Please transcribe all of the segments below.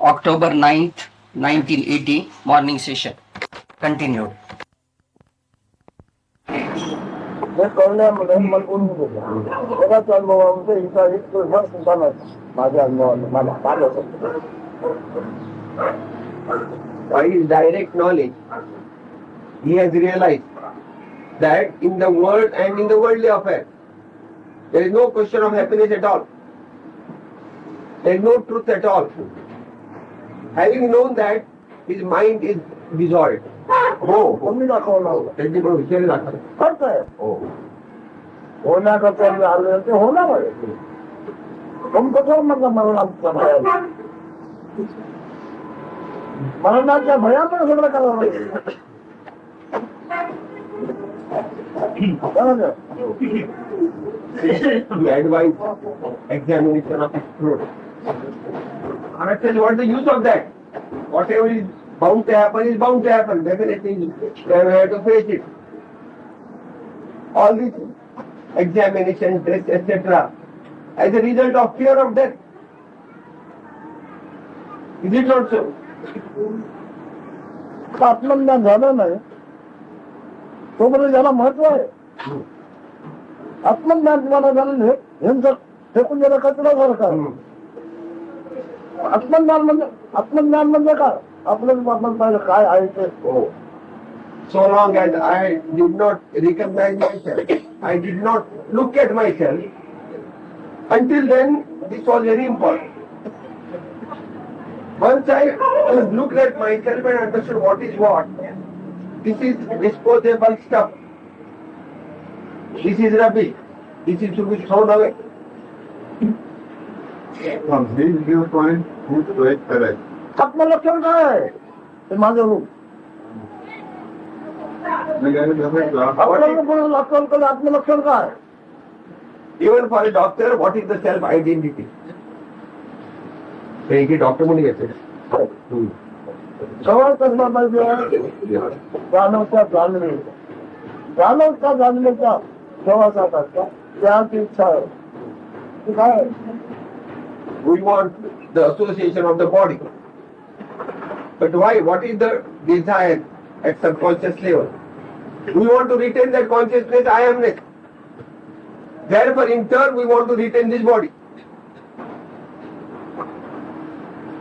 October 9th, 1980, morning session. Continued. हे कळण्यामध्ये मला बोलून गेलं जगाच्या अनुभवामध्ये हिचा एक भर सुद्धा नाही माझ्या अनुभवाने मला by his direct knowledge, he has realized that in the world and in the worldly affairs, there is no question of happiness at all. There is no truth at all. Having known that, his mind is dissolved. कोणी दाखवलं त्यांनी पण विचार दाखवला. खर्च आहे होण्याकरता आले ते होणार आहे तुमचं म्हणजे मरणाचं भय मरणाच्या भयामुळे सगळं करावं लागेल To advise examination of his throat. And I tell you, what is the use of that? Whatever is bound to happen is bound to happen. Definitely, we have to face it. All these examinations, tests, etc., as a result of fear of death. Is it not so? आत्मज्ञान झालं नाही तोपर्यंत त्याला महत्व आहे आत्मज्ञान तुम्हाला झालं ह्यांचं फेकून गेलं कचरा सारखा आत्मज्ञान म्हणजे काय आपलं आपण पाहिलं काय आहे ते So long as I did not recognize myself, I did not look at myself, until then this was very important. Once I looked at myself and understood what is what, this is disposable stuff, this is rubbish, this is to be thrown away. From this viewpoint, who is correct? आत्मलक्षण काय आहे ते माझं रूप आत्मलक्षण काय Even for a doctor, what is the self-identity? हे doctor म्हणून घेते सवाल कसला पाहिजे जाणवता जाणण्याचा प्रवासात असता त्याची इच्छा आहे काय We want the association of the body. But why? What is the desire at subconscious level? We want to retain that consciousness, I amness. Therefore, in turn, we want to retain this body.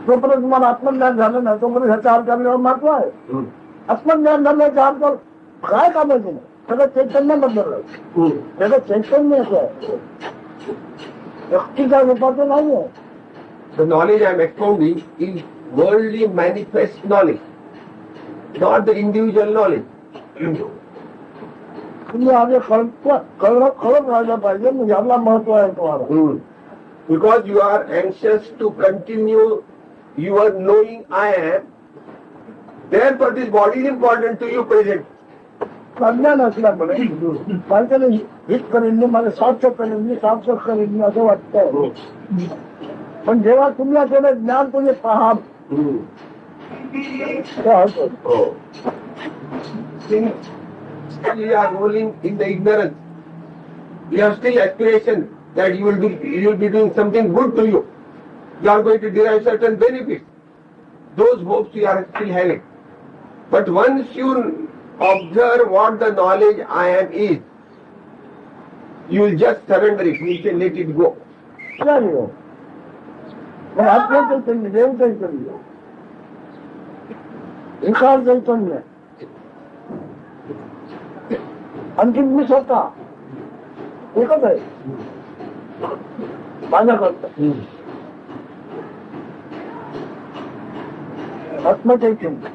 जोपर्यंत तुम्हाला आत्मज्ञान झालं नाही तोपर्यंत ह्याचा अर्थ आपल्याला महत्व आहे आत्मज्ञान झाल्याचा अर्थ काय काम आहे तुम्ही सगळं चैतन्याबद्दल सगळं चैतन्याचं आहे व्यक्तीच्या रूपाचं नाही आहे The knowledge I am expounding is worldly manifest knowledge, not the individual knowledge. तुम्ही आधी कळत राहिलं पाहिजे म्हणजे याला महत्व आहे तुम्हाला Because you are anxious to continue your knowing I am, therefore this body is important to you present. अज्ञान असल्यामुळे माणसाने हित करेन मला सार्थक करेन सार्थक करेन असं वाटतं पण जेव्हा तुम्हाला त्याला ज्ञान तुम्ही पहा Still you are rolling in the ignorance. You have still aspiration that you will be doing something good to you. You are going to derive certain benefits. Those hopes you are still having. But once you observe what the knowledge I am is, you will just surrender it. You can let it go. आत्म चैतन्य देव चैतन्य विकार चैतन्य अंतिम मी स्वतः एकच आहे माझ्याकरता आत्मचैतन्य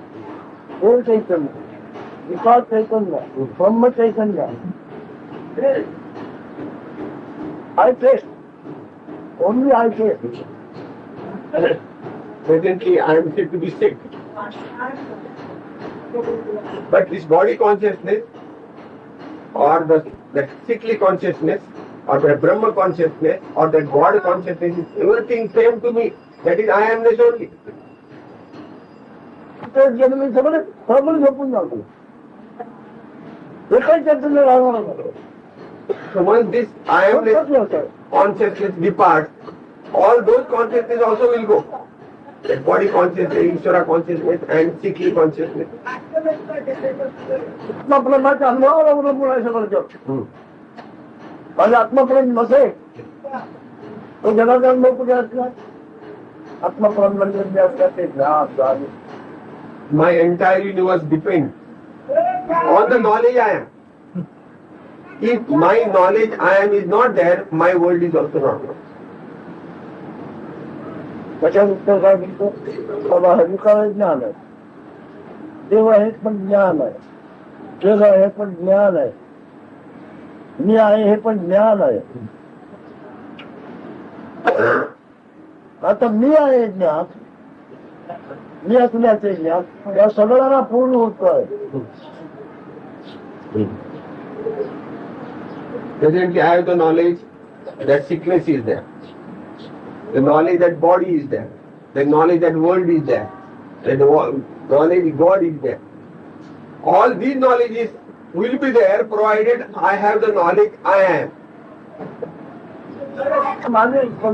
देव चैतन्य विकार चैतन्य ब्रह्म चैतन्य I test only I test Presently I am said to be sick. But this body consciousness or that sickly consciousness or that Brahma consciousness or that God consciousness is everything same to me. That is I amness only. जन्मी सगळे सगळे झोपून जातो एकच चैतन्य राहणार So once this I amness consciousness departs, all those consciousness also will go. That body consciousness, Ishvara consciousness and Sikhi consciousness. आत्मप्रेमाच्या अनुभवावर अवलंबून आहे सगळं जग. माझे आत्मप्रेम नसेल तो जगाचा अनुभव कुठे असणार? आत्मप्रेम म्हणजे जे असतात ते ज्ञान झाले. My entire universe depends on the knowledge I am. If my knowledge I am is not there, my world is also not there. त्याच्यात उत्तर काय म्हणतो? बाबा हे विकार ज्ञान आहे, देव आहे पण ज्ञान आहे, जग आहे पण ज्ञान आहे, मी आहे हे पण ज्ञान आहे. आता मी आहे ज्ञान, मी असल्याचे ज्ञान या सगळ्यांना पूर्ण होत आहे. Presently I have the knowledge that sickness is there, the knowledge that body is there, the knowledge that world is there, that the knowledge God is there. All these knowledges will be there provided I have the knowledge I am. माझे इच्छा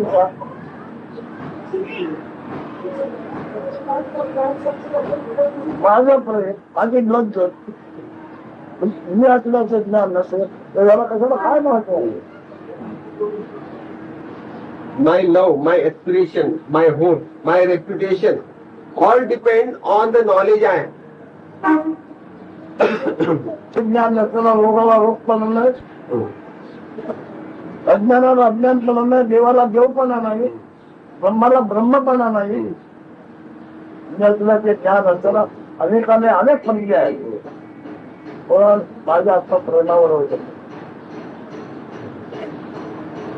माझं प्रेम माझी लज्जत मी असल्याचं ज्ञान नसेल तर याला कशाला काय महत्व आहे? My love, my aspiration, my hope, my reputation all depend on the knowledge I am. ज्ञान नसताना रोगाला रोगपणा नाही, अज्ञानाला अज्ञानपणा नाही, देवाला देवपणा नाही, ब्रह्माला ब्रह्मपणा नाही. ते ज्ञान असताना अनेकाने अनेक पर्याय आहेत. पण माझ्या आत्मा प्रेमावर होत.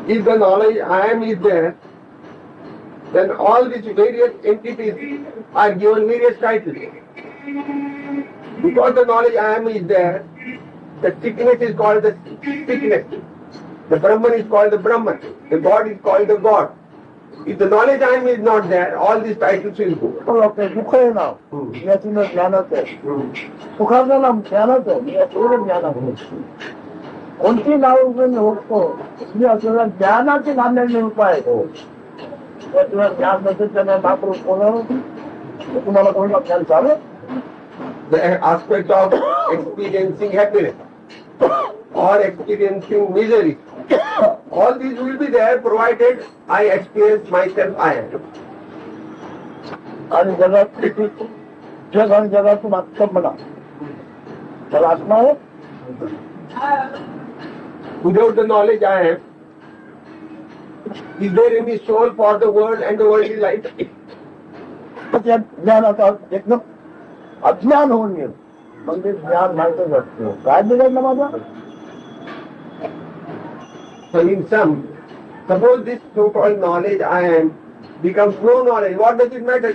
If the knowledge I am is there, then all these various entities are given various titles. Because the knowledge I am is there, the sickness is called the sickness, the Brahman is called the Brahman, the God is called the God. If the knowledge I am is not there, all these titles will go. दुःख आहे ना याची ज्ञानाच आहे, सुखाचं नाम ज्ञानाच आहे, याचं ज्ञानाच आहे. कोणती नाव होतो मी असलेल्या ज्ञानाची नांदेड उपाय त्याशिवाय ज्ञान नसेल त्यांना नागपूर कोणाला तुम्हाला कोणता ज्ञान चालेल? The aspect of experiencing happiness or experiencing misery, all these will be there provided I experience myself I am. आणि जगात जग आणि जगातून आत्मपणा त्याला आत्मा आहे. Without the knowledge I am, is there any soul for the world and the world is light? त्या ज्ञानाचा एकदम अज्ञान होऊन गेलं म्हणजे ज्ञान माहितच असतो. काय बिघडलं माझा? So in sum, suppose this so-called knowledge I am becomes no knowledge, what does it matter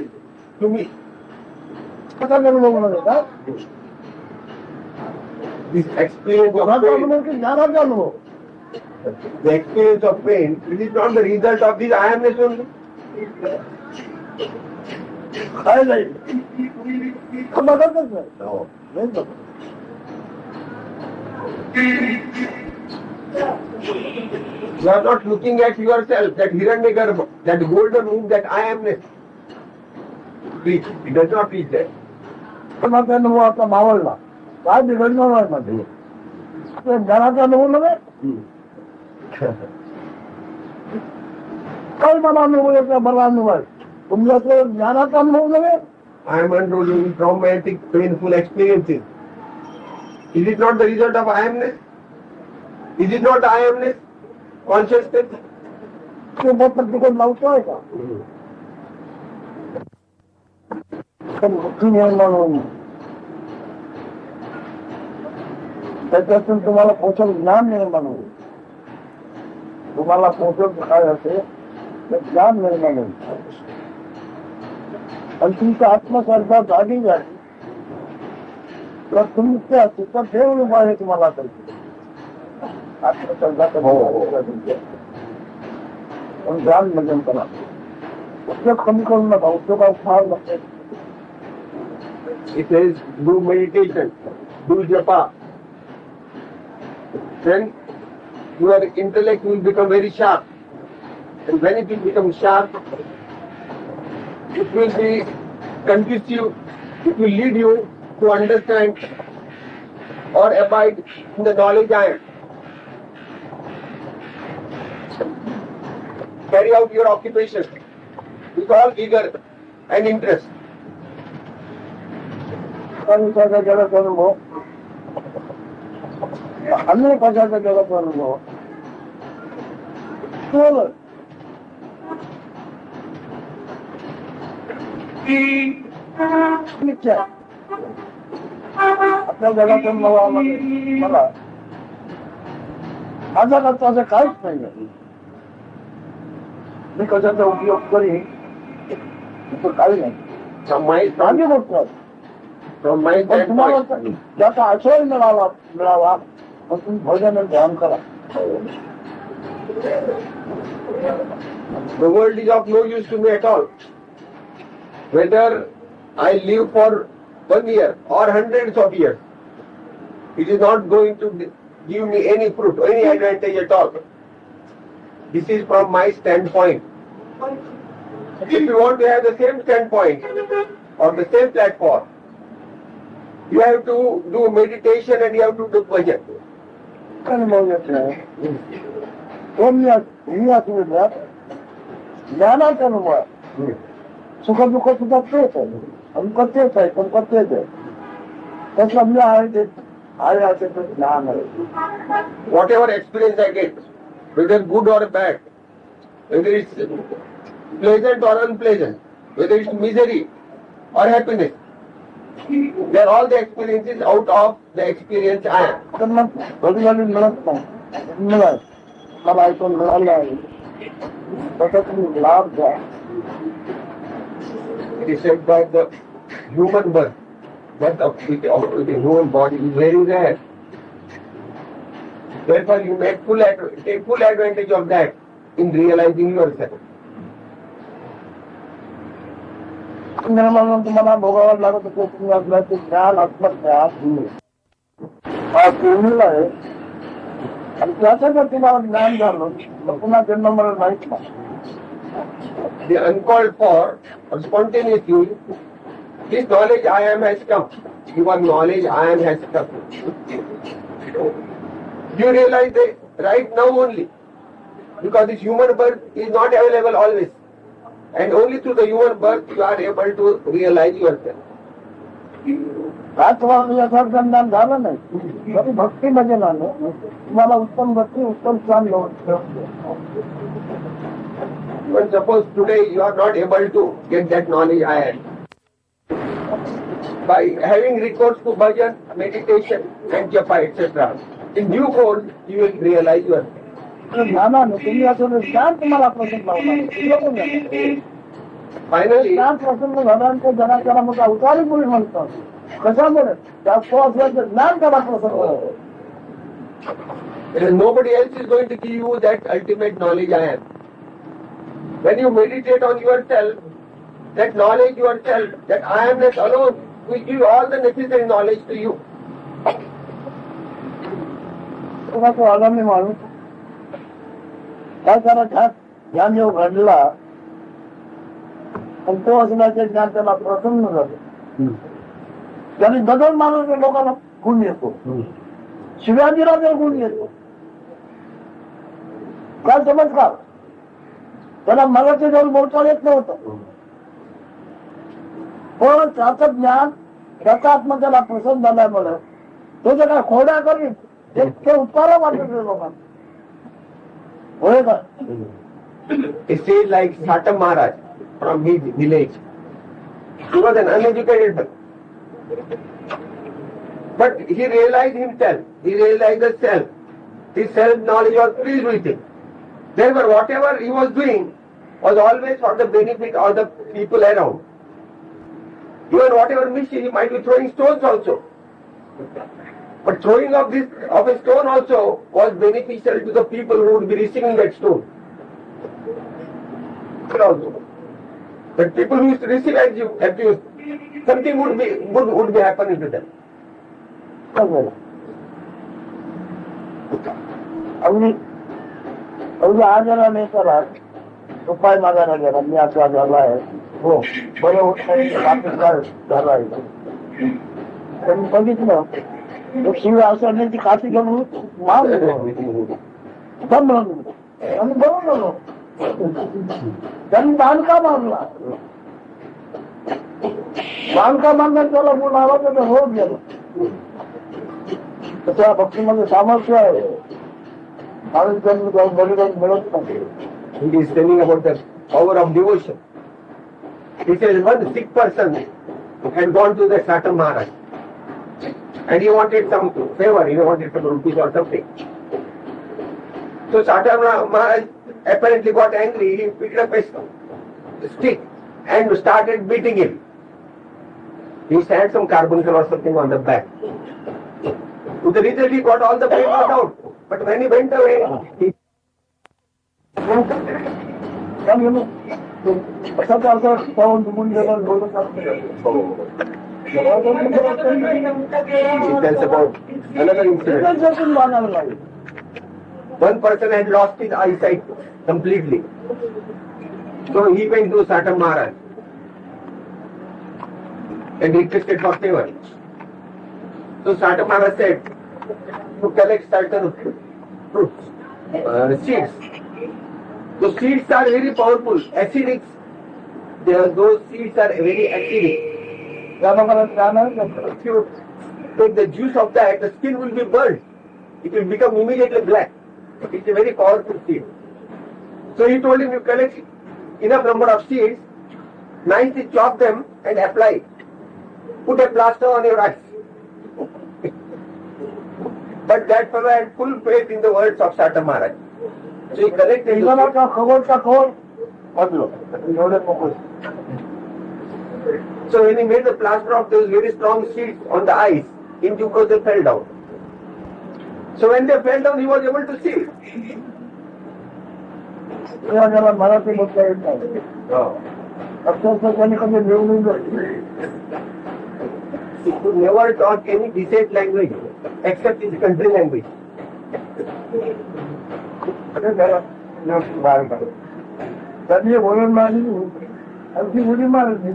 to me? कसा अनुभव मध्ये का This experience of कोणाचा pain, अनुभव की ज्ञानाचा अनुभव? the experience of pain, it is not the result of this I amness only. काय नाही बघतच नाही. No. नाही बघत. You are not looking at yourself, that Hiranyagarbha, that golden womb, that I amness. Reach. It does not reach there. कोणाचा अनुभव आता मावळला काय बिघडणार आहे मध्ये? ते ज्ञानाचा अनुभव नव्हे. काय मला अनुभव येतो? मला अनुभव आहे तुमच्याकडे ज्ञानाचा अनुभव नव्हे. I am unrolling traumatic, painful experiences. Is it not the result of I amness? Is it not I amness? Consciousness? ते बोट तिकडे लावतोय का? पण बुद्धी निर्माण होऊन त्याच्यातून तुम्हाला पोषक ज्ञान निर्माण होईल. तुम्हाला पोषक काय असेल तर ज्ञान निर्माण होईल आणि तुमचा आत्मश्रद्धा जागी झाली तर तुमच्या तिथं देव उभा आहे तुम्हाला करते. आत्मश्रद्धा पण ज्ञान भजन करा. उपयोग कमी करू नका, उपयोगा फार लागते. It says, do meditation, do japa. Then your intellect will become very sharp. And when it will become sharp, it will be conducive, it will lead you to understand or abide in the knowledge I am. Carry out your occupation with all vigor and interest. कशाचा जगत अनुभव, अन्य कशाचा जगत अनुभव केवळ निश्चय आपल्या जगात अनुभवामध्ये मला माझा करता असं काहीच नाही. मी कशाचा उपयोग करीन काही नाही. मागे मोठं From my तुम्हाला standpoint, ज्याचा आश्रय मिळावा मग तुम्ही भोजन आणि ध्यान करा. the world is of no use to me at all. Whether I live for 1 year or hundreds of years, it is not going to give me any fruit, any advantage at all. This is from my standpoint. If you want to have the same standpoint or the same platform, you have to do meditation and you have to do bhajan. अनुभव येत नाही. मी असं ज्ञानाचा अनुभव आहे. सुख दुःख सुद्धा तेच आहे. अंक तेच आहे, पण तेच आहे. त्यातलं मी आहे ते आहे असे ते ज्ञान आहे. Whatever experience I get, whether good or bad, whether it's pleasant or unpleasant, whether it's misery or happiness, they are all the experiences out of the experience I am. तर मग कधी मिळत नाही. मिळाल मला ऐकून मिळालं आहे तसं तुम्ही लाभ घ्या. It is said that the human birth of the human body is very rare. Therefore, you take full advantage of that in realizing yourself. निर्माण तुम्हाला भोगावं लागत होतं. तुम्ही आपलं ते ज्ञान आत्मज्ञान आहे आणि त्याचं जर तुम्हाला ज्ञान झालं तर पुन्हा जन्म मला माहित नाही. The uncalled for or spontaneous use, this knowledge I am has come. Your knowledge I am has come. You realize that right now only, because this human birth is not available always. And only through the human birth you are able to realize yourself. आज तुम्हाला यथार्थ ज्ञान झालं नाही तरी भक्ती भजनाने तुम्हाला उत्तम भक्ती उत्तम स्थान मिळवून. But suppose today you are not able to get that knowledge I am. By having recourse to bhajan, meditation and japa etc. In due course you will realize yourself. ज्ञानाने तुम्ही असं ज्ञान तुम्हाला प्रसन्न लावणार. Finally, ज्ञान प्रसन्न झाल्यानंतर जनाच्या मग अवतारी पुढे म्हणतात. कशामुळे जास्त असल्याचं ज्ञान त्याला प्रसन्न होतं. nobody else is going to give you that ultimate knowledge I am. When you meditate on yourself, that knowledge yourself, that I amness alone will give all the necessary knowledge to you. तुला तो आगामी माणूस काय करा ज्ञान जेव्हा घडला आणि तो असण्याचे ज्ञान त्याला प्रसन्न झालं. त्याने बदल माणूस लोकांना गुण येतो. शिवाजीराजे गुण येतो. काय चमत्कार. त्याला मगाचे जाऊन बोलता येत नव्हतं पण त्याचं ज्ञान त्याचा आत्मा त्याला प्रसन्न झाल्यामुळे तो जे काय खोड्या करीत ते उत्पादन वाटत लोकांना. होय का. It says like Satsangs Maharaj from his village. He was an uneducated man. But he realized himself. He realized the self. His self-knowledge was filled with it. Therefore, whatever he was doing was always for the benefit of the people around. Even whatever mischief he might be throwing stones also. But throwing of a stone also was beneficial to the people who would be receiving that stone. Also, the people who receive abuse, something would be happening to them. अगदी अगदी आजाराने करा तो पाय मागायला गेला, मी असा झाला आहे, हो बरं होत नाही, वापस झाला आहे. त्यांनी बघितलं एक शिव असण्याची काठी घेऊन माग म्हणून आणि बरोबर त्यांनी बांधकाम आणला. बांधकाम आणण्यात त्याला गुण आला तर होत गेलं. त्या भक्तीमध्ये सामर्थ्य आहे आणि त्यांनी बलिदान मिळत नाही. He is telling about the power of devotion. He says one sick person had gone to the Sri Maharaj and he wanted some favor, he wanted some rupees or something. So Sri Maharaj apparently got angry, he picked up a stick and started beating him. He had some carbuncle or something on the back. To the result he got all the pain out. But when he went away, he असाच अर्थ पाहून तुम्ही गेला लोक tells about another incident. One person had lost his eyesight completely. So he went to Sri Maharaj and requested for favor. So Sri Maharaj said to collect certain fruits, seeds. The seeds are very powerful, acidic. Those seeds are very acidic. If you take the juice of that, the skin will be burned. It will become immediately black. It's a very powerful seed. So he told him, you collect enough number of seeds, nicely chop them and apply it. Put a plaster on your eyes. But that fellow had full faith in the words of Sri Maharaj. So he collected the So when he made the plaster of those very strong seeds on the eyes, in due course they fell down. So when they fell down, he was able to see. Marathi बोलता येत नाही. अक्षरशः त्यांनी कधी निवडून He could never talk any decent language except his country language. त्यांनी बोलून मारली अगदी उडी मारली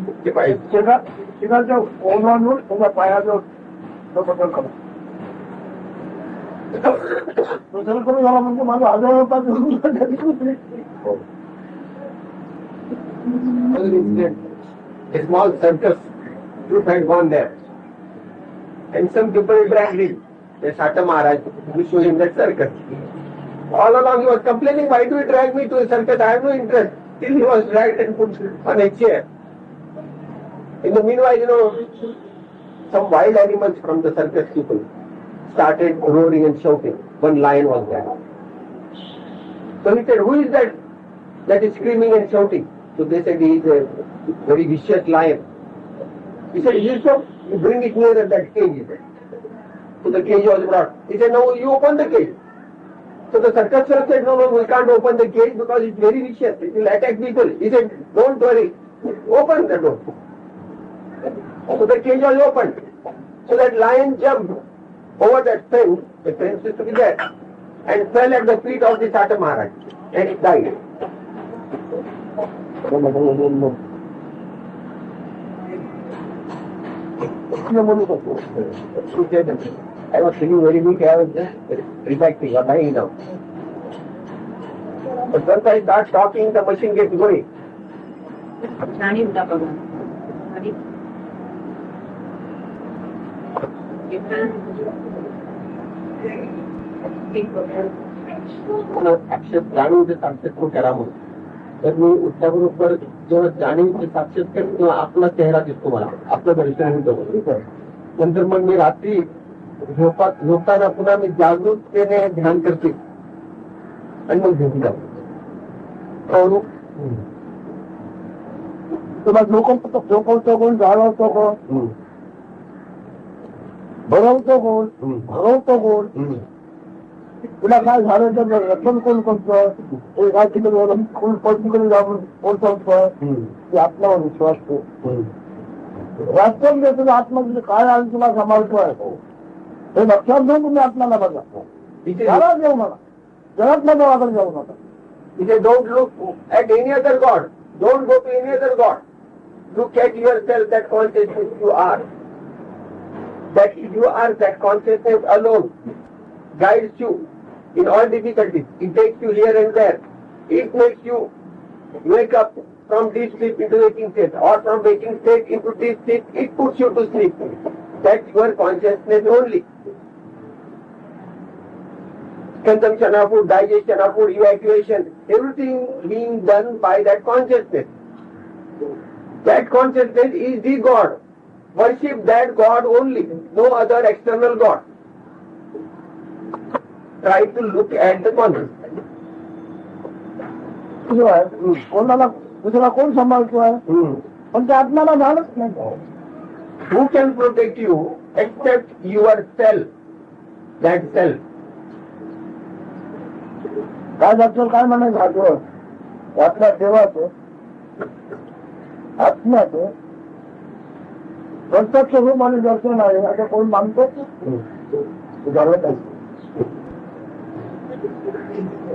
शिकाच्या ओढांवर त्याच्या पायाचं बदल करा. दुसरं कमी झाला म्हणजे माझा 1000 रुपये Another incident, a small circus group had gone there. And some people dragged him. They Sri Maharaj to show him that circus. All along he was complaining, why do you drag me to a circus? I have no interest. Till he was dragged and put on a chair. In the meanwhile, some wild animals from the circus people started roaring and shouting. One lion was there. So he said, who is that is screaming and shouting? So they said, he is a very vicious lion. He said, is it so? You bring it nearer that cage, he said. So the cage was brought. He said, no, you open the cage. So the circus fellow said, no, we can't open the cage because it's very vicious. It will attack people. He said, don't worry, open the door. So the cage was opened. So that lion jumped over that fence, the fence used to be there, and fell at the feet of the Sri Maharaj and he died. I was feeling very weak, I was just relaxing or lying down. But once I start talking, the machine gets going. अक्षर जाणीव साक्षात्कार करा म्हणून तर मी उठल्याबरोबर जेव्हा जाणीव साक्षात्कार तेव्हा आपला चेहरा दिसतो मला, आपलं दर्शन होतं. नंतर मग मी रात्री झोपताना पुन्हा मी जागरूकतेने ध्यान करते आणि मग झोपी जातो. तुला झोपवतो कोण, जाळवतो कोण, भरवतो कोण, भरवतो कोण, तुला काय झालं तर रक्षण कोण करतं, काय तिकडे कोण पडतीकडे जाऊन कोण सांगतं, की आपल्यावर विश्वास तो वास्तव जे तुझं आत्मा काय आणि तुला सांभाळतोय हे लक्षात घेऊन तुम्ही आत्म्याला बघा. घरात जाऊ नका, जगात माझ्या वागत जाऊ नका. He said, don't look at any other God. Don't go to any other God. Look at yourself, that consciousness you are. That you are, that consciousness alone guides you in all difficulties. It takes you here and there. It makes you wake up from deep sleep into waking state, or from waking state into deep sleep. It puts you to sleep. That's your consciousness only. Consumption of food, digestion of food, evacuation, everything being done by that consciousness. That consciousness is the God. Worship that God only, no other external God. Try to look at the consciousness. जो आहे कोणाला दुसरा कोण सांभाळतो आहे पण ते आपल्याला झालंच नाही. Who can protect you except yourself? That self. काय डॉक्टर काय म्हणायचं आठवत आपल्या देवाचं आत्म्याचं प्रत्यक्ष रूप आणि दर्शन आहे असं कोण मानतो घडवत आहे.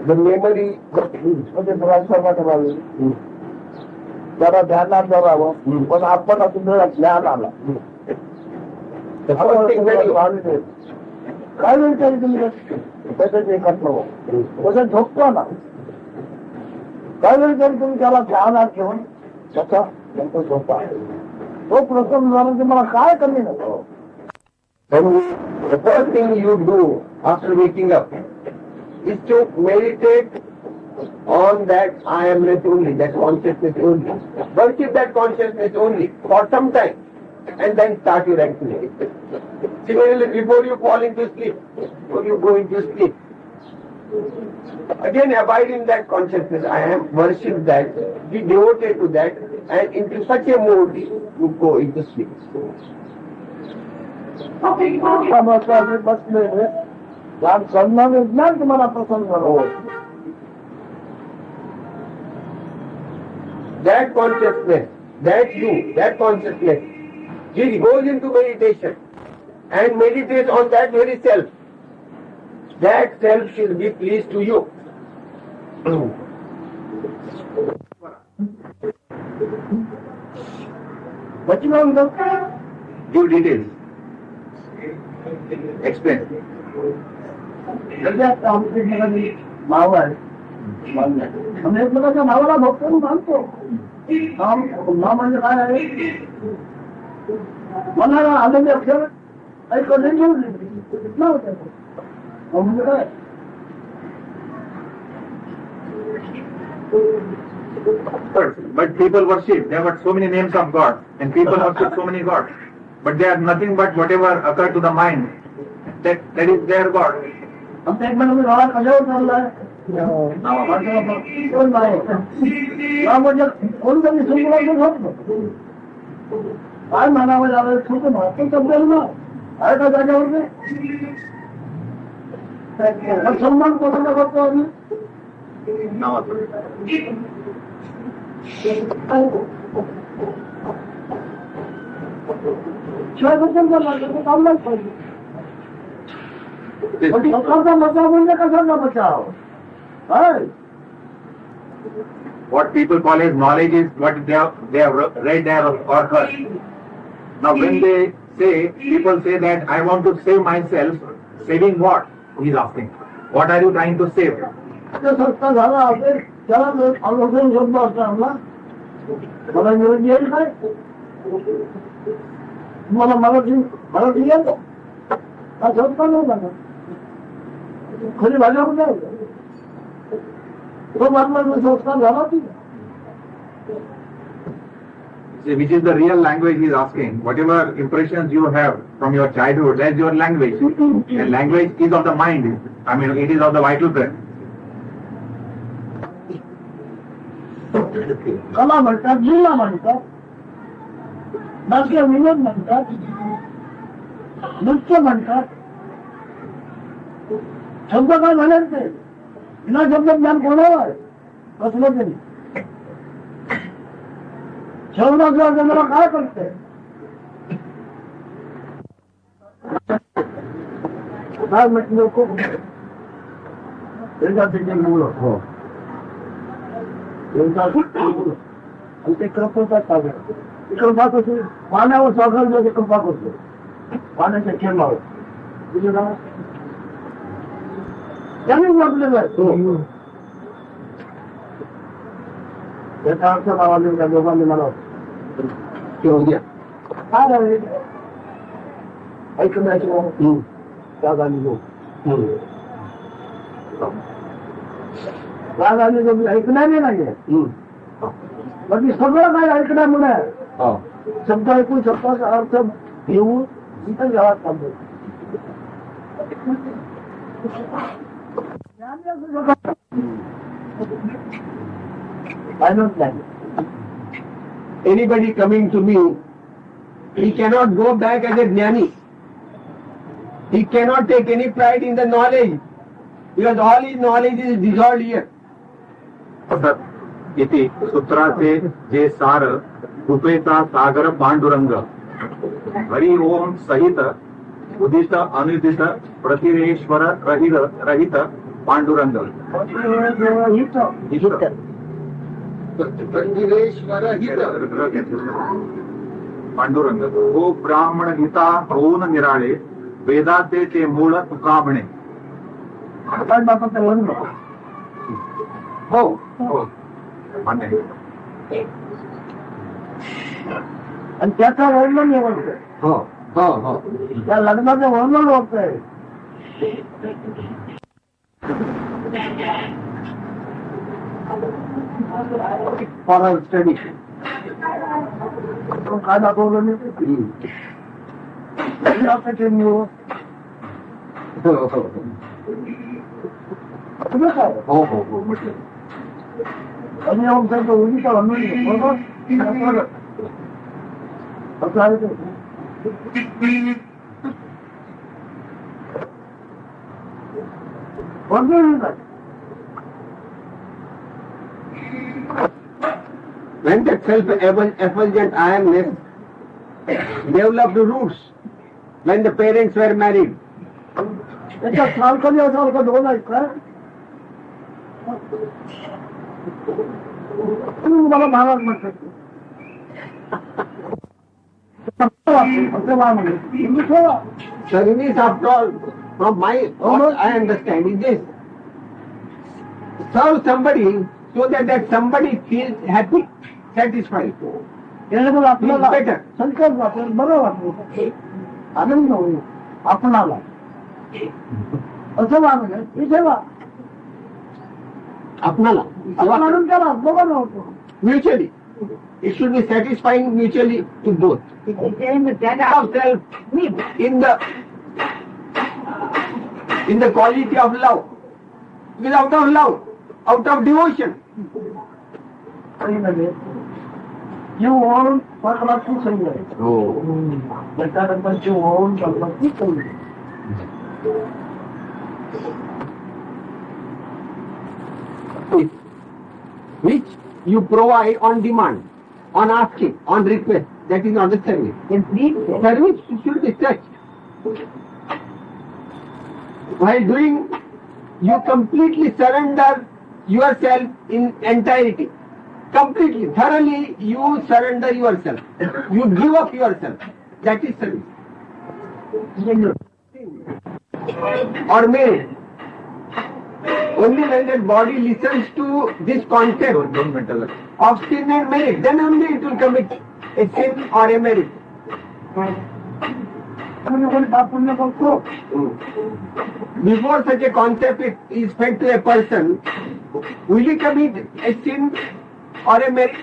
The memory म्हणजे ट्रान्सफॉर्मा करावी जरा ध्यानात धरावं पण आपण असं ज्ञान आला काय वेळ तरी तुम्ही त्याचं एकत्र त्याचं झोपतो ना काय वेळ तरी तुम्ही त्याला ध्यानात घेऊन त्याचा नंतर झोपा तो प्रसन्न झाला की मला काय कमी नको. The first thing you do after waking up is to meditate on that I amness only, that consciousness only. Worship that consciousness only for some time and then start your activity. Similarly, before you fall into sleep, before you go into sleep, again abide in that consciousness. I am, worship that, be devoted to that, and into such a mood you go into sleep. बसले करणारे ज्ञान तुम्हाला प्रसन्न हो. That consciousness, that you, that consciousness, it goes into meditation and meditates on that very self. That self should be pleased to you. Give details. Explain. नाव आहे आम्ही एकमेकाच्या नावाला भक्त मानतो. नाव म्हणजे काय आहे मनाला आलेले अक्षर ऐकले नाव त्याचं म्हणजे काय. But people worship. There are so many names of God, and people worship so many gods. But they are nothing but whatever occur to the mind. That is their God. आमच्या एक महिन्यामध्ये नावा कशावर चाललाय कोण नाही म्हणजे कोणतरी सुरुवात होतो काय म्हणावं झालं छोटं महत्व समजेल ना आहे का जागेवर सन्मान कोणाला करतो आम्ही शिवाय बद्दल काम नाही पाहिजे. सरकारचा बचाव म्हणजे कशाचा बचाव. What people call as knowledge is what they have read or heard. Now when they say, people say that I want to save myself, saving what? He is asking. What are you trying to save? संस्था झाला असेल त्याला अवलोकन शब्द असणार ना मला इंग्रजी येईल काय तुम्हाला मराठी येतो हा शब्द नाही झाला खरी भाषा कुठे तो मानला संस्कार झाला ती. Which is the real language he is asking. Whatever impressions you have from your childhood, that's your language. And language is of the mind. I mean, it is of the vital breath. कला म्हणतात लीला म्हणतात नाट्य विनोद म्हणतात नृत्य म्हणतात. शब्द काय म्हणाल ते विना शब्द ज्ञान कोणाला आहे कसलं तरी शब्दाच्या जरा काय करते काय म्हटलं खूप मूळ आणि ते कृपेचा सागर. कृपा कशी पाण्यावर सागर जे कृपा करतो पाण्याच्या थेंबावर तुझं नाव त्यांनी म्हटलेलं आहे. त्याचा अर्थ लावाले त्या दोघांनी मला काय आहे ऐकण्याचं रागाने लोक रागाने लोक ऐकण्याने नाहीये. बाकी सगळं काय ऐकण्यामुळे शब्द ऐकून शब्दाचा अर्थ घेऊन इथं गावात थांबतो. Anybody coming to me, he cannot go back as a jnani. He cannot take any pride in the knowledge because all his knowledge is dissolved here. इथे सूत्राचे जे सार कृपेचा सागर पांडुरंग हरि ओम सहित उदित अनुदित प्रतिरेश्वर रहित पांडुरंग पांडुरंग हो ब्राह्मण हिता होऊन निराळे वेदाचे ते मूळ तुका म्हणे. हो मान्य आहे. आणि त्याचं वर्णन होतंय. हो हो हो त्या लग्नाचं वर्णन होतंय. for our study. काय दाखवलं नाही तुम्ही काय हो हो हो म्हटलं. आणि आमच्या उडीचा वर्णन बरोबर असं आहे ते. वर्णन काय When that self-effulgent I amness developed roots when the parents were married. त्याच्यात सारखं सारखं दोन आहेत का तुम्ही मला महाराज म्हणतात Service after all, from my what I understand is this. Serve somebody so that somebody feels happy, satisfied. आपल्याला better. संकल्प वाटेल बरं वाटेल आनंद होईल आपणाला असं वागलं इथे वा आपणाला आपण आनंद त्याला दोघांना होतो. mutually. It should be satisfying mutually to both. Of self in the quality of love. Without of love, out of devotion. जीव होऊन परमात्मा सही आहे. त्याच्यानंतर जीव होऊन परमात्मा सही आहे. Which you provide on demand, on asking, on request. That is not the service. Service should be such. While doing, you completely surrender yourself in entirety. Completely, thoroughly you surrender yourself. You give up yourself. That is service. Or made. Only when that body listens to this concept of sin and merit, then only it will commit a sin or a merit. Before such a concept is fed to a person, will he commit a sin or a merit?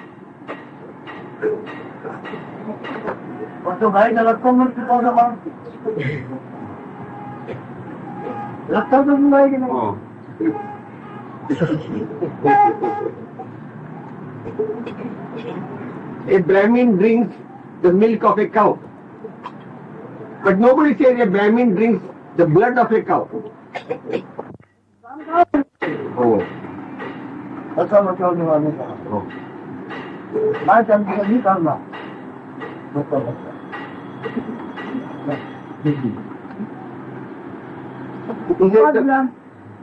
A Brahmin drinks the milk of a cow, but nobody says a Brahmin drinks the blood of a cow.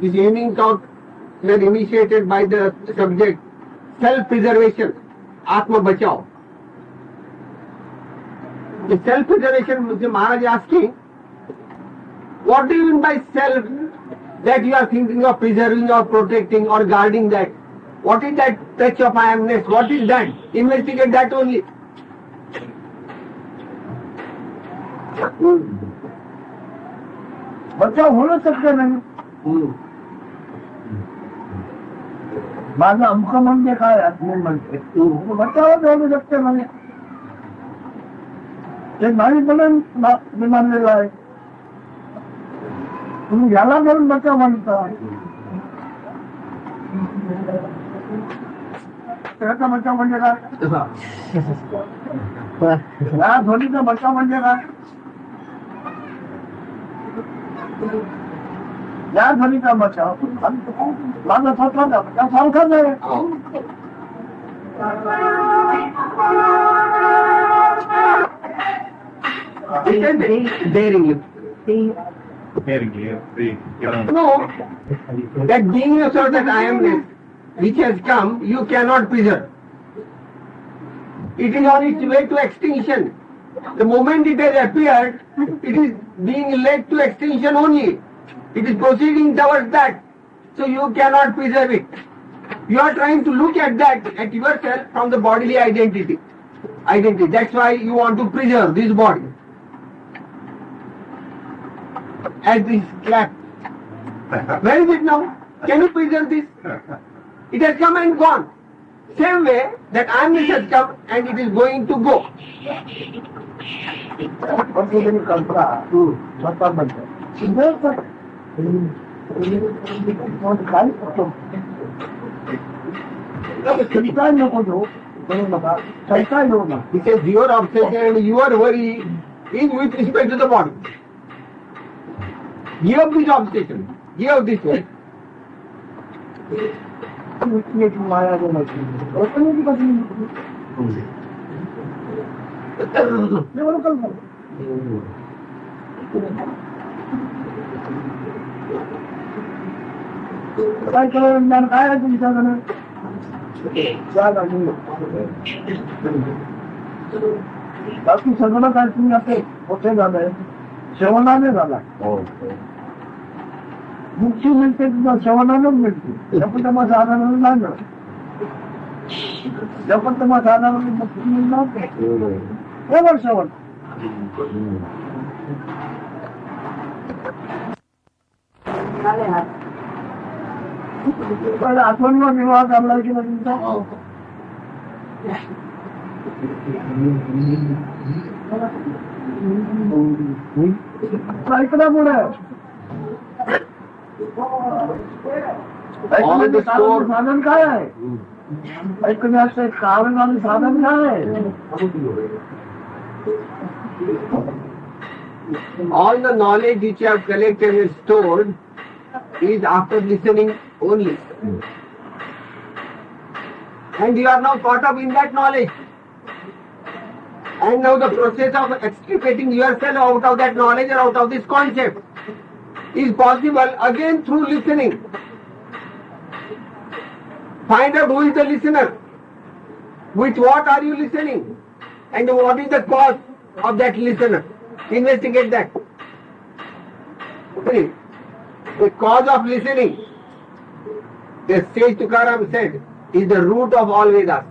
These evening talks were initiated by the subject self-preservation, Atma Bachao. The self-preservation, Mr. Maharaj is asking, what do you mean by self that you are thinking of preserving or protecting or guarding that? What is that touch of I amness? What is that? Investigate that only. बचाव होणं शक्य नाही. माझं अमुक म्हणजे काय मी म्हणते बचावच होणं शक्य नाही. ते नाही म्हणून मी मानलेलं आहे. तुम्ही याला म्हणून बचाव म्हणता. त्याचा बचाव म्हणजे काय? या ध्वनीचा बचाव म्हणजे काय? या ध्वनीचा बचाव माझा स्वतःचा बचाव सारखाच आहे. Daring you. No, that being yourself, that I amness, which has come, you cannot preserve. It is on its way to extinction. The moment it has appeared, it is being led to extinction only. It is proceeding towards that. So you cannot preserve it. You are trying to look at that, at yourself from the bodily identity. That's why you want to preserve this body. As this clap. Where is it now? Can you preserve this? It has come and gone. Same way that awareness has come and it is going to go. कल्पना स्वतः बनतो. काय नको देऊ नका. काय येऊ ना. Because your obsession and your worry is with respect to the body. Give up this obsession. Give up this worry. माया देण्याची काय कळलं काय आहे तुमच्याकडे. बाकी सगळं काय तुम्ही आता कुठे झालंय श्रवणाने झाला. मुक्ती मिळते तुझा श्रवणानच मिळते. जपत मग साधनाला लागलं जपत मग साधनाला मुक्ती मिळणार बरोबर श्रवण. आठवणीवर विवाह चालला की तुमचा ऐकण्यामुळे साधन काय आहे. ऐकण्याचं कारण आणि साधन काय आहे. All the knowledge which you have collected and stored is after listening only. And you are now caught up in that knowledge. And now the process of extricating yourself out of that knowledge or out of this concept is possible again through listening. Find out who is the listener. With what are you listening? And what is the cause of that listener? Investigate that. See, the cause of listening, the sage Tukaram said, is the root of all Vedas.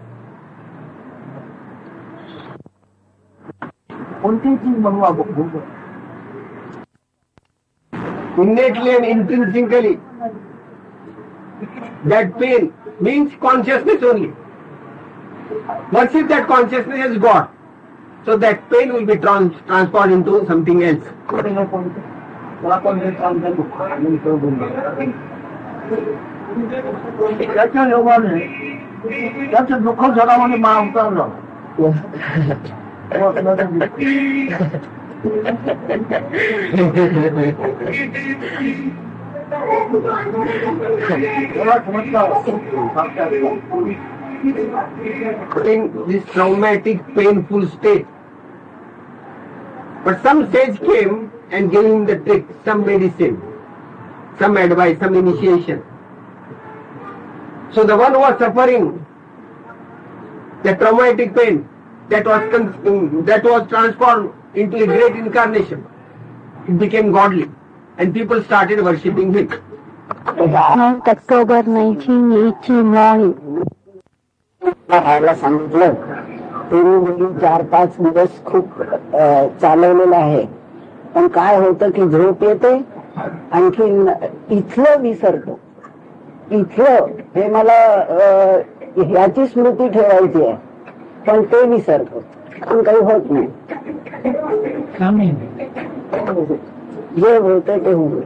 कोणती चीज बनवा बघू. Innately and intrinsically, that pain means consciousness only. Once if that consciousness is gone, so that pain will be transformed into something else. त्याच्या योगाने त्याचं दुःख जगामध्ये उतरलं. In this traumatic, painful state. But some sage came and gave him the trick, some medicine, some advice, some initiation. So the one who was suffering the traumatic pain that was transformed into a great incarnation. It became godly, and people started worshipping him. October 1989. राहायला सांगितलं तरी मुली 4-5 दिवस खूप चालवलेलं आहे. पण काय होतं की झोप येते, आणखीन इथलं विसरतो. इथलं हे मला ह्याची स्मृती ठेवायची आहे, पण ते विसरतो, पण काही होत नाही. जे होत ते होऊ.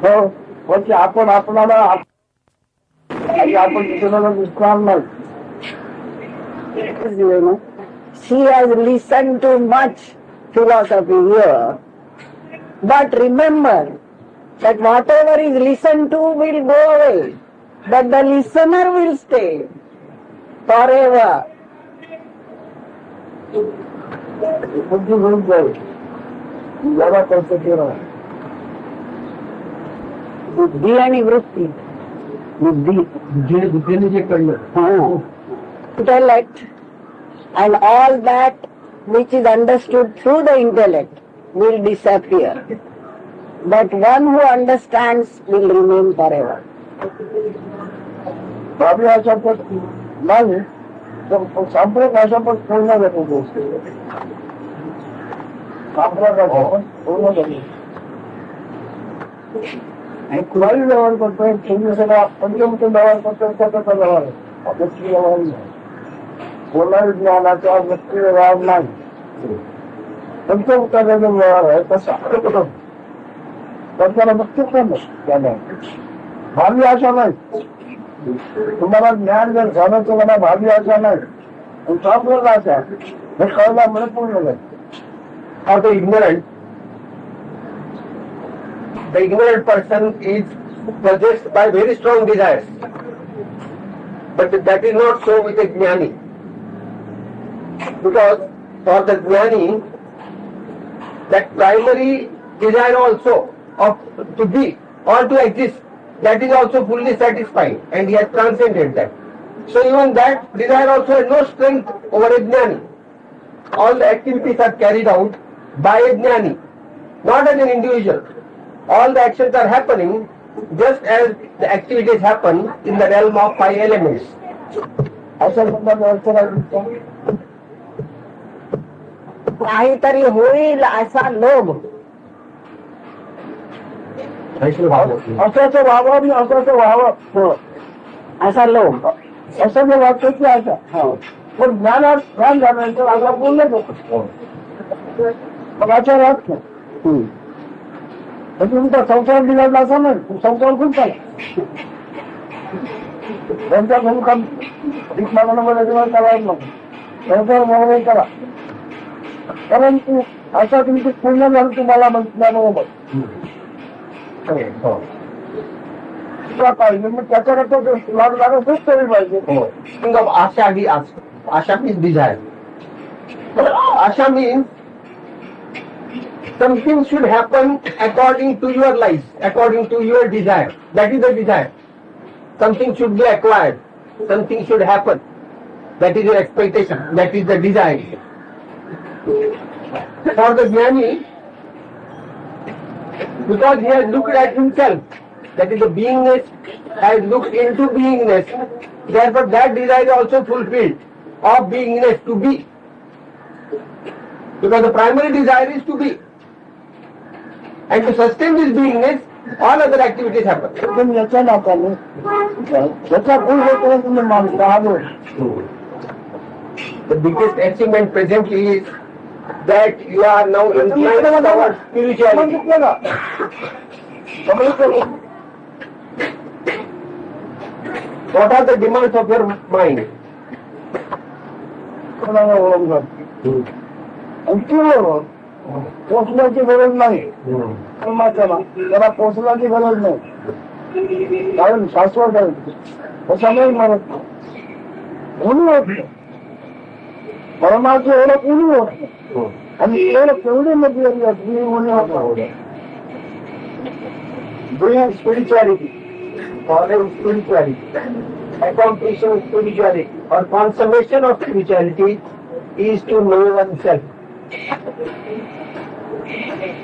हो, म्हणजे आपण आपणाला आपण दुसऱ्याला दिसणार नाही. She has listened to much philosophy here, but remember that whatever is listened to will go away, but the listener will stay forever. बुद्धी घेऊन जाईल, जरा कसं केलं. बुद्धी आणि वृत्ती. बुद्धीने जे कळलं, intellect and all that which is understood through the intellect will disappear, but one who understands will remain forever. बाबी अशा नाही सांप्रत अशा पण पूर्ण जातो. सांप्रत पूर्ण जातो आणि कुणाही व्यवहार करतोय. तुम्ही सगळा पंचमुख व्यवहार करतोय, स्वतःचा व्यवहार आहे, व्यक्ती व्यवहार नाही. कोणाही ज्ञानाचा व्यक्ती व्यवहार नाही. पंचमुखाचा जो व्यवहार आहे तसा त्याला व्यक्तित्व नाही. भावी आशा नाही. तुम्हाला ज्ञान जर झालं तर मला भावी आशा नाही, सांप्रत आशा हे कळला मला पूर्ण नाही. Or the ignorant person is possessed by very strong desires, but that is not so with a jnani, because for the jnani that primary desire also of to be or to exist, that is also fully satisfied, and he has transcended that. So even that desire also has no strength over a jnani. All the activities are carried out by a jnani, not as an individual. All the actions are happening just as the activities happen in the realm of 5 elements. काहीतरी होईल असा लोभ, असं व्हावं आणि असं व्हावं असा लोभ, असं जे वाटतं की असं. पण ज्ञान झाल्यानंतर असा पूर्ण होतो. मग अशा राहत नाही. तुमचा संसार बिघडला असा नाही, संसार खूप चालला. त्यांच्या घरी काम मागण्यामध्ये करायला नको, संसार मागणी करा. परंतु असा तुमची पूर्ण झालं तुम्हाला म्हटल्याबरोबर पाहिजे. मग त्याच्याकरता लागणारं खूप तरी पाहिजे. Asha means desire. Asha means something should happen according to your life, according to your desire. That is the desire. Something should be acquired, something should happen. That is your expectation, that is the desire. For the jnani, because he has looked at himself, that is the beingness has looked into beingness, therefore that desire is also fulfilled of beingness to be. Because the primary desire is to be. And to sustain this beingness, all other activities happen. पण याच्या नात्याने याचा गुण होतो तुम्ही मानता. The biggest achievement presently is that you are now inclined towards spirituality. What are the demands of your mind? पोचण्याची गरज नाही. त्याला पोचण्याची गरज नाही, कारण शाश्वत आहे. त्याच्यामुळे म्हणत कोणी होत नाही. परमाची ओळख कोणी होत नाही. आणि ओळख केवढी मोठी होत Doing spirituality, follow spirituality. Accomplishing spirituality or consummation of spirituality is to know oneself.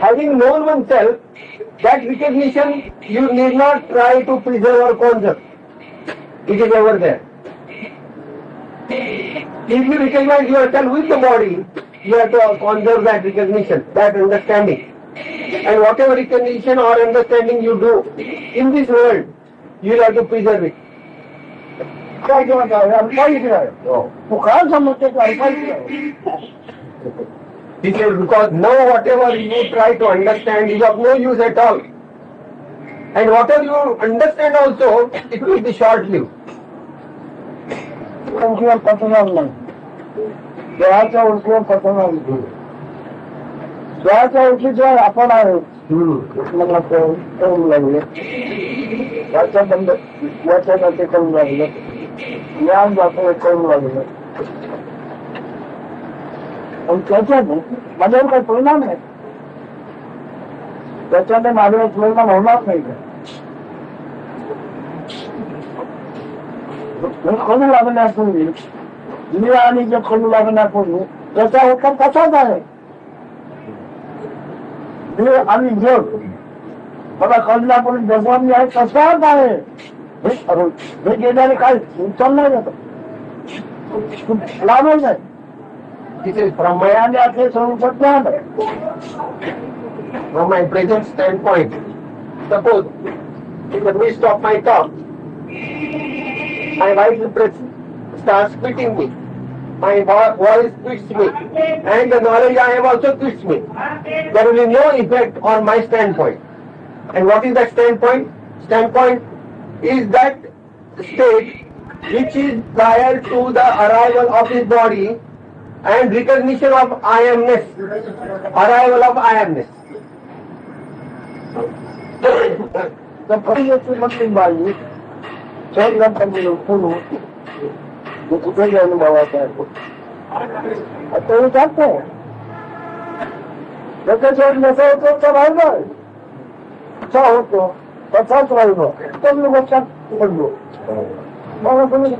Having known oneself, that recognition you need not try to preserve or conserve. It is over there. If you recognize yourself with the body, you have to conserve that recognition, that understanding. And whatever recognition or understanding you do in this world, you will have to preserve it. काय किंवा काय अल्पाई काय तू काय समजते की अल्पाई काय He says, because now whatever you try to understand is of no use at all. And whatever you understand also, it will be short-lived. उलटीवर पचणार नाही देहाच्या उलटीवर पचणार नाही देहाच्या उलटीशिवाय आपण आहे मला करून लागले याच्या ते करून लागले ज्ञान जातो करून लागलं पण त्याच्याने माझ्यावर काही परिणाम नाही त्याच्याने माझ्यावर परिणाम होणार नाही का करू लागण्यापूर्वी मी आणि जे करू लागण्यापूर्वी त्याचा उत्तर तसाच आहे मी आणि जग मला कळण्यापूर्वी भगवान आहे तसाच आहे हे गेल्याने काय चालणार जातं लाभच नाही This is from my, आणि असे स्वरूप ज्ञान आहे from my present standpoint. Suppose in the midst of my talk, my wife starts spitting me. My voice quits me. And the knowledge I have also quits me. There will be no effect on my standpoint. And what is that standpoint? Standpoint is that state which is prior to the arrival of his body and recognition of I amness. Arrival of I amness. तर पहिल्याची म्हटली by चौद घंटा पुरू कुठे जाऊन भावाचा आहे तो विचारतो त्याच्याशिवाय नसा होतो तर राहिलो कसा होतो तसाच राहिलो तर मी लक्षात पडलो मला कोणी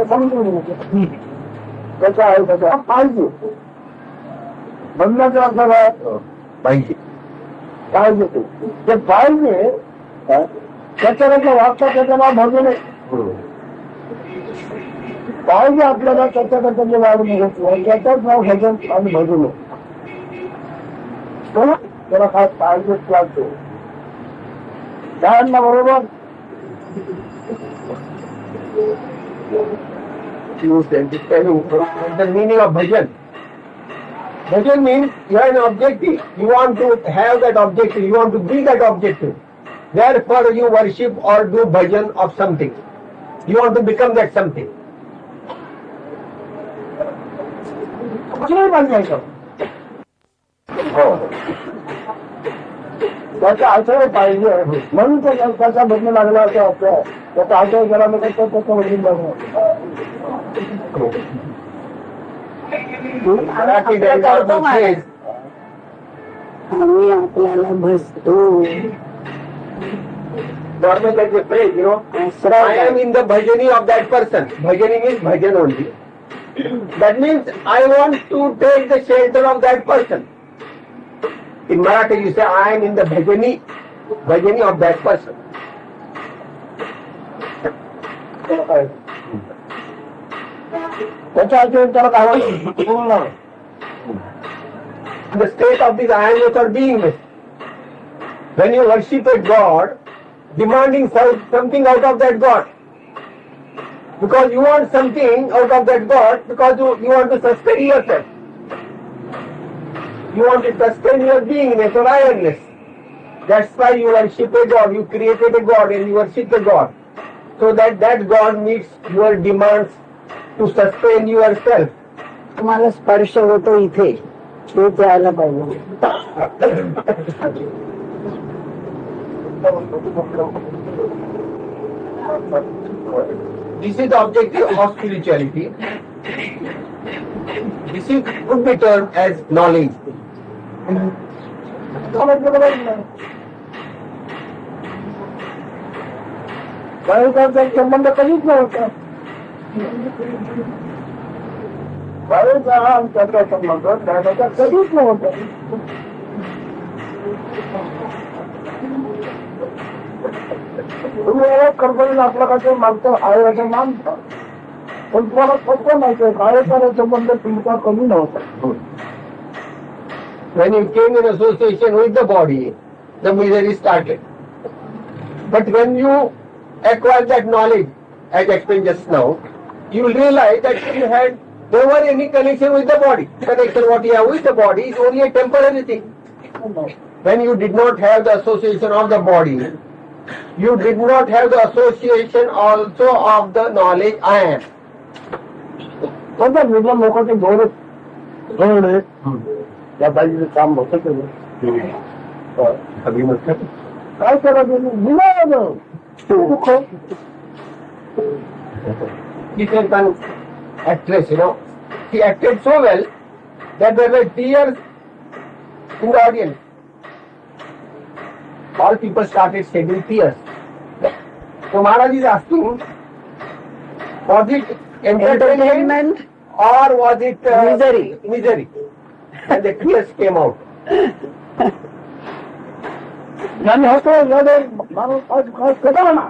समजून कसा आहे कसा पाहिजे म्हणण्याचा अर्थ काय पाहिजे पाहिजे ते पाहिजे त्याच्याकडे वागता त्याचं नाव भजन आहे पाहिजे आपल्याला त्याच्याकडे जे वाढ घेतलं त्याच्याच नाव भजन आणि भजन त्याला काय पाहिजेच लागतो त्यांना बरोबर the meaning of bhajan. Bhajan means you have an objective. You want to have that objective. You want to be that objective. Therefore you worship or do bhajan of something. You want to become that something. कुठे बांधायचं त्याचा आशय पाहिजे म्हणून त्याचा बदल लागला असं आपल्या त्याचा आशय केला तर त्याचा बदल लागला Marathi there is also phrase. आम्ही आपल्याला भजतो Normal there is a phrase, you know. I am in the bhajani of that person. Bhajani means bhajan only. That means I want to take the shelter of that person. In Marathi you say I am in the bhajani of that person. त्याच्या आशय त्याला काय पूर्ण The state of this I amness or beingness. When you worship a God, demanding something out of that God. Because you want something out of that God, because you want to sustain yourself. You want to sustain your beingness or I amness. That's why you worship a God. You created a God and you worship the God. So that God meets your demands to sustain yourself. तुम्हाला स्पर्श होतो इथे ते द्यायला पाहिजे This is the objective of spirituality. This could be termed as knowledge. बाहेरचा संबंध कधीच नव्हता. बाहेरचा हा त्याचा संबंध त्याचा कधीच नव्हता. तुम्ही कल्पनेला आपला कसं मागतो आहे असं मानता, पण तुम्हाला फक्त माहिती आहे बाहेरचा संबंध तुमचा कमी नव्हता. When you came in association with the body, the misery started. But when you acquire that knowledge, as explained just now, you will realize that you had never any connection with the body. Connection what you have with the body is only a temporary thing. When you did not have the association of the body, you did not have the association also of the knowledge I am. पण त्या वेगळ्या लोकांचे धोरण त्या बाजूचं काम होतं काय करायचं दिलं दुःख. This is an actress, you know. She acted so well that there were tears in the audience. All people started shedding tears. So Maharaj is asking, was it entertainment or was it Misery. Misery. And the tears came out. ज्यांनी होतो माणूस काय करा ना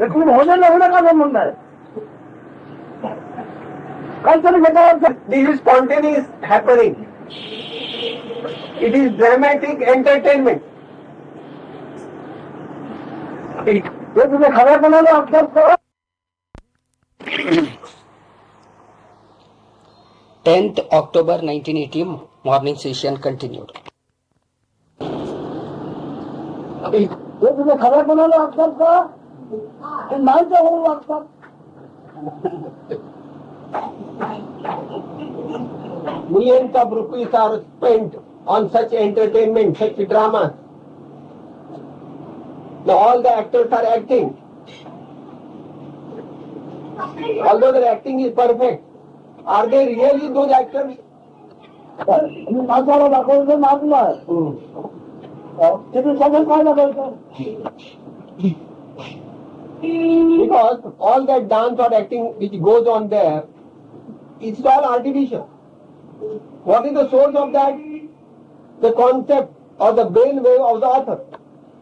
एकूण होण्याला एवढं का संबंध आहे. काहीतरी घेता This is spontaneous happening. It is dramatic entertainment. हे तुझ्या खऱ्यापणाला अभ्यास करा. 10th October 1980 morning session continued. हे तुझ्या खऱ्यापणाला अभ्यास करा. हे नाही तर होऊ लागतात. Millions of rupees are spent on such entertainment, such dramas. Now all the actors are acting. Although their acting is perfect, are they really those actors? मी नाचाला दाखवलं नाचलाय तिथे सगळं काय दाखवायचं. Because all that dance or acting which goes on there, it's all artificial. What is the source of that? The concept or the brain wave of the author.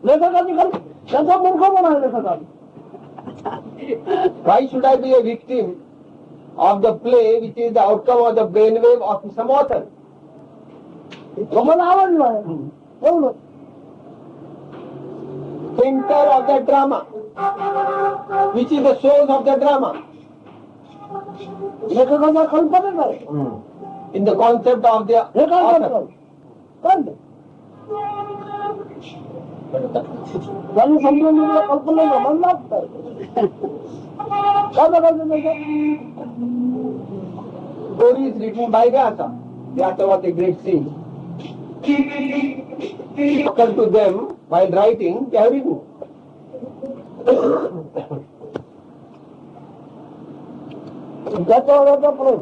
लेखकांनी त्यांचा मूर्खपणा आहे लेखकांनी. Why should I be a victim of the play which is the outcome of the brainwave of some author? मला आवडलं आहे एवढं. Center of the drama, which is the source of the drama, लेखकांच्या कल्पनेच आहे. in the concept of the हे काय author. करतात काय ते? त्यांनी समजून घेतलं कल्पनेला मन लागतंय. काय बघायचं त्याच्यात? Story is written by Vyasa. Vyasa was a great saint. Occurred to them while writing, they have written. त्याच्यावर प्रेम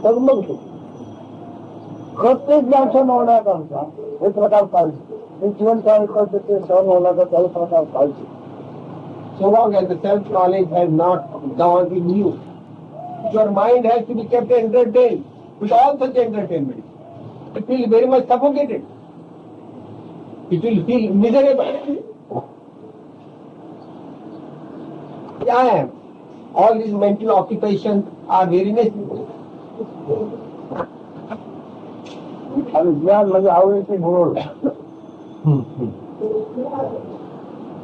तगमगतो. प्रत्येक माणसं होण्याकरता हे प्रकार पाहिजे. हे जीवन काय करते ते सहन होण्याचा काही प्रकार पाहिजे. So long as the self-knowledge has not gone in you, your mind has to be kept entertained with all such entertainment. It will very much suffocated. It will feel miserable. I am. All these mental occupations are very necessary. आणि ज्ञान म्हणजे आवडीची भूगोल.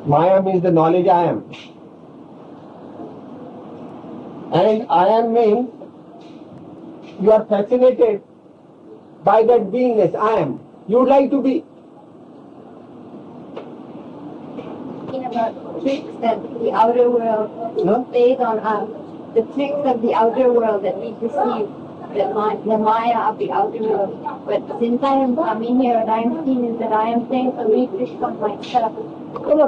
Maya means the knowledge I am. And I am means you are fascinated by that beingness I am. You would like to be. About tricks that the outer world plays on us, the tricks of the outer world that we perceive, the Maya of the outer world. But since I am coming here, what I am seeing is that I am playing a real trick of myself. Kalpana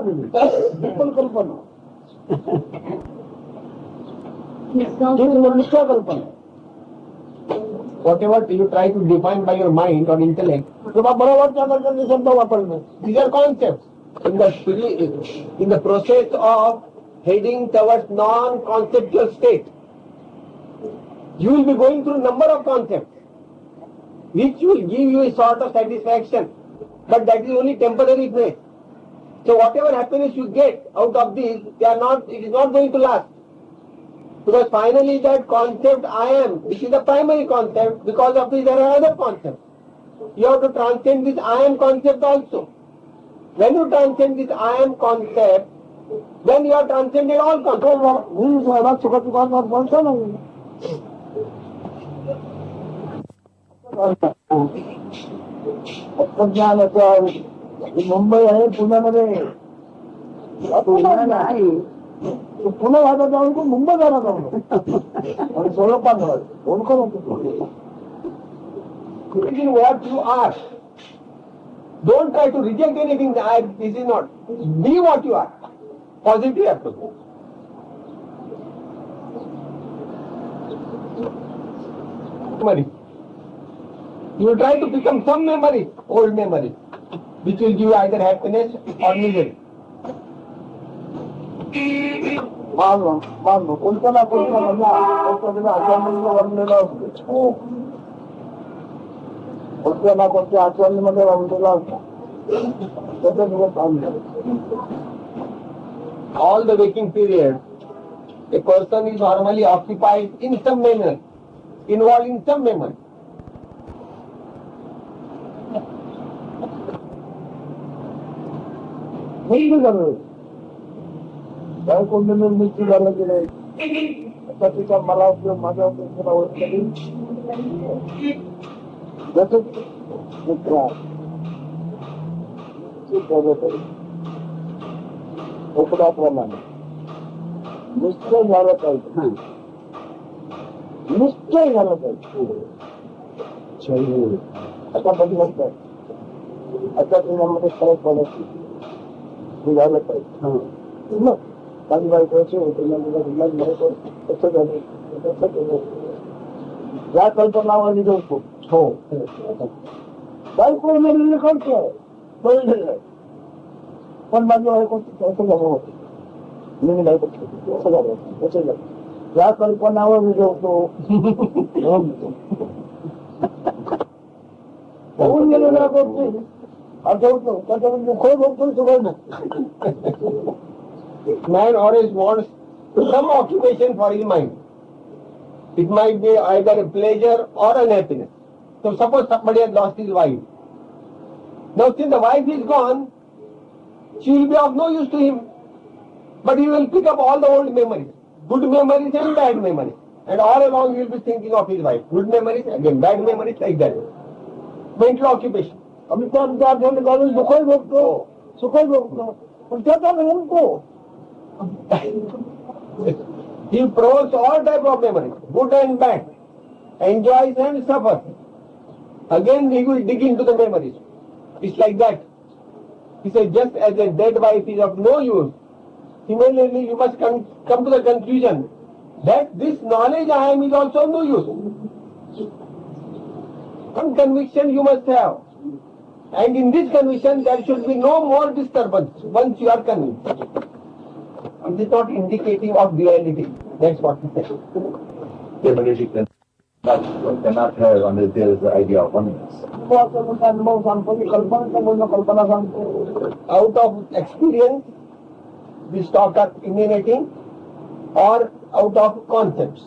It's not Kalpana whatever you try to define by your mind or intellect, तेव्हा बरोबर त्या प्रकारचे शब्द वापरणे. these are concepts. In the process of heading towards non-conceptual state, you will be going through number of concepts, which will give you a sort of satisfaction, but that is only temporary phase. So whatever happiness you get out of this, it is not going to last. Because finally that concept I am, which is the primary concept, because of this there are other concepts. You have to transcend this I am concept also. When you transcend this I am concept, then you have transcended all concepts. मी साहेबात सुखा चुका बोलतो नाही. तत्वज्ञानाचं मुंबई आहे पुण्यामध्ये पुणे नाही पुणे भागात जाऊन तू मुंबई जाणार जाऊन आणि सोळपान ओळखून होतो. This is what you are. Don't try to reject anything. This is not. Be what you are. Positive approach. Memory. You will try to become some memory, old memory, which will give you either happiness or misery. मानलो कोणत्या ना कोणत्या आचरणामध्ये रमलेला असतो. कोणत्या ना कोणत्या आचरणीमध्ये रमलेला असतो. All the waking period, a person is normally occupied in some manner, involved in some memory. काय कोणत्या निर्मिती झालं की नाही आता तिचा मला उपयोग माझ्या उपयोग ओळखली जसं मित्र उपदाप्रमाणे निश्चय झालं पाहिजे. निश्चय झालं पाहिजे. आता बदलत नाही. आता तुझ्यामध्ये फरक पडत नाही. झालं पाहिजे. माझी बायकोची होती या कल्पनावर निघतो. हो बायको मी करतो पण माझी बायको असं झालं होतं. मी नाही करतो असं झालं असं झालं. या कल्पनावर निघतो होऊन गेलेल्या गोष्टी आठवतो त्याच्यामध्ये खोय बघतो सगळं. Man always wants some occupation for his mind. It might be either a pleasure or an happiness. So suppose somebody has lost his wife. Now since the wife is gone, she will be of no use to him. But he will pick up all the old memories, good memories and bad memories. And all along he will be thinking of his wife. Good memories, again bad memories, like that. Mental occupation. आम्ही त्या आठवणी काढून दुःखही बघतो सुखही बघतो पण त्याचा नेमको He provokes all type of memories, good and bad, enjoys and suffers. Again he will dig into the memories. It's like that. He says just as a dead wife is of no use, similarly you must come to the conclusion that this knowledge I am is also of no use. Some conviction you must have. And in this conviction there should be no more disturbance once you are convinced. It is not indicative of duality. That's what he said. Cannot have unless there is the idea of oneness. अनुभव सांगतो की कल्पना बोलणं कल्पना सांगतो. Out of experience, we start emanating or out of concepts.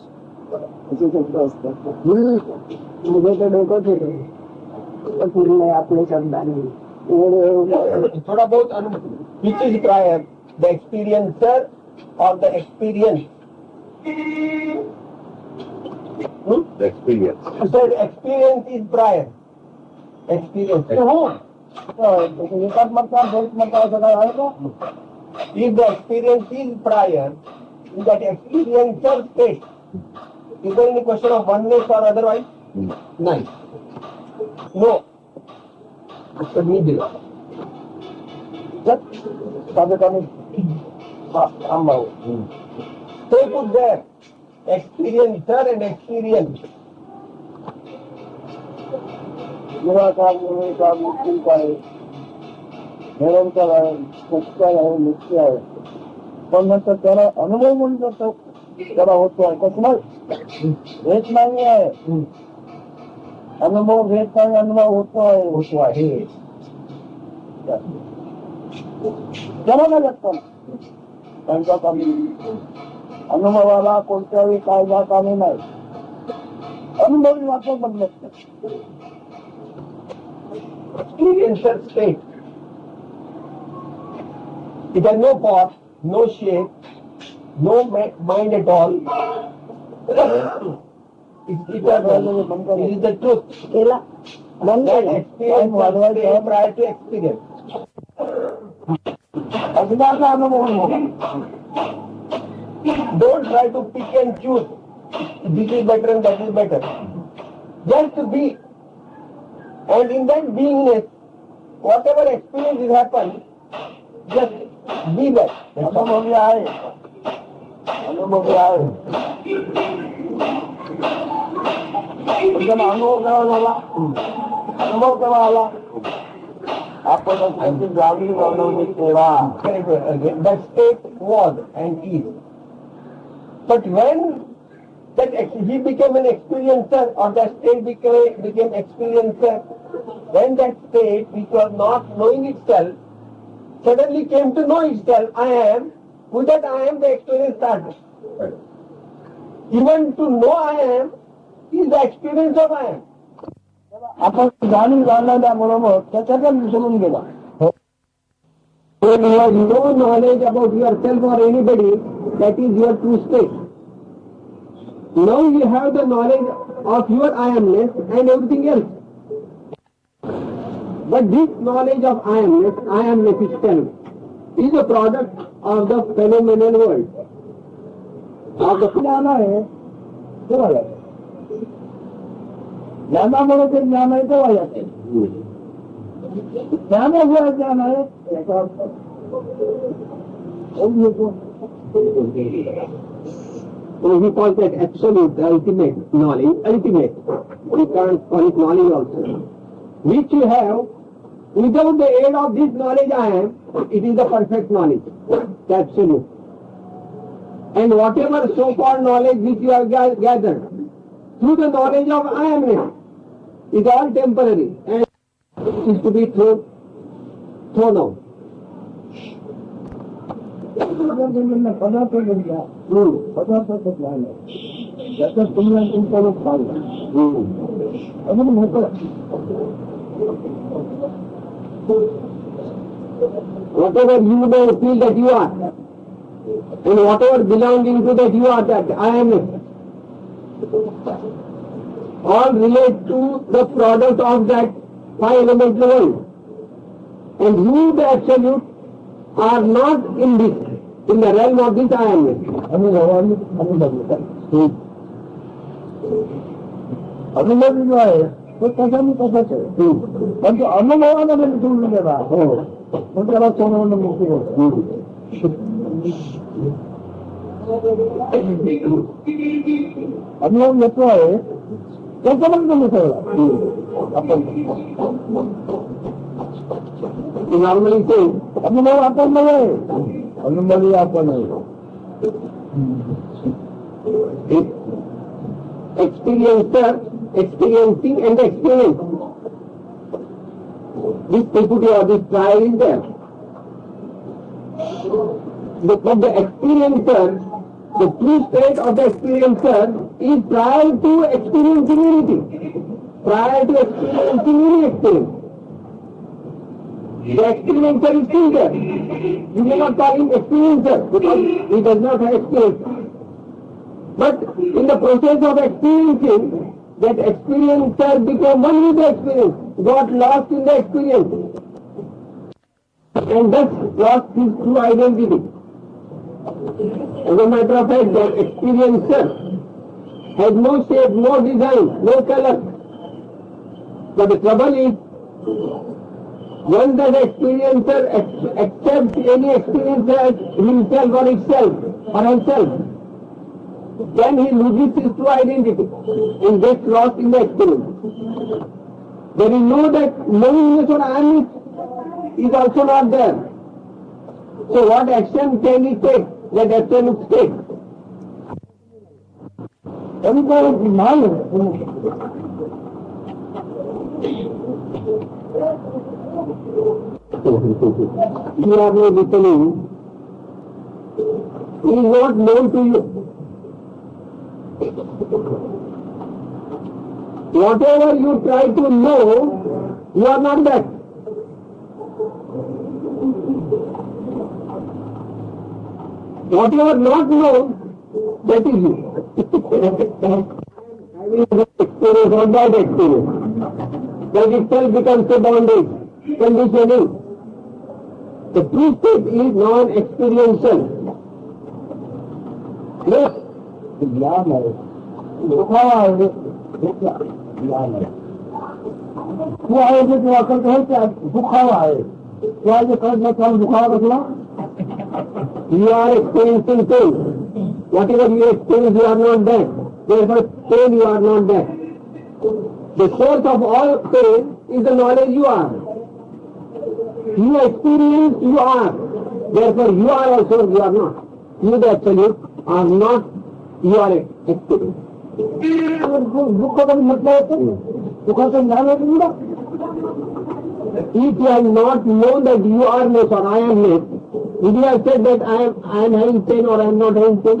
असे शब्द असतात. म्हणजे डोकं फिरलं फिरलंय आपल्या शब्दाने. थोड़ा बहुत which is prior, the experiencer or the experience? The experience. So the experience is prior. Experience. एकात्मता द्वैतमता असं काय आहे का? If the experience is prior, in that experiencer state, is there any question of oneness or otherwise? None. No. It's a middle. Stay put there. Experiencer and experience. निराकार निर्विकार मुक्ति आहे, निरंतर आहे, मुक्ती आहे, मुक्ती आहे. पण नंतर त्याला अनुभव म्हणून जातो, त्याला होतो आहे. कसं भेट नाही आहे, अनुभव भेट नाही, अनुभव होतो आहे. त्याला काय लागतं त्यांचा कमी अनुभवाला कोणत्याही कायदा कामी नाही. अनुभवी मात्र बदलत नाही. Experiential state. It has no form, no shape, no mind at all. It is the truth. केला बंद That केला. experience was there prior to experience. अज्ञाचा अनुभव होता. Don't try to pick and choose. This is better and that is better. Just be. And in that beingness, whatever experiences happen, just be that. अनुभवी आहे, अनुभवी आहे. त्याला अनुभव केव्हा झाला, अनुभव केव्हा आला, आपण त्यांची जागृती बनवली तेव्हा. That state was and is. But when he became an experiencer, or that state became experiencer, when that state, which was not knowing itself, suddenly came to know itself, I am, with that I am, the experience started. Even to know I am is the experience of I am. आपण जाणून जाणल्याबरोबर त्याच्याकडे विसरून गेला. When you have no knowledge about yourself or anybody, that is your true state. Now you have the knowledge of your I amness and everything else. But this knowledge of I amness itself, is a product of the phenomenal world. of the ज्ञान आहे तेव्हा जाते. ज्ञानामुळे ते ज्ञान आहे तेव्हा जाते. ज्ञानामुळे ज्ञान आहे याचा अर्थ So he calls that absolute, the ultimate knowledge, ultimate. We can call it knowledge also. Which you have, without the aid of this knowledge I am, it is the perfect knowledge, the absolute. And whatever so-called knowledge which you have gathered, through the knowledge of I am, is all temporary and is to be thrown out. पदार्थ घेतला, पदार्थाचं ज्ञान आहे, त्याच्यात तुम्ही तुमचा लोक पाहिला अजून होतं. Whatever you may feel that you are, and whatever belonging to that you are, that I am, all relate to the product of that five elemental world. And you, the absolute, are not in this, in the realm of this I am. अनुभवाने अनुभव अनुभव जो आहे तो कशाने कसाच आहे, पण तो अनुभवाने म्हणजे सोडून गेला मग त्याला सोडवणं मुक्ती होतं. अनुभव येतो आहे त्याचा पण तुम्ही सगळा आपण Normally say, अनुभव आपण नाही आहे, अनुभवी आपण आहे. experiencer, experiencing and experience. This deputy or this trial is there. But the experiencer, the true state of the experiencer is prior to experiencing anything, prior to experiencing any experience. The experiencer is still there. You may not call him experiencer because he does not have experience. But in the process of experiencing, that experiencer became one with the experience, got lost in the experience, and thus lost his true identity. As a matter of fact, that experiencer had no shape, no design, no color. But the trouble is, once that experiencer accepts any experience as himself or itself or herself, then he loses his true identity and gets lost in the experience. There is no that knowingness or I am is also not there. So what action can he take? That absolute state. Everybody is mind. You are not listening. He is not known to you. Whatever you try to know, you are not that. What you are not known, that is you. Having this experience or that experience, that itself becomes a bondage, conditioning. The true state is non-experiential. Yes, ज्ञान है दुखावा है ज्ञान है वो आहे जे तू अकल कहे कि दुखावा है तो आज कर मैं काम दुखावा रखला you are experiencing pain. Whatever you experience, you are not that. Therefore, pain, you are not that. The source of all pain is the knowledge you are. You experience, you are. Therefore, you are also, you are not. You, the absolute, are not, you are experience. दुख का मतलब है दुख का ज्ञान है पूरा If you have not known that you are less or I am less, would you have said that I am having pain or I am not having pain?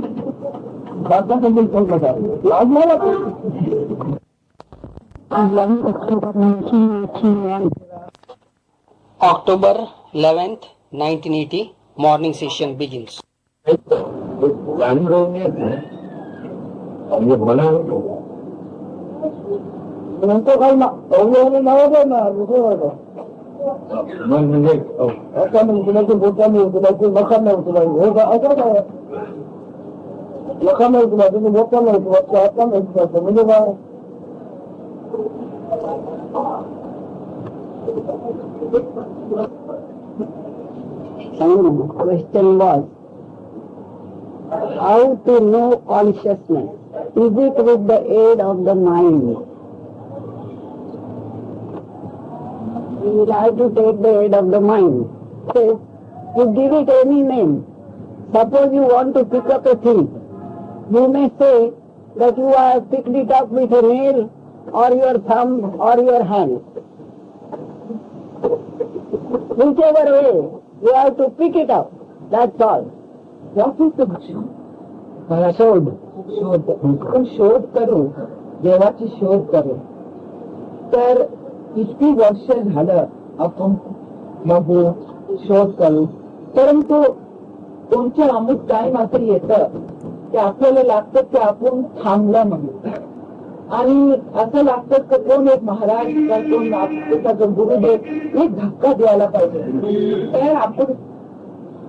बात का बिल्कुल बता लाभ नहीं लगता October 11th, 1980, morning session begins. जान रहे हैं ये बना तो कल ना ओवरने ना होगा ना रुको होगा मन में ऐसा नहीं तो बोलता नहीं तो लखन नहीं तो होगा ऐसा है लखन नहीं तो बोलता नहीं तो आता नहीं तो मिलेगा Some question was how to know consciousness. Is it with the aid of the mind? We will have to take the aid of the mind. So, you give it any name. Suppose you want to pick up a thing. You may say that you have picked it up with a nail or your thumb or your hand. Whichever way, you have to pick it up. That's all. What is the question? शोध पण शोध करू देवाची शोध करू तर इतकी वर्ष झालं आपण बघू शोध करू परंतु तुमच्या अमुक टाइम असं येतं की आपल्याला लागतं की आपण थांबलं म्हणून आणि असं लागतं की कोण एक महाराज किंवा कोण एखादा गुरुदेव एक धक्का द्यायला पाहिजे तर आपण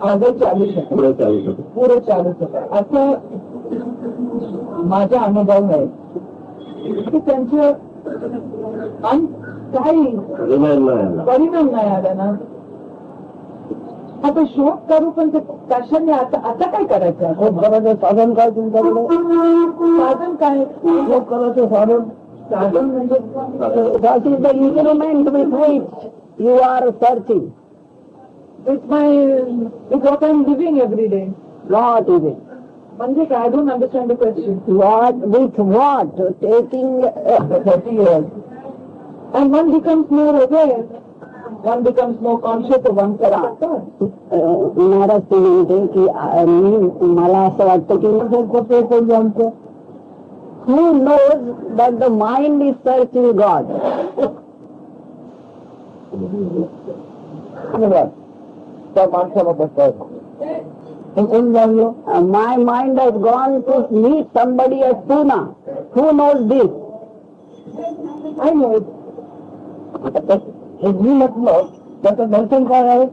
आगे चालू शकतो पुढे चालू शकतो असं माझा अनुभव आहे की त्यांचं काही परिणाम नाही आला ना आता शोध करू पण ते कशाने आता काय करायचं करायचं साधन काय तुमच्याकडे साधन काय शोध करायचं साधन साधन म्हणजे That is the instrument with which you are searching. with what I'm living every day. What is it? म्हणजे I don't understand the question. What, with what? Taking 30 years. And one becomes more aware. One becomes more conscious of one character. महाराज ते म्हणते की मला असं वाटतं की who knows that the mind is searching God? त्या माणसाला बसतात My mind has gone to meet somebody at Pune. Who knows this? I know it. हे मी म्हटलं त्याचं दर्शन काय आहे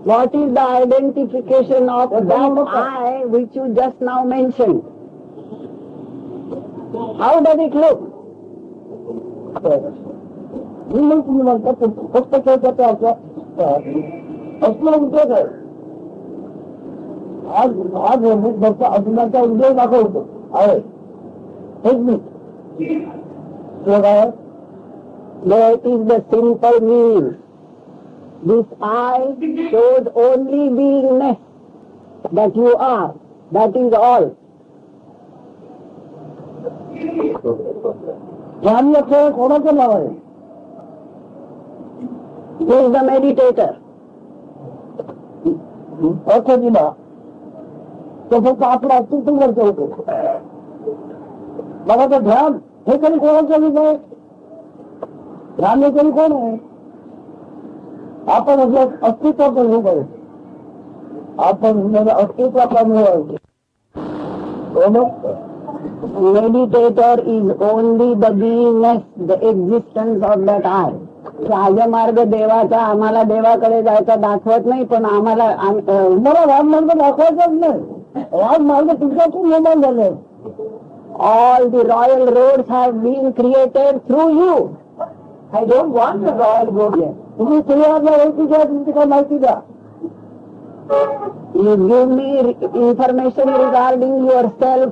What is the identification of that I which you just now mentioned? How does it look? मी मग तुम्ही म्हणता फक्त त्याचा असलं उद्योग आहे आज मी फक्त अजूनाचा उद्योग दाखवतो आहे हेच मी काय That is the simple meaning. This I shows only beingness that you are. That is all. ध्यान रखे कोणाचं नाव आहे? Who is the meditator? अर्थ दिला तो फक्त आपलं अस्तित्व होतो. बघा तर ध्यान हे कधी कोणाचं विषय? ध्यान हे कधी कोण आहे? आपण आपलं अस्तित्व कमी आहे. आपण अस्तित्वाचा मिळवायचे. Meditator is only the beingness, the existence of that I. राजमार्ग देवाचा आम्हाला देवाकडे जायचा दाखवत नाही, पण आम्हाला मला राजमार्ग दाखवायचाच नाही. राजमार्ग तुमच्यातून निर्माण झाले. all the royal roads have been created through you. I don't want the royal road here. तुम्ही स्त्रियांना ओळखी द्या, तुमची काय माहिती द्या. You give me information regarding yourself,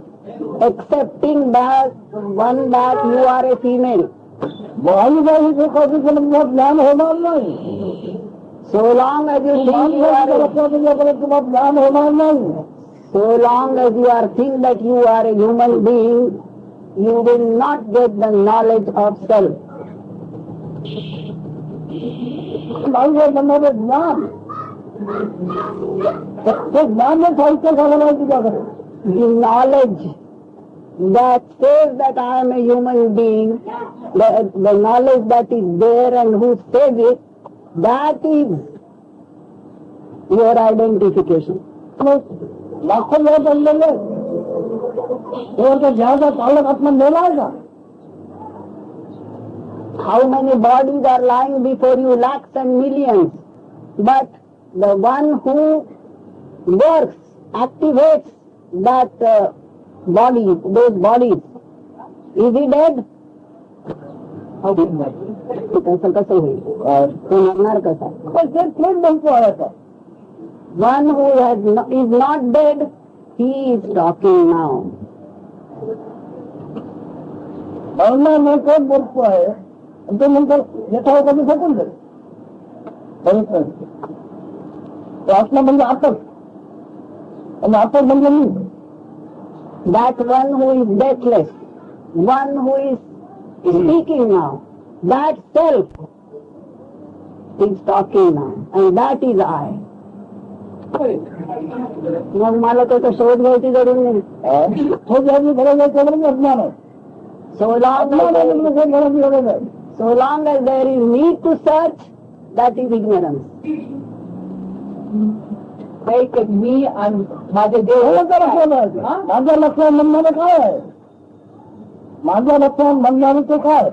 accepting that you are a female. महाविद्यालयाचे कधी ज्ञान होणार नाही. So long as you think you are तुम्हाला ज्ञान होणार नाही. so long as you are think that you are a human being, you will not get the knowledge of self. म्हणणारे ज्ञान ते ज्ञान साहित्य झालं नाही तुझ्याकडे. The knowledge that says that I am a human being, the knowledge that is there and who says it, that is your identification. लाखो वेळ बनलेले ज्याचा चालक आत्मा नेला आहे का? How many bodies are lying before you, lakhs and millions, but the one who works, activates that body, those bodies, is he dead? How can that? कसं कसं होईल? तो मरणार कसा? पण ते थेट म्हणतो आहे का? One who is not dead, he is talking now. मरणार नाही कोण बोलतो आहे? ते म्हणतात यथाव कधी फेकून दे. आत्मा म्हणजे आतच आणि आतच म्हणजे मी. That one who is deathless, one who is speaking now, that self is talking now, and that is I. मग मला त्याचा शोध घ्यायची जरूर नाही. तो ज्याची गरज आहे तेवढंच अज्ञान आहे. So long as there is need to search, that is ignorance. मी आणि माझे माझ्या लक्षात म्हणणारे काय आहे? माझ्या लक्षात म्हणणारे ते काय?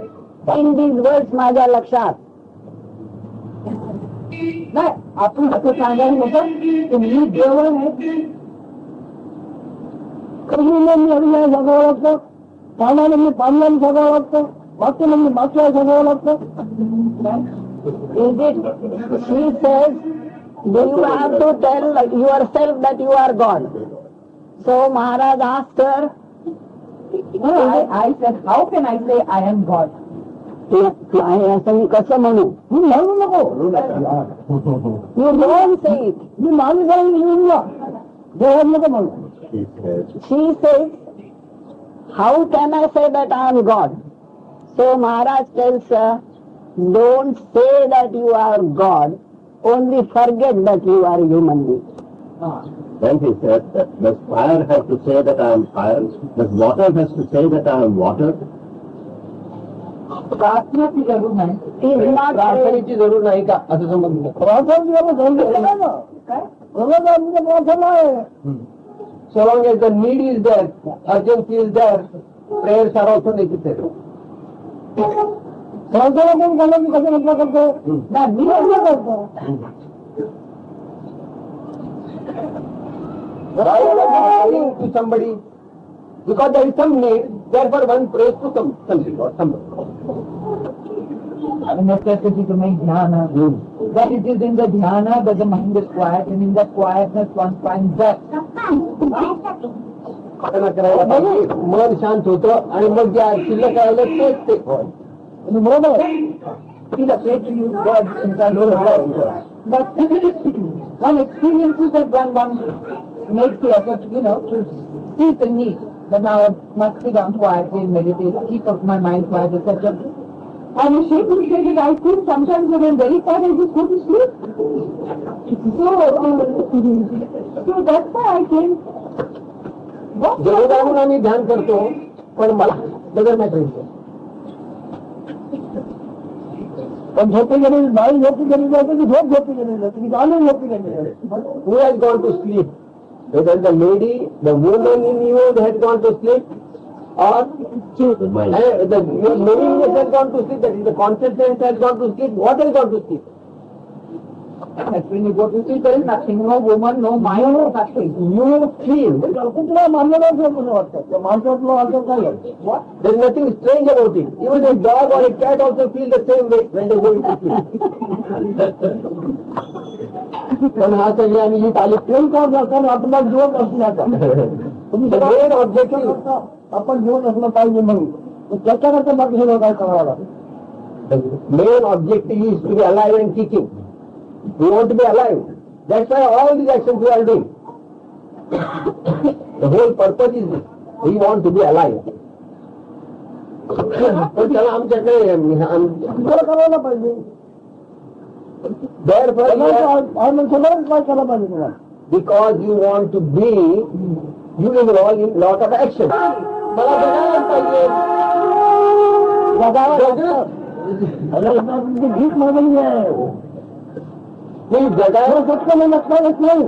इन दीज वर्ड्स माझ्या लक्षात नाही. आपण असं सांगायला होतं की मी देव आहे. कधी मी अभिनय सगळं लागतं, पाण्याने मी पाण्याने सगळं लागतं, मागच्या म्हणजे मागच्या सगळं लागतं. Is it? She says, do you have to tell yourself that you are God? So Maharaj asked her, I said, how can I say I am God? असं मी कसं म्हणू? मी म्हणू नको. You don't say it. मी माणूस आहे येऊन जा, देवात नको म्हणू. She says, how can I say that I am God? So Maharaj tells her, don't say that you are God, only forget that you are a human being. Then he said that does fire have to say that I am fire? Does water has to say that I am water? प्रार्थनेची जरूर नाही. Is not प्रार्थनेची जरूर नाही का असं समजलं. प्रार्थना आहे. So long as the need is there, urgency is there, prayers are also necessary. प्रार्थना कोण कोणाची कसं म्हटलं करतो? मी म्हटलं करतो. Why are you praying to somebody? Because there is some need, therefore one prays to something or somebody. necessity to make dhyana. That it is in the dhyana that the mind is quiet, and in that quietness one finds that. प्रार्थना करायला पाहिजे, मन शांत होतं आणि मग ज्या शिल्लक राहिलं तेच ते. बरोबर आहे. Feel afraid to use words in terms of life. But one experiences that one makes the effort, to see the need that now I must sit down quietly and meditate, keep up my mind quiet, etc. I'm ashamed to say that I feel sometimes when I'm very tired, I just go to sleep. So that's why I came. जरूर आम्ही ध्यान करतो, पण मला doesn't matter. पण झोपी गेली by, झोपी गेली जाते की झोपी गेली जाते, गाणं झोपी गेली जाते. Who has gone to sleep? Whether the lady, the woman in you has gone to sleep, or your knowingness has gone to sleep, that is the consciousness has gone to sleep. What has gone to sleep? That when you go to sleep, there is nothing, no woman, no mind, no nothing. You feel. कुठला मानलेला असं वाटतं त्या माणसातलं असं काय What? There is nothing strange about it. Even a dog or a cat also feel the same way when they go to sleep. पण हा सगळे आम्ही ही तालीम प्रेम का कारण आपला जीवन असण्याचा तुम्ही The main objective, आपण जीवन असलं पाहिजे म्हणून त्याच्याकरता बाकी सगळं काय करावं लागेल. the main objective is to be alive and kicking. We want to be alive. That's why all these actions we are doing. The whole purpose is this. We want to be alive. पण त्याला आमच्याकडे तुम्हाला करायला पाहिजे. therefore you are- सगळं काय करायला पाहिजे तुम्हाला. because you want to be, you involve in lot of action. मला जगायला पाहिजे. तुमची भीक मागली आहे. मी जगायला जगताना जगता येत नाही.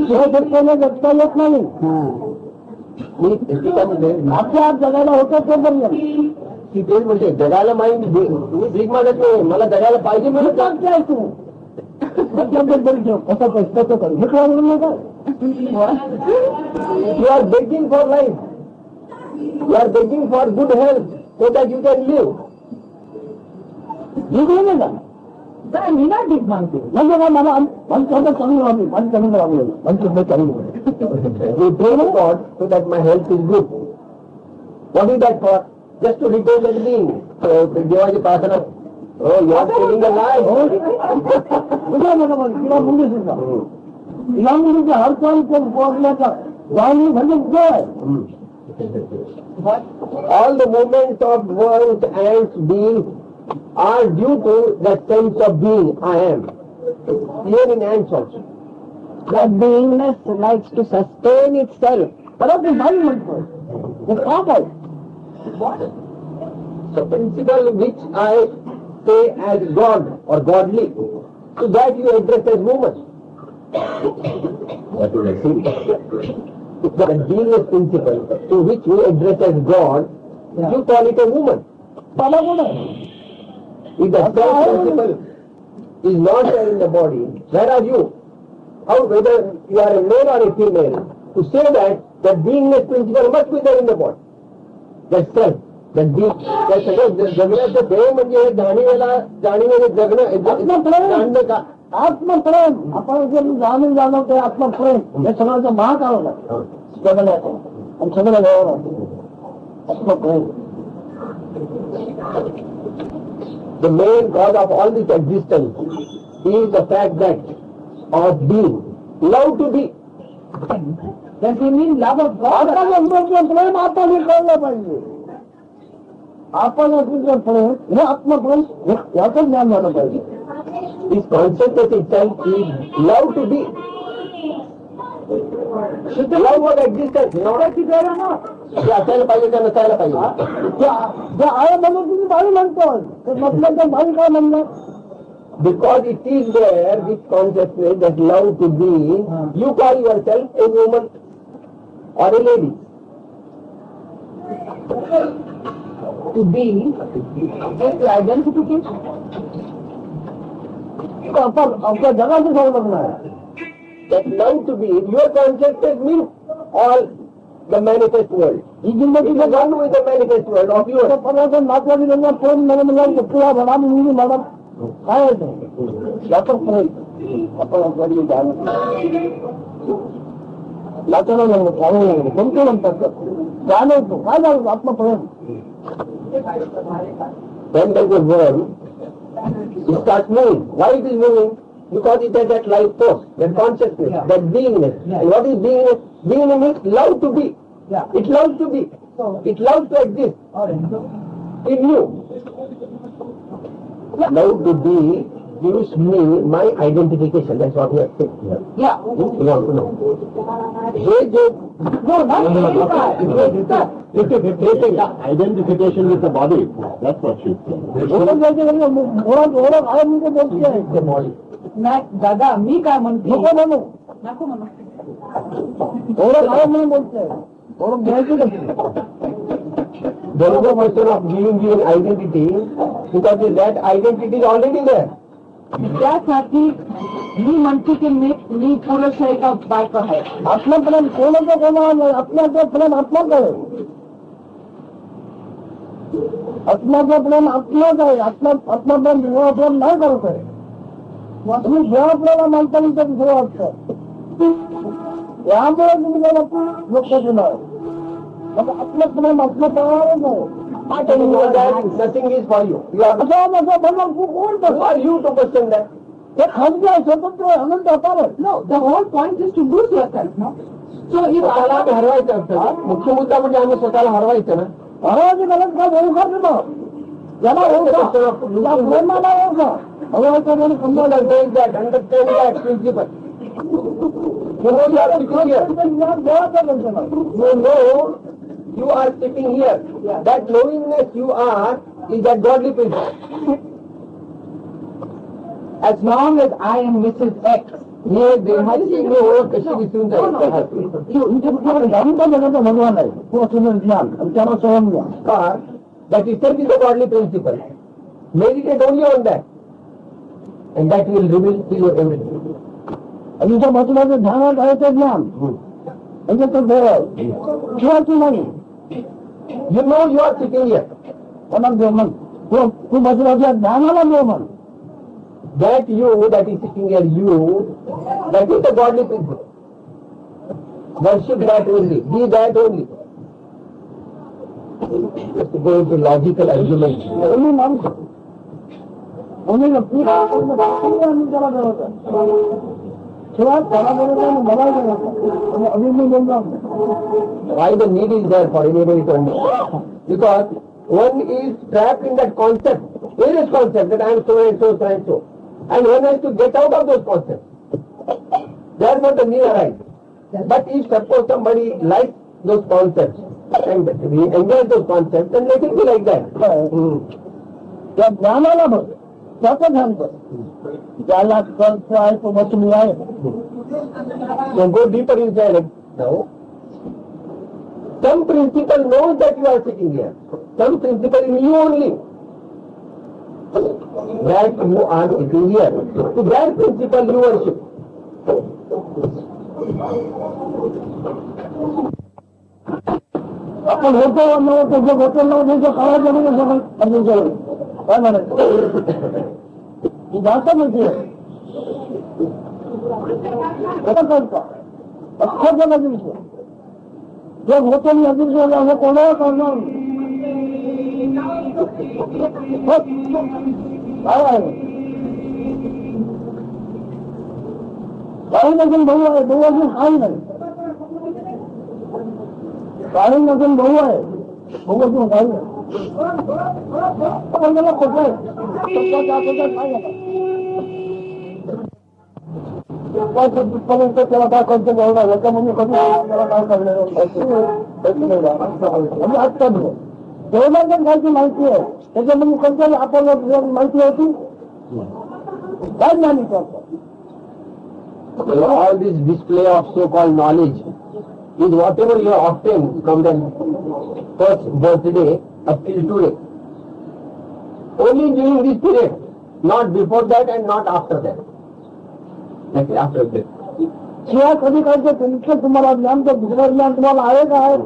जगताना जगता येत नाही. मी त्याच्यामध्ये आपल्या आत जगायला होतं ते पण ती तेच म्हणते जगायला माहिती तुम्ही भीक मागत नाही, मला जगायला पाहिजे म्हणून काय तू कसं कसं कर हे काय म्हणून काय. You are begging for life. You are begging for good health so that you can live. भीक नाही का But I'm not big monkey. म्हणजे काय मला पंचायत चांगलं राहते पंचायत राहू पंचायत चांगलं. We pray to God so that my health is good. What is that for? Just to retain that being. देवाची प्रार्थना. Oh, you are living a life. कुठे नका पण तिला मुली सुद्धा तिला मुलीच्या हालचाल पोहोचण्याचा जाणीव म्हणजे काय. All the movements of world and being are due to the sense of being. I am. Here in ants also. That beingness likes to sustain itself. परत मी बाई म्हणतो हे का काय. The principle which I say as God or godly, so that you address as woman. That is a thing. The beingness principle to which we address as God, you call it a woman. मला कोण आहे. If the self principle is not there in the body, where are you? How, whether you are a male or a female, to say that beingness principle must be there in the body. That self, that being, that सगळं जगण्याचं ध्येय म्हणजे जाणीवेने जगणं, जाणणं का. आत्मप्रेम आपण जे जाणून जाणवते आत्मप्रेम हे सगळ्याचं महाकारण आहे जगण्याचं आणि सगळं व्यवहार आत्मप्रेम. The main cause of all this existence is the fact that of being, love to be. Does he mean love of God? आपण प्रेम आपण हे कळलं पाहिजे. आपण असलेलं प्रेम हे आत्मप्रेम याचं ज्ञान झालं पाहिजे. This consciousness itself is love to be. Love of existence, not ते असायला पाहिजे का नसायला पाहिजे. जे आहे म्हणून तुम्ही बाई म्हणतो ते म्हटलं तर बाई काय म्हणणार. Because it is there, this consciousness, that love to be, you call yourself a woman or a lady. To be is the identification. आपण आपल्या जगाचं संलग्न आहे. That love to be, your consciousness means all the manifest world. ही जिंदगी It is one with the manifest world of yours. पदार्थ नाचवावी त्यांना प्रेम म्हणून पुरा म्हणा मुली मॅडम काय आहे याचं प्रेम आपण नाचवलं लागलं चालू लागलं कोणतं म्हणतात जाणवतो काय जाणवतो आत्मप्रेम. When there is a worm, it starts moving. Why it is moving? Because it has that life force, that consciousness, that beingness. And what is beingness? Beingness means love to be. It loves to be. It loves to exist in you. Love to be gives me my identification. That's what we are saying here. Yeah. You want to know. Identification with the body. That's what she's saying. दादा मी काय म्हणते नको म्हणू नको म्हणू थोडं काय म्हणून बोलतोय थोडं घ्यायचं कसं There is no question of giving identity because that identity is already there. त्यासाठी मी म्हणते की मी पुरुष आहे का बायको आहे आपलं प्रेम कोणाचं कोणा आपल्याचं प्रेम आपलाच आहे आत्माचं प्रेम आपलाच आहे आत्मा प्रेम जेव्हा प्रेम नाही करत आहे तुम्ही जेव्हा आपल्याला मानता येईल तर जेव्हा वाटतं यामुळे तुम्ही त्याला लोक दिलं आपलं प्रेम आपलं प्रमाणच आहे And you know that nothing is for you. You are, असं माझं म्हणणं खूप कोण who are you to question that? ते खाजगी आहे स्वतंत्र आहे अनंत अपार आहे No, the whole point is to lose yourself, no? So if स्वतःला आम्ही हरवायचं असतं. मुख्य मुद्दा म्हणजे आम्ही स्वतःला हरवायचं ना. हरवायची गरज काय ओळखा दिलं याला ओळखा या प्रेमाला ओळखा हरवायचं आणि समजा Understand that principle. You know you are sitting here. You know you are sitting here. That knowingness you are is that godly principle. as long as I am Mrs. X, हे देहाची मी ओळख कशी विसरून जाईल भगवान आहे तो असं ज्ञान आणि त्याला स्वयं ज्ञान Or that itself is a godly principle. Meditate only on that. And that will reveal to you everything. आणि त्या महत्वाचं ध्यानात आहे ते ज्ञान म्हणजे तो देव किंवा तू नाही You know you are sitting here. कोणाला देव म्हण तू महत्वाच्या ध्यानाला देव म्हण That you that is sitting here, you, that is the godly principle. Worship that only. Be that only. Just to go into logical argument. कोणी माणूस कोणी नक्की आणि त्याला देवाचा शिवाय त्याला बरोबर मला आणि अभिमान बोलला Why the need is there for anybody to understand? Because one is trapped in that concept, various concepts that I am so and so, so and so. And one has to get out of those concepts. Therefore the need arises. But if suppose somebody likes those concepts and he enjoys those concepts, then let it be like that. त्या ज्ञानाला बघ त्याचं ध्यान कर ज्याला कल्प आहे तो वचनी आहे So go deeper inside it now. Some principle knows that you are sitting here. Some principle in you only. That you are sitting here. To that principle you worship. आपण होतो नव्हतो जे होतं नव्हतं जे करायचं म्हणजे सगळं अजून सगळं काय म्हणायचं ही जास्त माहिती आहे कसं करता अख्खा जगाचा विषय जे होतं मी अजून असं कोणाला करणार काय आहे काही नसेल भाऊ आहे भाऊ अजून काही नाही काही नसेल भाऊ आहे भाऊ अजून काही नाही खोट आहे पर्यंत त्याला काय खर्च करणार याच्या म्हणजे कधी त्याला काय करणार आत्ता तेवढा जर काहीची माहिती आहे त्याच्यामध्ये कोणत्या आपल्याला माहिती होती काय ज्ञानी करतो All this display of so-called knowledge is whatever you have obtained from the first birthday up till today. Only during this period, not before that and not after that. Like after that. शिवाय कधी काय तुमचं तुम्हाला ज्ञान तर दुसरं ज्ञान तुम्हाला आहे का आहे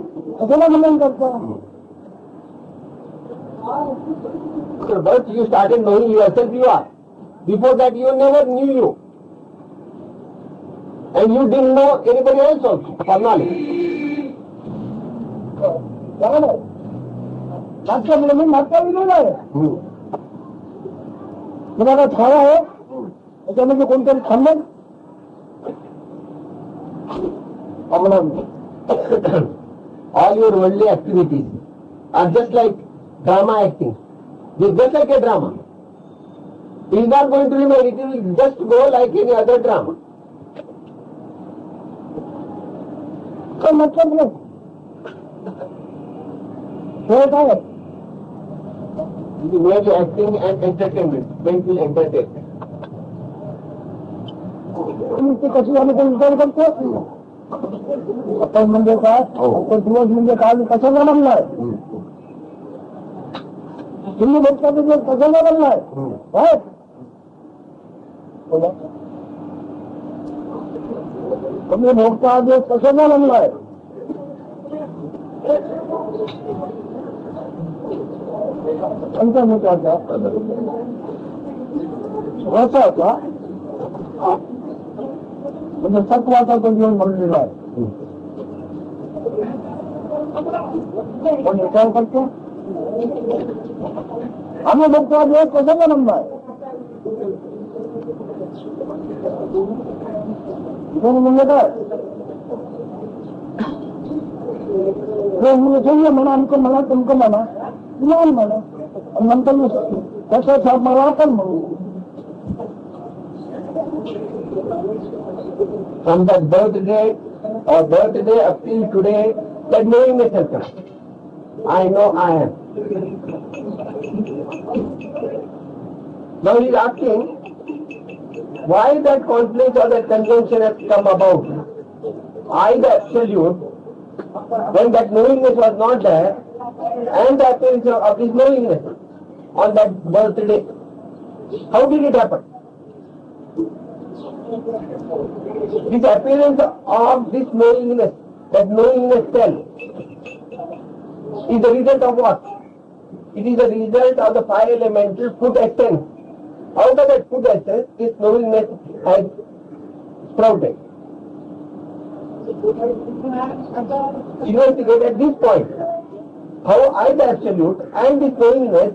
कशाला म्हणून करता After birth you started knowing yourself you are. Before that you never knew you. And you didn't know anybody else also for knowledge. नाट्यामध्ये मी नाट्य विरोध आहे. तुम्हाला छाया आहे त्याच्यामध्ये कोणतरी थांबेल All your worldly activities are just like drama acting. It's just like a drama. It is not going to remain, it will just go like any other drama. काय मतलब नाही. हे काय आहे? It is merely acting and entertainment, mental entertainment. तुम्ही ते कशी झाली ते विचार करतो. आपण म्हणजे काय आपण दिवस म्हणजे काय कशाला म्हणलाय तुम्ही बघता दिवस कशाला म्हणलाय काय तुम्ही भोगता दिवस कशाला म्हणलाय पंचमित्राचा रसाचा म्हणजे सत्वाचा तो दिवस म्हणलेला आहे. पण विचार करतो आम्ही बघतो दिवस कशाला म्हणलाय म्हणजे काय म्हणजे म्हणा आमचं म्हणा तुमचं म्हणा नाही म्हणा नंतर कसं मला पण म्हणू. From that birthday up till today, that knowingness has come. I know I am. Now he is asking, why that conflict or that conjunction has come about? I, the absolute, when that knowingness was not there, and the appearance of this knowingness on that birthday, how did it happen? This appearance of this knowingness, that knowingness self, is the result of what? It is the result of the five elemental food essence. Out of that food essence, this knowingness has sprouted. Investigate at this point how I, the absolute, and this knowingness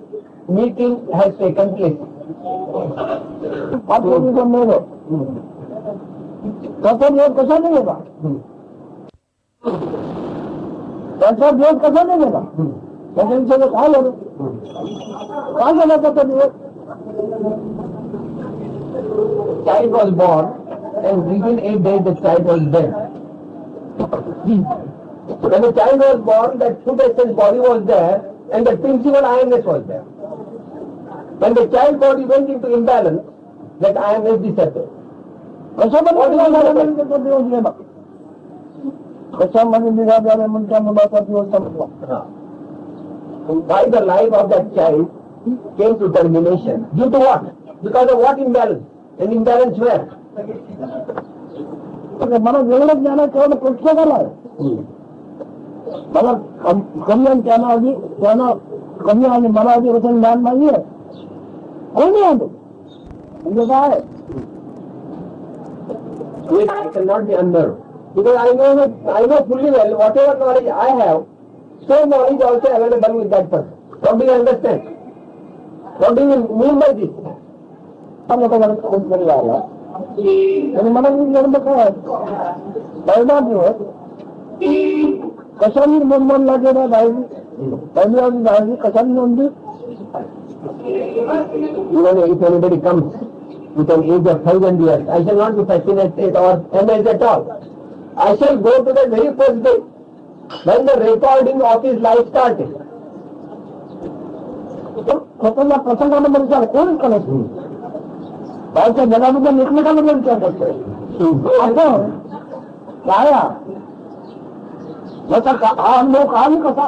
meeting has taken place. त्याचा दिवस कसा नाही गेला त्याचा दिवस कसा नाही गेला त्याच्या विषयाला काय झालं काय झाला त्याचा दिवस Child was born and within 8 days the child was dead. When the child was born, that food essence body was there and the principal I-amness was there. When the child body went into imbalance, that I-amness disappeared. कशामध्ये त्याचा दिवस गेला कशामध्ये निघाल्या म्हणून मुलाचा दिवस संपला. Why the life of that child came to termination? Due to what? Because of what imbalance? And imbalance where? मला वेगळं ज्ञान तेवढं पुस्तकाला आहे मला कमी आणि त्यांना आधी त्यांना कमी आणि मला आधी वचन ज्ञान नाहीये कोणी आलो म्हणजे काय Which I cannot be unnerved. Because I know fully well whatever knowledge I have, same knowledge also available with that person. What do you understand? What do you mean by this? कोणतरी आला आणि मला निर्णय काय पहिला दिवस कशाने मनमन लागेला दहावी पहिली आणि दहावी कशाने नोंदली If anybody comes with an age of 1000 years, I shall not be fascinated or amazed at all. I shall go to the very first day when the recording of his life started. स्वतःला प्रसंगामध्ये विचार कोणच करत नाही बाहेरच्या जगाबद्दल एकमेकांबद्दल विचार करतोय काय त्याचा हा अनुभव का आणि कसा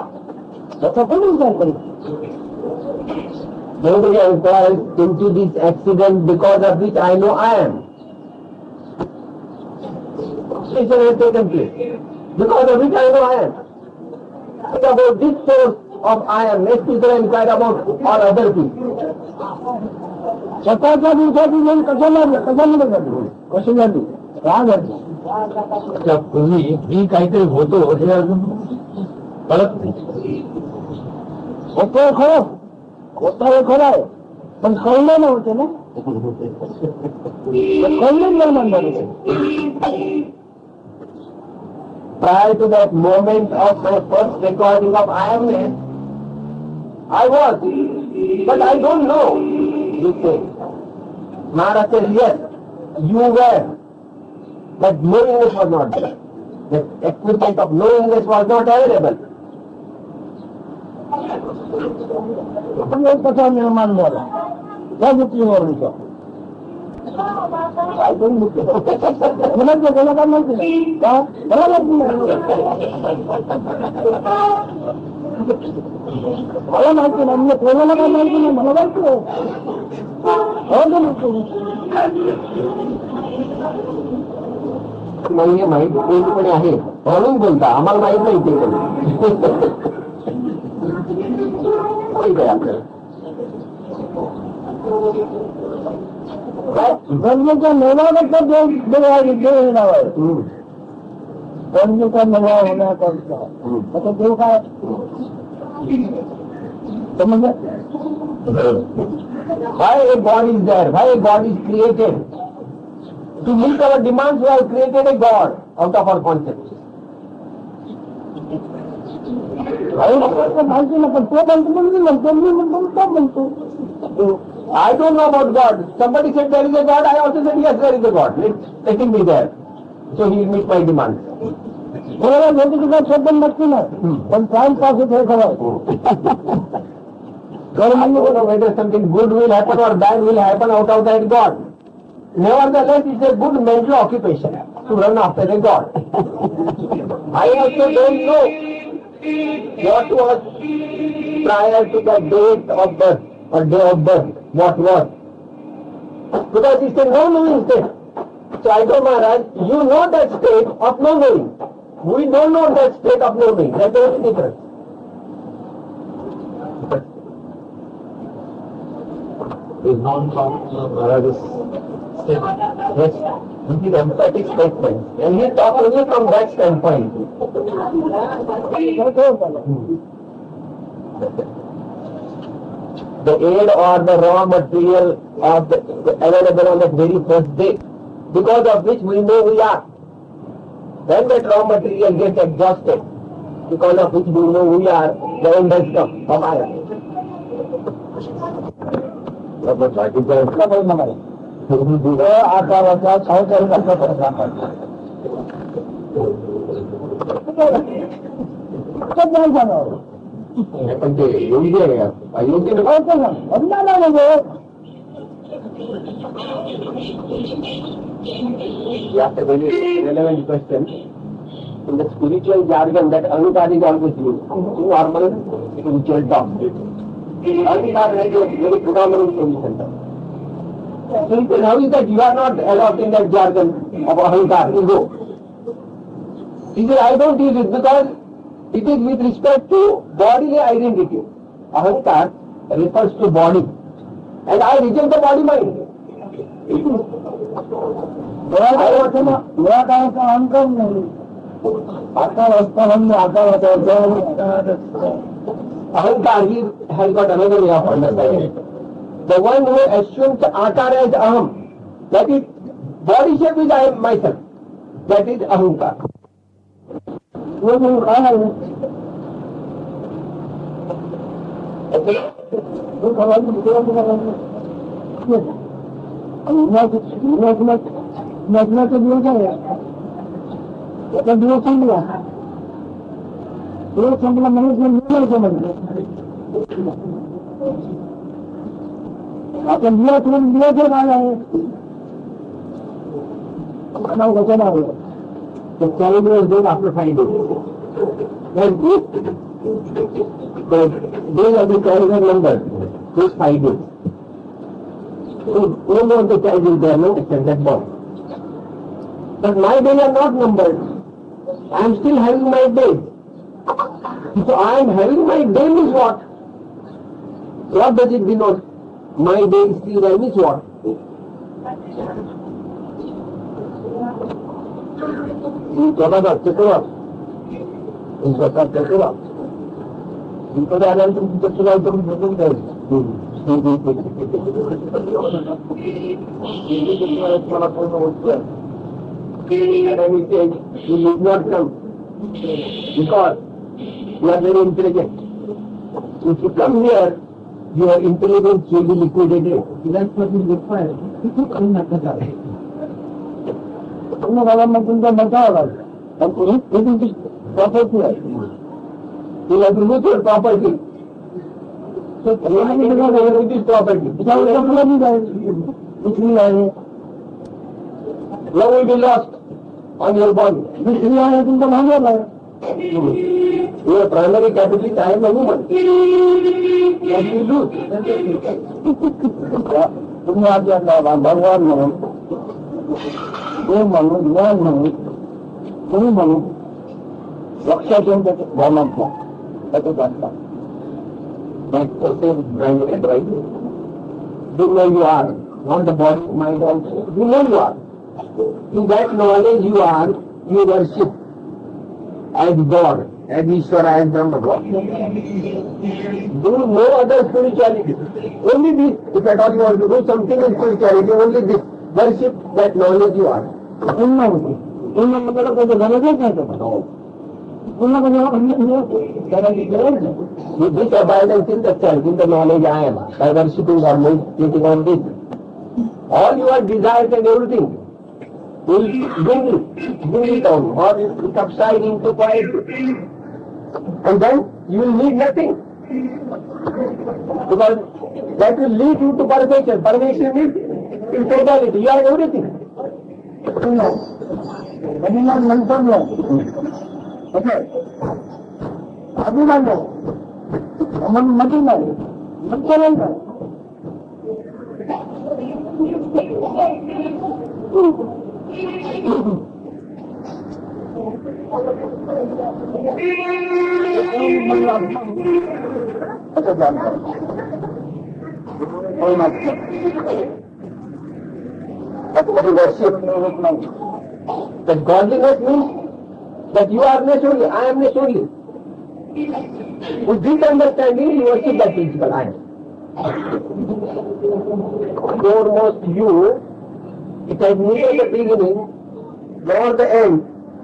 त्याचा कोणी विचार करीत Nobody inquires into this accident because of which I know I am. This has taken place because of which I know I am. Think about this source of I am. Next people inquire about all other people. स्वतःच्या दिवसाची वेळ कशामध्ये झाली कशी झाली का झाली पूर्वी मी काहीतरी होतो हे अजून कळत नाही होतोय खरं, होतोय खरं आहे, पण कळलं नव्हतं ना, कळलं निर्माण झालं. Prior to that moment of my first recording of I amness, I was, but I don't know this thing. Maharaj says, yes, you were, but knowingness was not there. The equipment of knowingness was not available. कसा निर्माण झाला त्या गोष्टीवर विचार. मला काय माहिती नाही का, मला माहिती नाही, मला माहिती नाही, म्हणजे कोणाला काय माहिती नाही, मला माहिती नाही. नाही माहित पूर्णपणे आहे म्हणून बोलता, आम्हाला माहित नाही ते माहित आहे आपल्याला. गरजेच्या निर्माणाचा देव नाव आहे. गरजेचा नवा होण्याकरता आता देव काय समज. Why a God is there? Why a God is created? To meet our demands, we have created a God out of our concepts. माहिती नाही, पण तो म्हणतो मी म्हणतो. I don't know about God. Somebody said there is a God. I also said yes, there is a God. Let him be there. So he will meet my demands. कोणाला ज्योतिषीचा शब्द नक्की नाही, पण टाइमपास होते खरं. I don't know whether something good will happen or bad will happen out of that God. Nevertheless, it's a good mental occupation to run after a God. I also don't know what was prior to the date of birth or day of birth, what was. Because it's a no-knowing state. So I told Maharaj, you know that state of no knowing. We don't know that state of no knowing. That's the only difference. Is non-Maharaj's statement. Yes, this is emphatic statement. And he talks only from that standpoint. The aid or the raw material of the available on that very first day, because of which we know we are. When that raw material gets exhausted, because of which we know we are, the end has come from I. आकाराचा सहकारी नाही जाणार. पण ते योग्य आहे, अयोग्य that's a very relevant question. In the spiritual jargon, that ankar is always used. In normal spiritual talk, ankar is a very predominant position. So how is that you are not adopting that jargon of ankar, ego? He said, I don't use it because it is with respect to bodily identity. Ahankar refers to body, and I reject the body mind. निराकाराचा अहंकार नाही, आकार असताना आकाराचा Ahankar, he has got another way of understanding. The one who assumes akar as aham, that is body shape is I am myself, that is ahankar. लग्नाचा दिवस आहे, त्याचा दिवस संपला, दिवस संपला म्हणून मिळायचं म्हणजे आपण दिवस म्हणून दिवस काय आहे नाव कसं नाव The calendar is days after 5 days. And the days of the calendar numbered, those 5 days. So no more the child is there, no extended body. But my days are not numbered. I am still having my days. So I am having my day means what? What does it denote? My day is still there means what? इकडे आल्यानंतर तुमचं सुरुवात करून बघून जाईल. मला पूर्ण वस्तू आहे. You need not come because you are very intelligent. If you come here, your intelligence will be liquidated. That's what is required. किती कमी नका झालं. तुम्हाला मग तुमचा नका आला. आणि तुमची प्रॉपर्टी आहे. तुला तुमची प्रॉपर्टी. तुमची प्रॉपर्टी. त्याच्यावर आपल्याला नाही जायचं. दुसरी आहे. Love will be lost on your body. दुसरी आहे तुमचा भांडवल आहे. Your primary capital I am a woman. What you do? तुम्ही आपल्या भगवान म्हणून, देव म्हणून, ज्ञान म्हणून, तुम्ही म्हणून लक्षात येऊन त्याचं ध्यानात घ्या. त्याचं जाणता. Do know you are, not the body, mind also. Do know you are. In that knowledge you are, you worship as God, as Ishvara, as Brahma. Do no other spirituality. Only this, if at all you want to do something in spirituality, only this. Worship that knowledge you are. पुन्हा होती. पुन्हा मला त्याचं गरजच नाही का? पुन्हा करायची गरज नाही. With this abundance in the self, in the knowledge I am, by worshipping or meditating on this, all your desires and everything will bring it down, or it subside into quiet. And then you will need nothing. Because that will lead you to perfection. Perfection is in totality. You are everything. अभिमान नंतर अभिमान मन मध्ये नाही नंतर नाही. That godliness means that you are ness only, I am ness only. With this understanding, you worship that principle, I am. Foremost you, it has neither the beginning nor the end,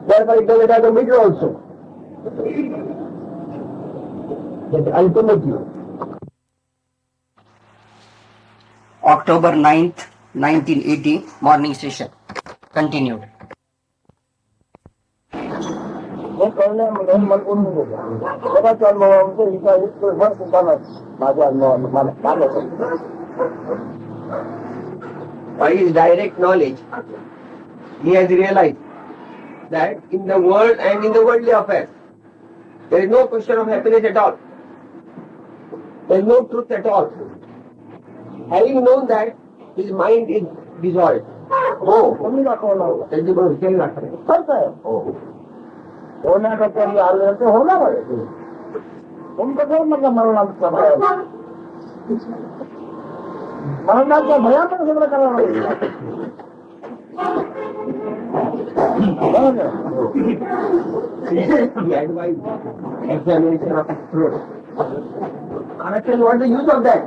therefore it doesn't have the middle also. That ultimate you. October 9th, 1980, morning session. Continued. हे कळण्यामध्ये मन करून गेलं. जगाच्या अनुभवामध्ये हिचा एक भर सुद्धा माझ्या अनुभवामध्ये By his direct knowledge, he has realized that in the world and in the worldly affairs, there is no question of happiness at all. There is no truth at all. Having known that, his mind is dissolved. कोणी दाखवलं त्याची बरोबर विचार लागतात. खरंच आहे. होण्याकरता आले ते होणार आहे. तुमचं काय म्हणजे मरणाचा भय, मरणाच्या भयानं सगळं करावं लागेल. He advised examination of his throat. And I tell you, what is the use of that?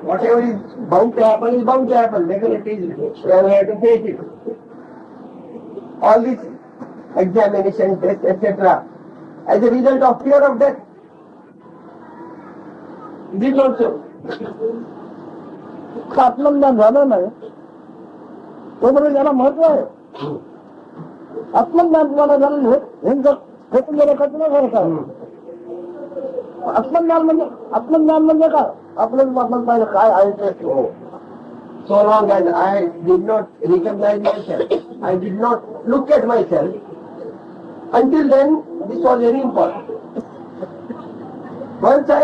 Whatever is bound to happen is bound to happen. Definitely, we have to face it. All this examination, test, etc., as a result of fear of death. This also. आत्मज्ञान झालं नाही तोपर्यंत त्याला महत्व आहे. आत्मज्ञान तुम्हाला झालं नाही फेकून गेलं कचरा सारखं. आत्मज्ञान म्हणजे काय? आपल्याला पाहिजे काय आहे ते. So long as I did not recognize myself, I did not look at myself, until then this was very important. Once I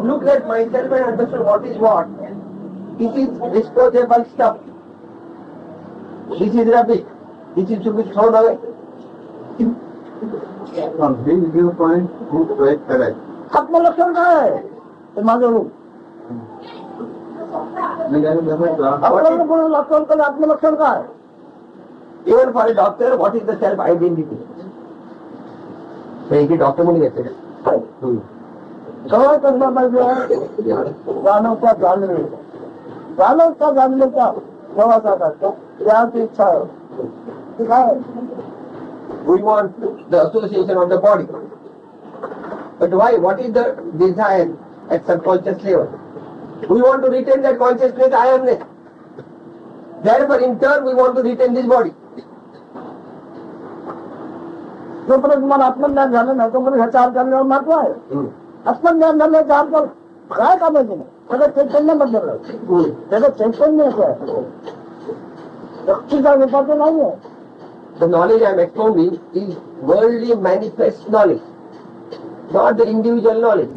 looked at myself and understood what is what, it is disposable stuff. This is rubbish. This is to be thrown away. From this viewpoint, who is correct? आत्मलक्षण काय आहे ते माझं रूप. आपल्याला कोणी लक्षण केलं आत्मलक्षण काय? Even for a doctor, what is the self-identity? So, he doctor म्हणून घेतले. सवय कसला पाहिजे जाणवता जाणले जाणवता जाणलेचा प्रवासात असतो त्याची इच्छा आहे ती काय We want the association of the body. But why? What is the desire at subconscious level? We want to retain that consciousness, I amness. Therefore, in turn, we want to retain this body. जोपर्यंत तुम्हाला आत्मज्ञान झालं नाही तोपर्यंत ह्याचा अर्थ करण्यावर महत्व आहे आत्मज्ञान झाल्याचा अर्थ काय कामायचं नाही सगळं चैतन्याबद्दल त्याचं चैतन्याचं आहे व्यक्तीचा विपाचं नाहीये The knowledge I am expounding is worldly manifest knowledge, not the individual knowledge.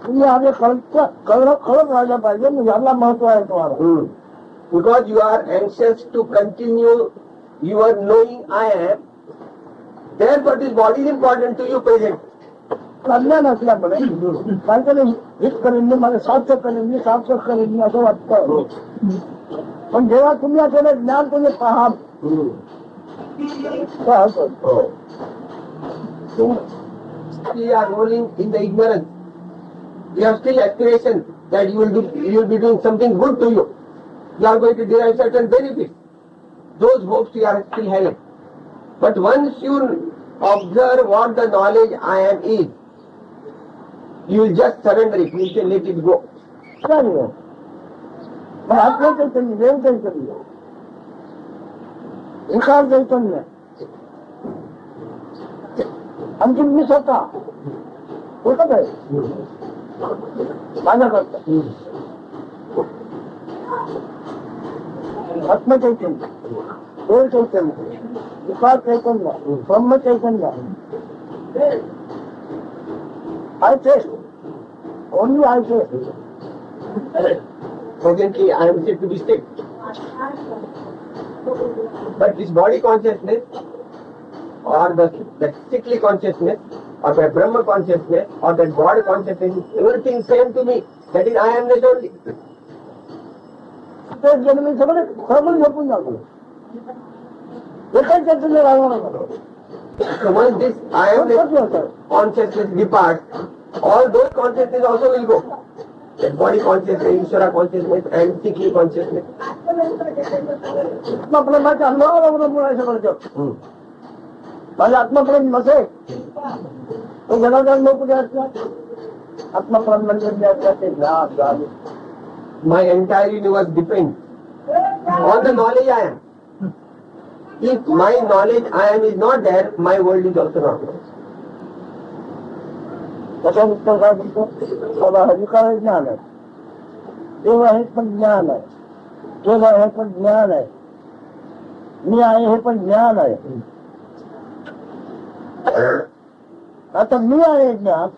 तुम्ही आधी कळत राहिलं पाहिजे म्हणजे याला महत्व आहे तुम्हाला Because you are anxious to continue your knowing I am, therefore this body is important to you present. अज्ञान असल्यामुळे काहीतरी हित करेन मी माझं सार्थक करेन मी सार्थक करेन मी असं वाटतं पण जेव्हा तुम्ही असं ज्ञान तुम्ही पाहाल We are rolling in the ignorance. You have still aspiration that you will be doing something good to you. You are going to derive certain benefits. Those hopes you are still having. But once you observe what the knowledge I am is, you will just surrender it. You will say, let it go. आत्मा चैतन्य देव चैतन्य विकार चैतन्य आणखी मी स्वतः होतच आहे माझ्याकरता आत्म चैतन्य देव चैतन्य विकार चैतन्य ब्रह्म चैतन्य I taste. Only I taste. Presently I am said to be sick. But this body consciousness or that sickly consciousness or that Brahma consciousness or that God consciousness, everything same to me. That is I amness only. ते जन्मी सगळे खरोखर झोपून जातो एकच चैतन्य राहणार So once this I amness consciousness departs, all those consciousness also will go. That body consciousness, Ishvara consciousness and sickly consciousness. आत्मप्रेमाच्या अनुभवाला अवलंबून आहे सगळं जग माझ्या आत्मप्रेम नसेल तो जगाचा लोक कुठे असतात आत्मप्रेम म्हणजे ते ज्ञान My entire universe depends on the knowledge I am. If my knowledge I am is not there, my world is also not there. त्याचा उत्तर काय म्हणतो मला अधिकार ज्ञान आहे देव आहे पण ज्ञान आहे जग आहे पण ज्ञान आहे मी आहे हे पण ज्ञान आहे आता मी आहे ज्ञान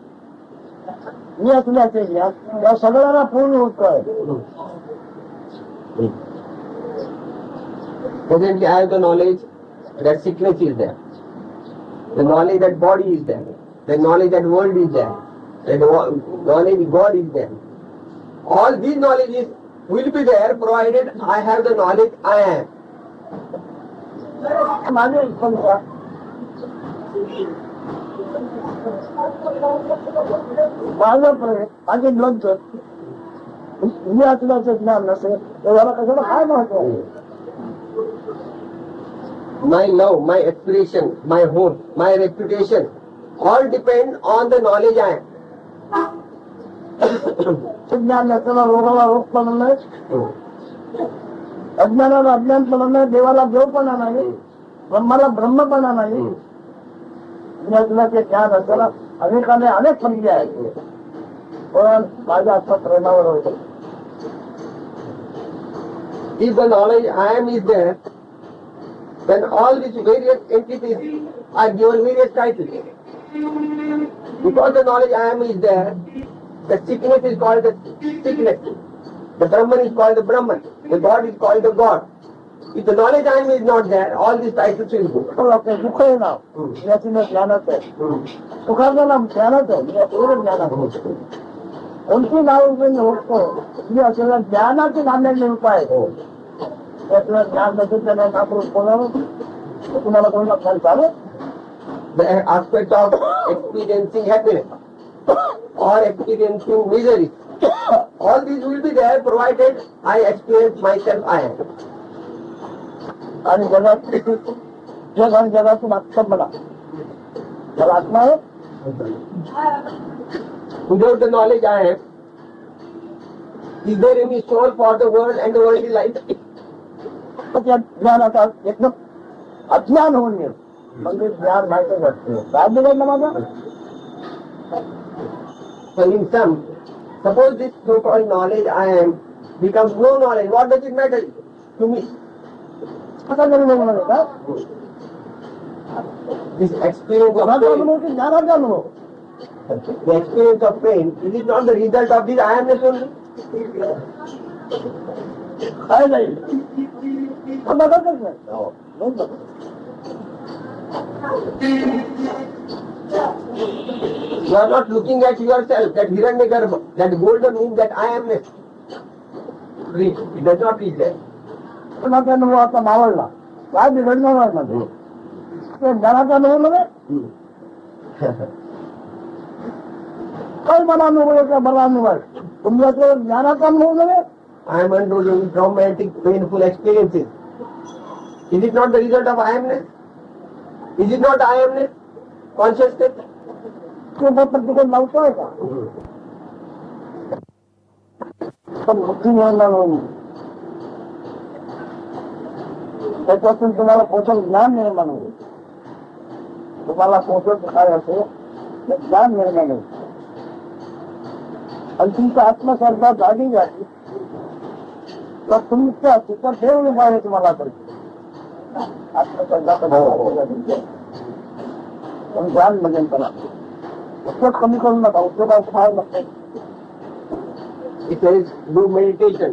मी असल्याचे ज्ञान या सगळ्यांना पूर्ण होत आहे Presently I have the knowledge that sickness is there, the knowledge that body is there, the knowledge that world is there, the knowledge God is there. All these knowledges will be there provided I have the knowledge I am. माझे समजा माझं प्रेम माझे ग्रंथ मी असल्याचं ज्ञान नसेल तर याला कशाला काय महत्व आहे My love, my aspiration, my hope, my reputation, all depend on the knowledge I am. ज्ञान नसताना रोगाला रोगपणा नाही अज्ञानाला अज्ञानपणा नाही देवाला देवपणा नाही ब्रह्माला ब्रह्मपणा नाही ज्ञान असताना अनेकाने अनेक पर्याय आहेत पण माझ्या आत्मा प्रेमावर होतो If the knowledge I am is there, then all these various entities are given various titles. Because the knowledge I am is there, the sickness is called the sickness, the Brahman is called the Brahman, the God is called the God. If the knowledge I am is not there, all these titles will go. सुख आहे नाव याची ज्ञानाच आहे सुखाचं नाव ज्ञानाच आहे ज्ञानाचं कोणती नाव ओळखतो मी असलेल्या ज्ञानाची नांदेड उपाय त्यातलं ज्ञान नसेल त्यांना नागपूर कोणाला तुम्हाला कोणाला खाली चालेल The aspect of experiencing happiness. or experiencing misery. All these will be there provided I experience myself I am. आणि जगात जग आणि जगातून आत्मा मला जर आत्मा आहे Without the knowledge I am, is there any soul for the world and the worldly life? तर त्या ज्ञानाचा एकदम अज्ञान होऊन येईल म्हणजे ज्ञान माहिती असते काय बिघडलं माझं So in sum, suppose this so-called knowledge I am becomes no knowledge, what does it matter to me? आता जरी म्हणलं का This experience of कोणाचा pain, अनुभव की ज्ञानाचा अनुभव the experience of pain, is it not the result of this I amness only? काय नाही पण बघतच नाही नाही बघत. You are not looking at yourself, that Hiranyagarbha, that golden womb, that I amness. It does not reach there. पण माझा अनुभव आता मावळला काय बिघडणार नाही मध्ये ते ज्ञानाचा अनुभव नव्हे काय मला अनुभव आहे का मला अनुभव आहे तुमच्याकडे ज्ञानाचा अनुभव नव्हे I am undergoing traumatic, painful experiences. Is it not the result of I amness? Is it not I amness? Consciousness? तो प्रत्येक लावतोय का पण बुद्धी निर्माण होईल त्याच्यातून तुम्हाला पोषण ज्ञान निर्माण होईल तुम्हाला पोषण काय असेल ते ज्ञान निर्माण होईल आणि तुमचा आत्मश्रद्धा जागी झाली तर तुमच्या तिथं देव उभा तुम्हाला करतो आत्मश्रद्धा पण ज्ञान म्हणजे करा उपयोग कमी करू नका उपयोगात फार नसते It says, do meditation,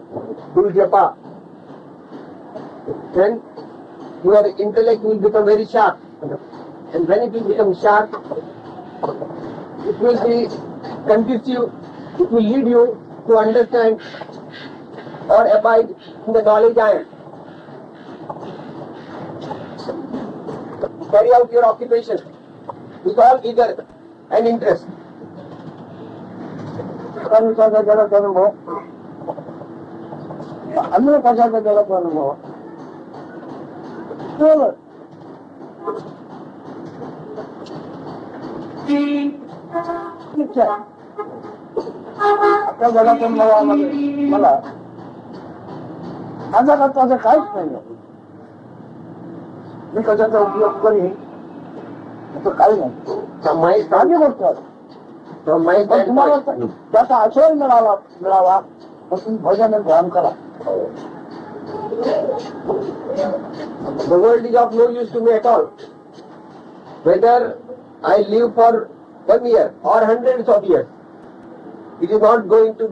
do japa. Then your intellect will become very sharp. And when it will become sharp, it will be conducive, it will lead you to understand or abide in the knowledge I am. Carry out your occupation with all vigor and interest. कशाचा जगाचा अनुभव अन्य कशाचा जगाचा अनुभव केवळ आपल्या जगाचा अनुभवामध्ये मला माझ्या करता असं काहीच नाही मी कशाचा उपयोग करीन असं काही नाही माझी गोष्ट आहे From my पण तुम्हाला standpoint, त्याचा आश्रय मिळावा तर तुम्ही भजन आणि ध्यान करा the world is of no use to me at all. Whether I live for 1 year or hundreds of years, it is not going to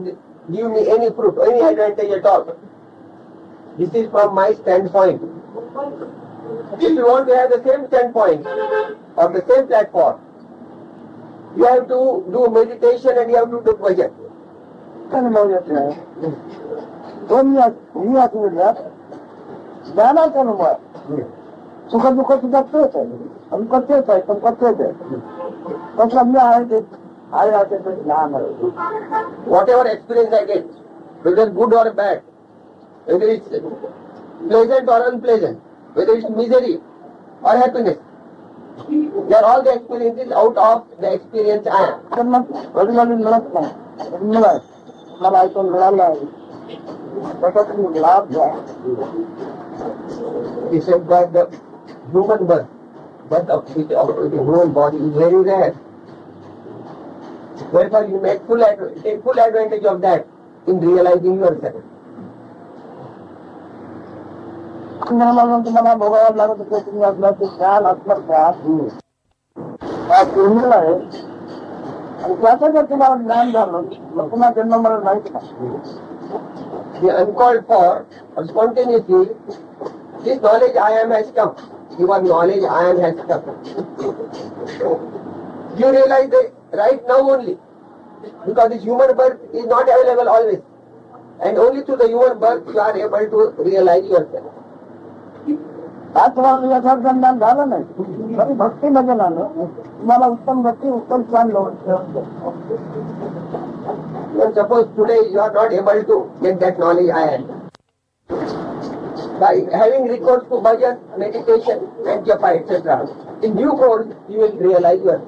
give me any fruit, any advantage at all. This is from my standpoint. If you want to have the same standpoint or the same platform, you have to do meditation and you have to do bhajan. अनुभव येत नाही दोन मिळतात ज्ञानाचा अनुभव आहे सुख दुःख सुद्धा तेच आहे आणि तेच आहे पण तेच आहे कसं मी आहे ते आहे ते ज्ञान आहे Whatever experience I get, whether good or bad, whether it's pleasant or unpleasant, whether it's misery or happiness, they are all the experiences out of the experience I am. त्यांना कधी मिळत नाही मिळाल मला ऐकून मिळालं आहे त्याचा तुम्ही लाभ घ्या He said that the human birth of the human body is very rare. Therefore, you take full advantage of that in realizing yourself. तुम्हाला भोगावं लागत होतं तुम्ही असल्याचे ज्ञान आत्मज्ञान पूर्ण आहे आणि त्याचं जर तुम्हाला ज्ञान झालं मग पुन्हा जन्म मला माहिती नाही The uncalled for or spontaneously, this knowledge I am has come. Your knowledge I am has come. You realize that right now only, because this human birth is not available always, and only through the human birth you are able to realize yourself. 5 वर्ष यथार्थ ज्ञान झालं नाही तरी भक्तीमध्ये आलं तुम्हाला उत्तम भक्ती उत्तम स्थान Even suppose today you are not able to get that knowledge I am. By having recourse to bhajan, meditation, and japa, etc. In due course, you will realize your.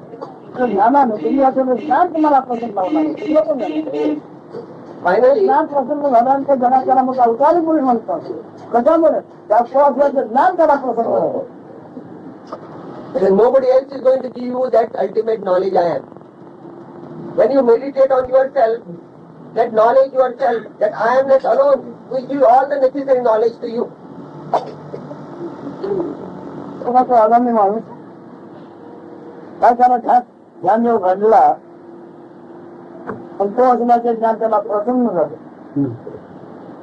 ज्ञानाने तुम्ही असं ज्ञान तुम्हाला प्रसन्न लावणार Finally, ज्ञान प्रसन्न झाल्यानंतर जनाच्या मग अवतारी पुरुष म्हणतात कशामुळे त्या असल्याचं ज्ञान त्याला प्रसन्न होतं. then nobody else is going to give you that ultimate knowledge I am. When you meditate on yourself, that knowledge yourself, that I amness alone will give all the necessary knowledge to you. कोणाचा आगामी माणूस काय त्याला ज्ञान जेव्हा घडला पण तो असण्याचे ज्ञान त्याला प्रसन्न झालं.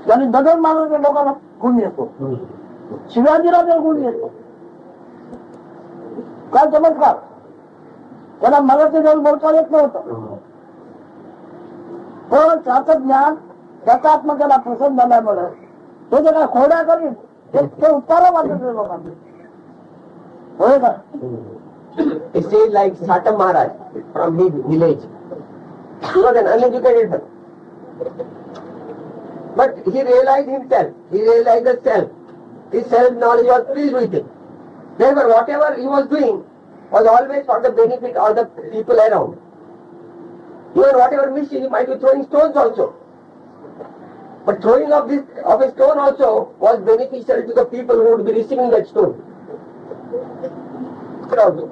त्याने दगड मारण्याच्या लोकांना गुण येतो, शिवाजीला ते गुण येतो. काय चमत्कार, त्याला मराठी जाऊन बोलता येत नव्हतं पण त्याचं ज्ञान त्याचा आत्मा त्याला प्रसन्न झाल्यामुळे तो जे काय खोड्या करीन ते उत्तर वाटत लोकांना. होय का? It says like Satsangs Maharaj from his village. He was an uneducated man. But he realized himself, he realized the self. His self-knowledge was pleased with him. Therefore, whatever he was doing was always for the benefit of the people around. Even whatever mischief, he might be throwing stones also. But throwing of a stone also was beneficial to the people who would be receiving that stone. Also.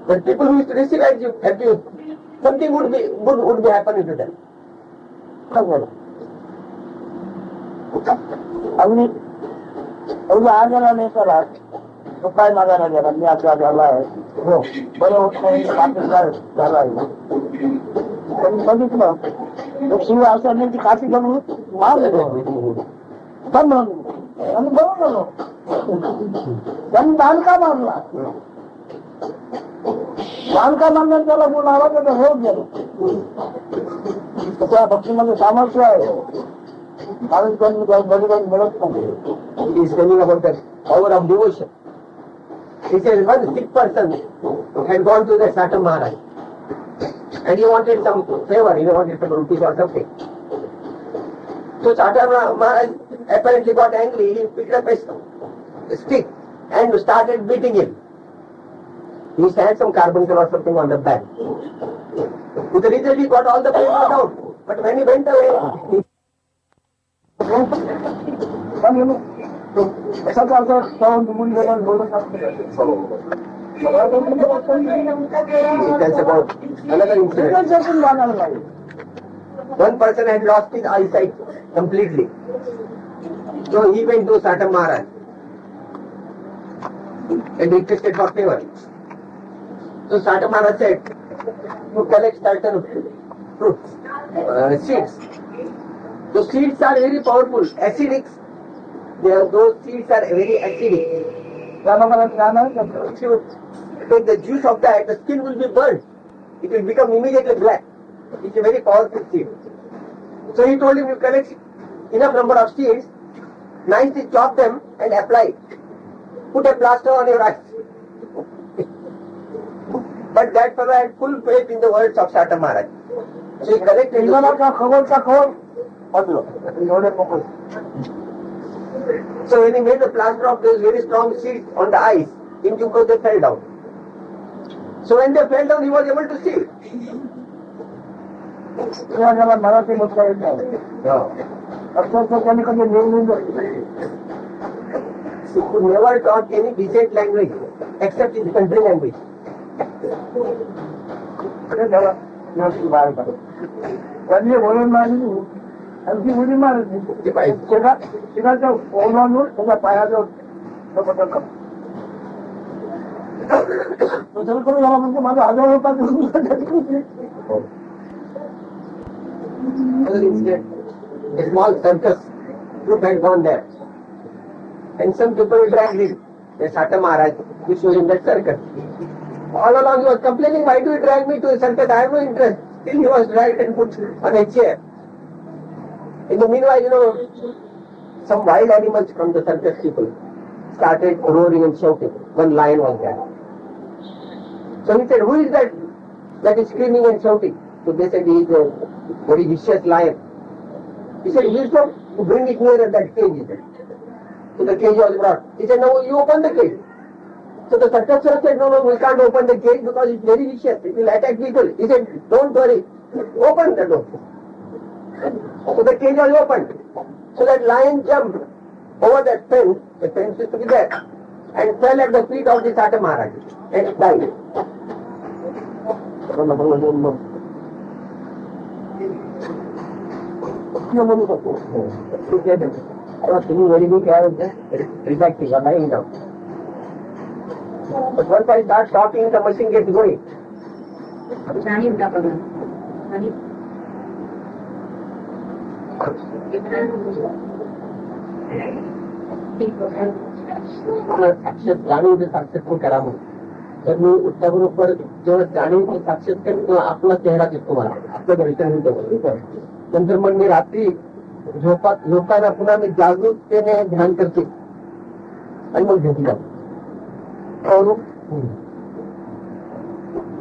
The people who used to receive abuse, something would be happening to them. अगदी एवढी आजारा नाही करा तो काय मागायला गेला मी आता झाला आहे हो बरं होत नाही झाला आहे पण बघितलं तो शिव असं नाही ती काठी घेऊन आणि बरोबर झालो त्यांनी बांधका मारला बांधका मारण्यात त्याला गुण आला तर होत गेलो. त्या भक्तीमध्ये सामर्थ्य आहे कारण त्यांनी बलिदान मिळत नाही. He is telling about the power of devotion. He says one sick person had gone to the Satsangs Maharaj and he wanted some favor, he wanted some rupees or something. So Satsangs Maharaj apparently got angry, he picked up a stick and started beating him. He had some carbuncle or something on the back. With the result he got all the pain out. But when he went away, he tells about another incident. One person had lost his eyesight completely. So he went to Satsangs Maharaj and requested for favor. So Satsangs Maharaj said, you collect certain fruits, seeds. Those seeds are very powerful, acidic. Those seeds are very acidic. If you take the juice of that, the skin will be burnt. It will become immediately black. It's a very powerful seed. So he told him, you collect enough number of seeds, nicely chop them and apply. Put a plaster on your eyes. But that fellow had full faith in the words of Satsangs Maharaj. So he collected So when he made the plaster of those very strong seeds on the eyes, in due course they fell down. So when they fell down, he was able to see. He could never talk any decent language except his country language. त्यांनी बोलून मारली आणखी उडी मारली शिकाच्या ओलांवर त्याच्या पायावर करून झाला म्हणजे माझा 1000 रुपये A small circus group had gone there. And some people dragged him. The Satsangs Maharaj, which was in that circus. All along he was complaining, why do you drag me to a circus? I have no interest. Still he was dragged and put on a chair. In the meanwhile, some wild animals from the circus people started roaring and shouting. One lion was there. So he said, who is that is screaming and shouting? So they said, he is a very vicious lion. He said, wisdom, to bring it nearer that cage, he said. So the cage was brought. He said, no, you open the cage. So the Satsang said, no, we can't open the cage because it's very vicious. It will attack people. He said, don't worry, open the door. So the cage was opened. So that lion jumped over that fence, the fence used to be there, and fell at the feet of the Nisargadatta Maharaj and died. I was taking very good care of just relaxing or lying down. But once I start talking, the machine gets going. जाणीव साक्षात्कार करा म्हणून तर मी त्याबरोबर जेव्हा जाणीव साक्षात्कार किंवा आपला चेहरा दिसतो मला आपलं दर्शन होतं नंतर मग मी रात्री झोपायला पुन्हा मी जागरूकतेने ध्यान करते आणि मग झोपी जातो.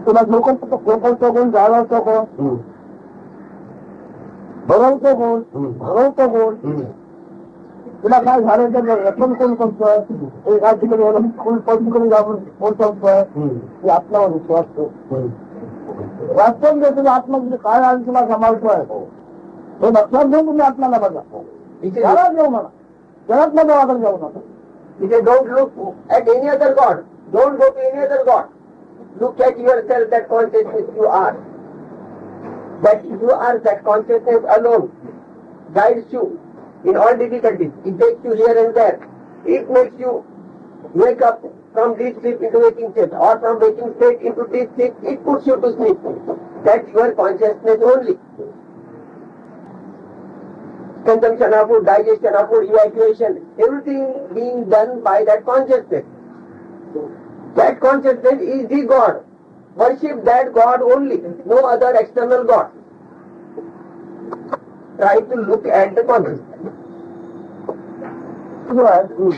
तुला झोपवतो कोण, जाळवतो कोण, भरवतो कोण, भरवतो कोण, तुला काय झालं तर रक्षण कोण करतोय, एका ठिकाणी कोण जाऊन कोण करतोय, ते आत्मावर विश्वास करतो. वास्तव जे तुझ्या आत्मा काय आणि तुला सांभाळतोय तो लक्षात घेऊन तुम्ही आत्म्याला बघा. जगात जाऊ म्हणा, जगातल्या देवाकडे जाऊ नका. He don't look at any other God. Don't go to any other God. Look at yourself, that consciousness you are. That you are, that consciousness alone guides you in all difficulties. It takes you here and there. It makes you wake up from deep sleep into waking state, or from waking state into deep sleep. It puts you to sleep. That's your consciousness only. Consumption of food, digestion of food, evacuation, everything being done by that consciousness. That consciousness is the God. Worship that God only, no other external God. Try to look at the consciousness.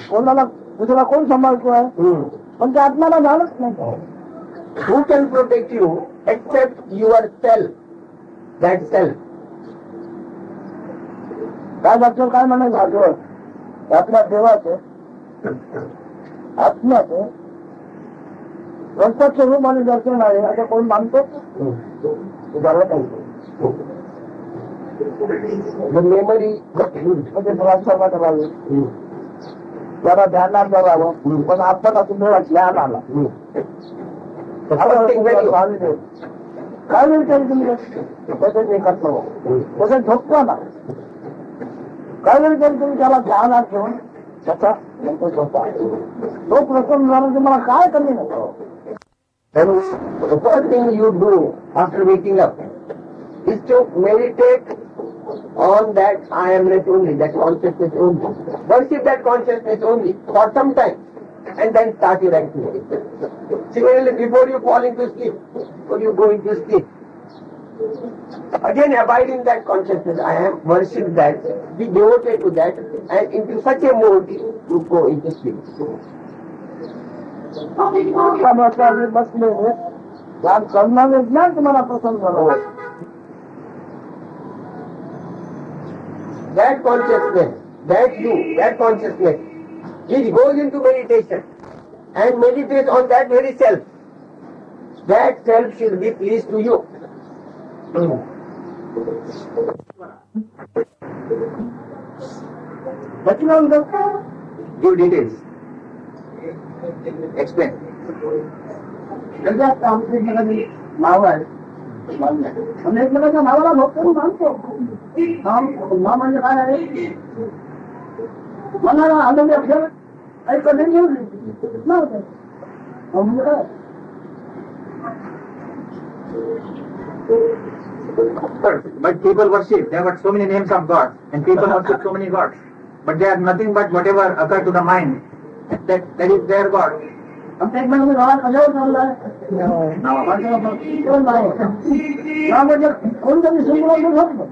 कोणाला दुसरा कोण सांभाळतोय पण ते आत्म्याला झालंच नाही. Who can protect you except yourself? That self. काय doctor काय म्हणायचं आठवत आपल्या देवाचे आत्म्याचे प्रत्यक्ष रूप आणि दर्शन आहे असं कोण मानतो झालं पाहिजे. मेमरी ट्रान्सफॉर्मात राहावी जरा ध्यानात करावं पण आपण असं ज्ञान आला काय वेळ तरी तुम्ही तसंच हे करतो तसं झोपतो ना काय वेळ तरी तुम्ही त्याला ध्यानात घेऊन त्याचा नंतर झोपा तो प्रसन्न झाला तुम्हाला काय कमी नको. The first thing you do after waking up is to meditate on that I amness only, that consciousness only. Worship that consciousness only for some time and then start your activity. Similarly, before you fall into sleep, before you go into sleep, again abide in that consciousness. I am, worship that, be devoted to that, and into such a mode you go into sleep. बसले करणारे ज्ञान तुम्हाला प्रसन्न झालं. That consciousness, that you, that consciousness, which goes into meditation and meditates on that very self, that self should be pleased to you. Give details. Explain. आमच्या जगाची नाव आहे आणि एकमेकांच्या नावाला भक्ती मानतो. नाम म्हणजे काय आहे मनाला आनंद अक्षर ऐकून घेऊन म्हणजे काय But people worship. There are so many names of God, and people worship so many gods. But they are nothing but whatever occurs to the mind. That is their God. आमच्या एक महिन्यामध्ये गावात कशावर चाललाय म्हणजे कोणतरी सुंदर शकतो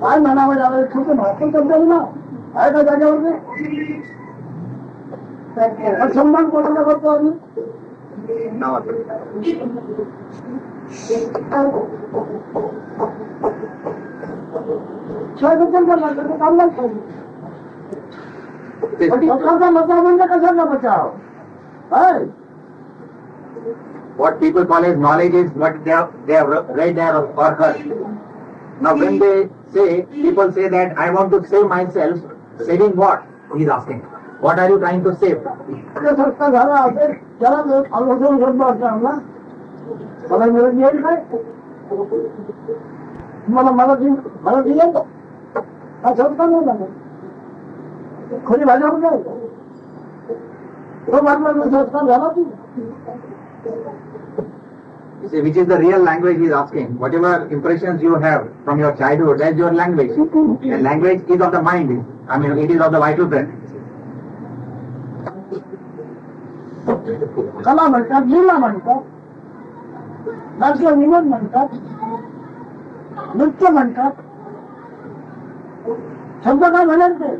काय म्हणावं लागलं छोटे महात्मा शब्द ना आहे का जागेवरती सम्मान कोणाला करतो आम्ही स्वतःचा बचाव म्हणजे कशाचा बचाव? What people call as knowledge is what they have read or heard. Now when they say, people say that I want to save myself, saving what? He is asking. What are you trying to save? संस्था झाला असेल त्याला आलोचन शब्द असणार ना. मला मिळत येईल काय? मला दिलं हा शब्द नाही लागेल. खरी भाषा म्हणजे तो मारला संस्कार झाला ती. See, which is the real language he is asking. Whatever impressions you have from your childhood, that's your language. And language is of the mind. I mean, it is of the vital breath. कला म्हणतात, लीला म्हणतात, नाट्य विनोद म्हणतात, नृत्य म्हणतात. शब्द काय म्हणेल ते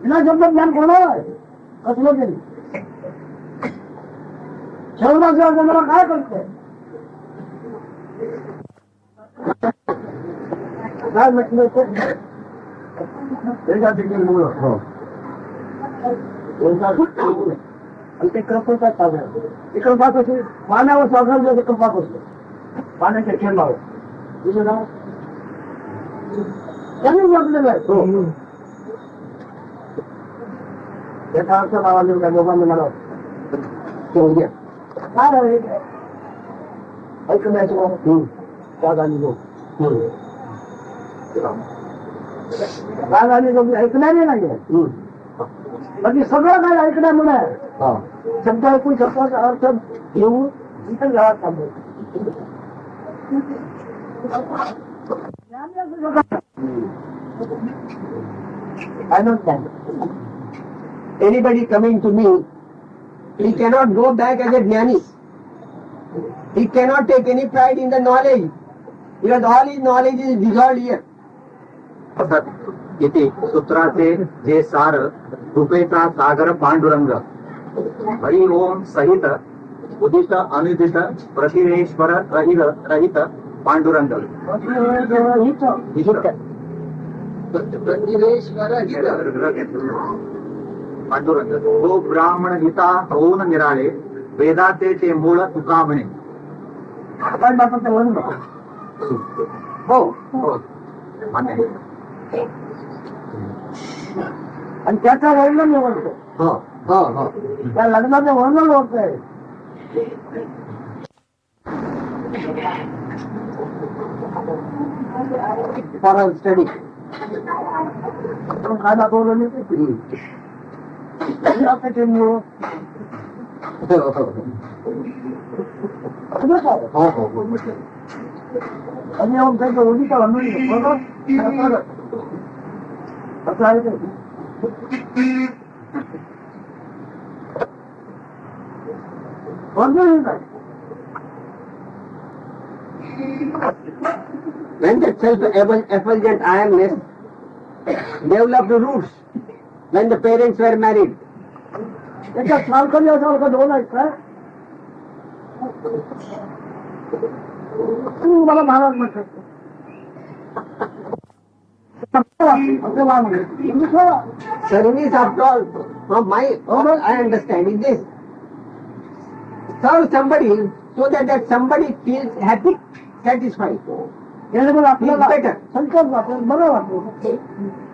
विना शब्द ज्ञान कोणाला आहे? कसलं तरी शब्दाशिवाय कोणाला काय करते? काय म्हटलं ते आणि ते कृपेचा सागर. ते कृपा कशी पाण्यावर सागर जसं कृपा करतो पाण्याच्या खेळावर तुझं नाव त्यांनी म्हटलेलं आहे. त्याचा अर्थ नावाने त्या लोकांनी मला काय आहे ऐकण्याचं राग आणि लोक राग आणि लोक ऐकणारे नाही. बाकी सगळं काय ऐकण्यामुळे शब्द ऐकून शब्दाचा अर्थ घेऊन इथे घरात थांबतो. I don't think anybody coming to me, he cannot go back as a jnani. He cannot take any pride in the knowledge, because all his knowledge is dissolved here. इथे सूत्राचे जे सार कृपेचा सागर पांडुरंग हरि ओम सहित उदित अनुदित प्रतिवेश्वर रहित पांडुरंग पांडुरंग तो ब्राह्मण हिता होऊन निराळे वेदाचे ते मूळ तुका म्हणे. हो हो मान्य आहे. आणि त्याचा वर्णन निवडतो. त्या लग्नाचं वर्णन होतंय. For our study. काय दाखवलं नाही ते मूळ आणि आमच्या ओळखीचा वर्णन असं आहे ते. When that self-effulgent I amness developed roots when the parents were married. त्याच्यात सारखं दोन आहेत काय? मला महाराज म्हणतात Service after all, from my I understand is this. Serve somebody so that somebody feels happy, satisfied. आपल्याला संतोष वाटेल, बरं वाटेल,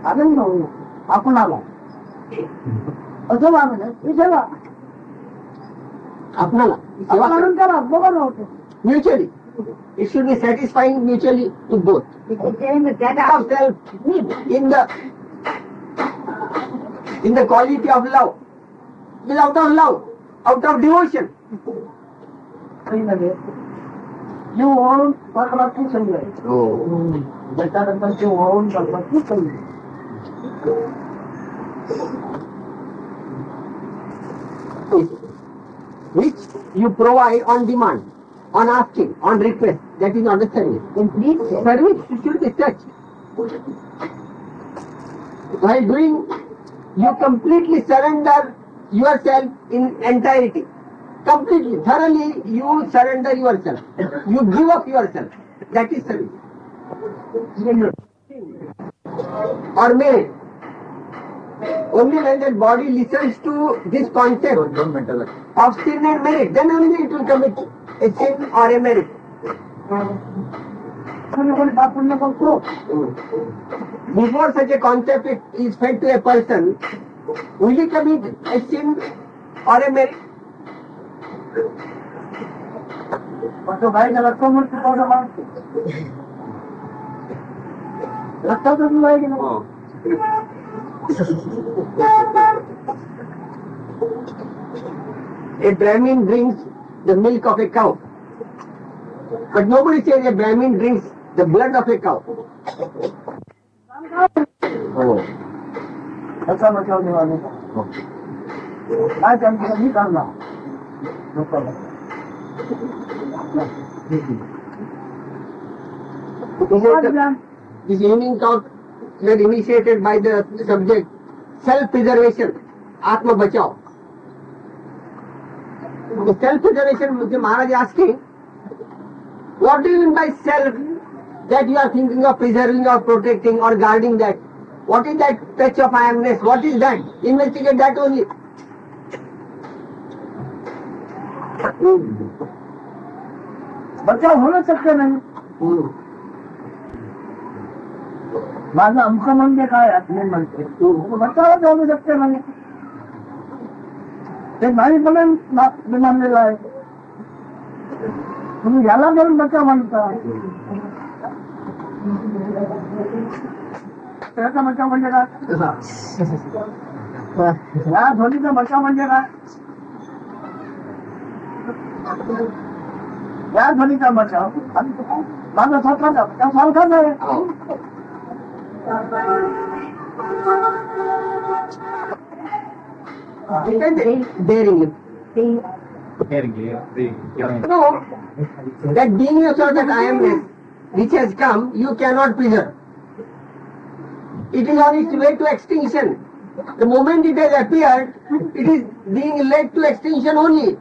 आनंद होईल आपणाला. असं वागणं विचारा आपणाला आनंद करा बघा होतो. Mutually. It should be satisfying mutually to both. Of self in the quality of love. Without of love, out of devotion. जीव ओळून परमात्मा सही आहे. त्याच्यानंतर जीव ओळून परमात्मा सही आहे. Which you provide on demand, on asking, on request. That is not a service. Service should be such. While doing, you completely surrender yourself in entirety. Completely, thoroughly, you surrender yourself. You give up yourself. That is service. Or made. Only when that body listens to this concept of sin and merit, then only it will commit a sin or a merit. Before such a concept is fed to a person, will he commit a sin or a merit? A Brahmin drinks the milk of a cow. But nobody says a Brahmin drinks the blood of a cow. ऐसा बचाने वाले आज हम नहीं करना This evening talk were initiated by the subject self-preservation, Atma Bachao. The self-preservation, Mr. Maharaj is asking, what do you mean by self that you are thinking of preserving or protecting or guarding that? What is that touch of I amness? What is that? Investigate that only. बचाव होना शक्य नाही माझं आमचं म्हणजे काय मी म्हणते बचावच होऊ शक्य नाही ते नाही म्हणून मी मानलेलं आहे तुम्ही याला घेऊन बचाव म्हणता त्याचा बचाव म्हणजे काय या ध्वनीचा बचाव म्हणजे काय या ध्वनीचा बचाव माझा स्वतःचा बचाव सारखाच आहे Daringly. No, that being a sort of I amness which has come, you cannot preserve. It is on its way to extinction. The moment it has appeared, it is being led to extinction only.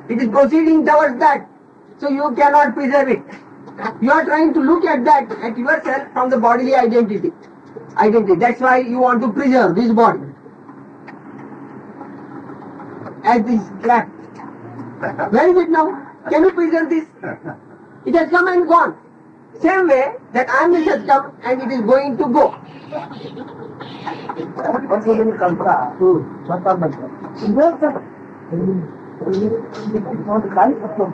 It is proceeding towards that. So you cannot preserve it. You are trying to look at that, at yourself from the bodily identity. That's why you want to preserve this body. As this crap. Where is it now? Can you preserve this? It has come and gone. Same way that awareness has come and it is going to go. स्वतः बचाव काय करतो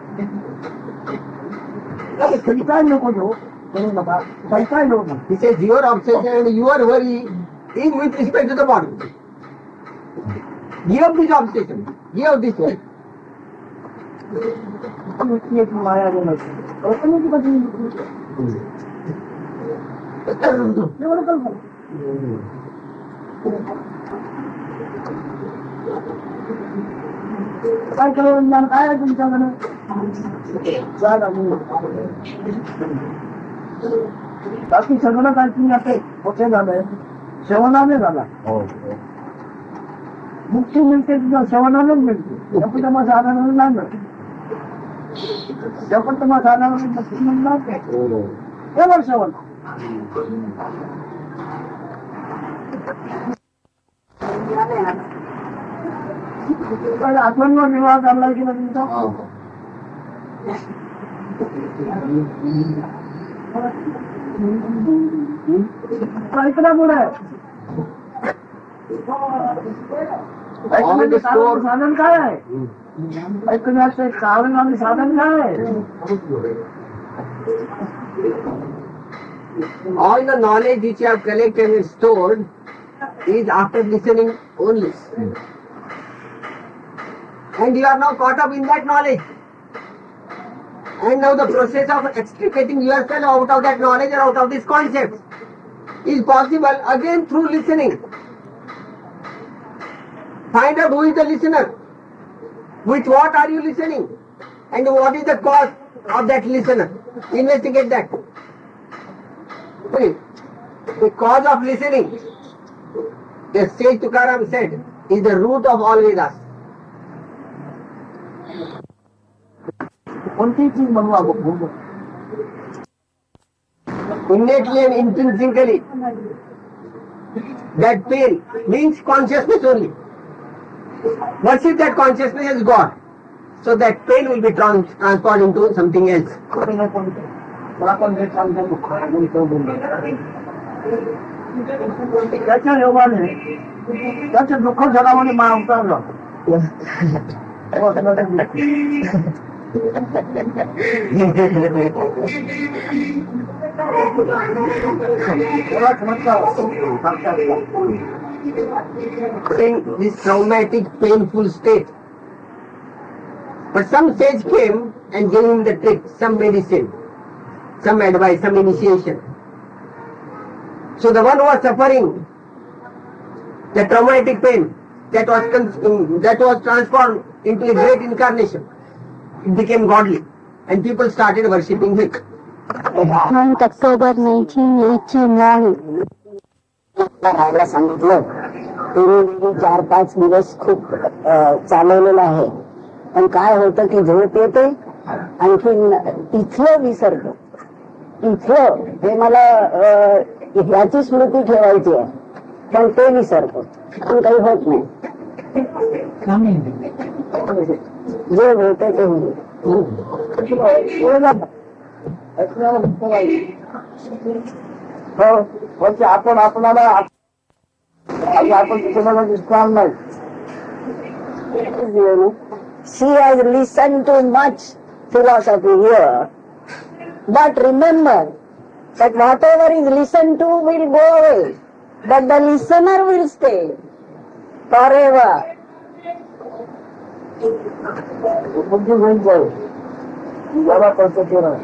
संस्कार नको देऊ करू नका संस्कार नको He says your obsession and your worry is with respect to the body. Give up this obsession. Give up this worry. माया काय करून ज्ञान काय आहे तुमच्याकडे बाकी सगळं काय तुम्ही आता मोठे झालंय सेवनाने झाला मुक्ती मिळते तुझ्या सेवनानेच मिळते आपण तुम्हाला साधारण नाही मिळते पण तुम्हाला साधारण मुक्ती मिळणार केवळ सेवन आत्मन्वर विवाह झाला की तुमचा कल्पना पुढे साधन काय आहे ऐकण्याचं कारण आणि साधन काय आहे All the knowledge which you have collected and stored is after listening only. And you are now caught up in that knowledge. And now the process of extricating yourself out of that knowledge or out of this concept is possible again through listening. Find out who is the listener. With what are you listening? And what is the cause of that listener? Investigate that. The cause of listening. The sage Tukaram said, is the root of all Vedas. कोणती चीज म्हणू आपण Innately and intrinsically, that pain means consciousness only. Worship that consciousness as God. So that pain will be transformed into something else. त्याच्या योगाने त्याच्या दुःख जगामध्ये मा उतरलं In this traumatic, painful state. But some sage came and gave him the trick, some medicine, some advice, some initiation. So the one who was suffering the traumatic pain, that was transformed into a great incarnation. It became godly, and people started worshipping him. Month October 1989 राहायला सांगितलं पूर्वी 4-5 दिवस खूप चालवलेलं आहे पण काय होतं की झोप येते आणखीन तिथलं विसरतो इथलं हे मला ह्याची स्मृती ठेवायची आहे पण ते विसरतो पण काही होत नाही जे होते ते म्हणजे आपण आपल्याला आपण दुसऱ्याला दिसणार नाही She has listened to much philosophy here, but remember that whatever is listened to will go away, but the listener will stay forever. बुद्धी होऊन जाईल जरा करतो केलं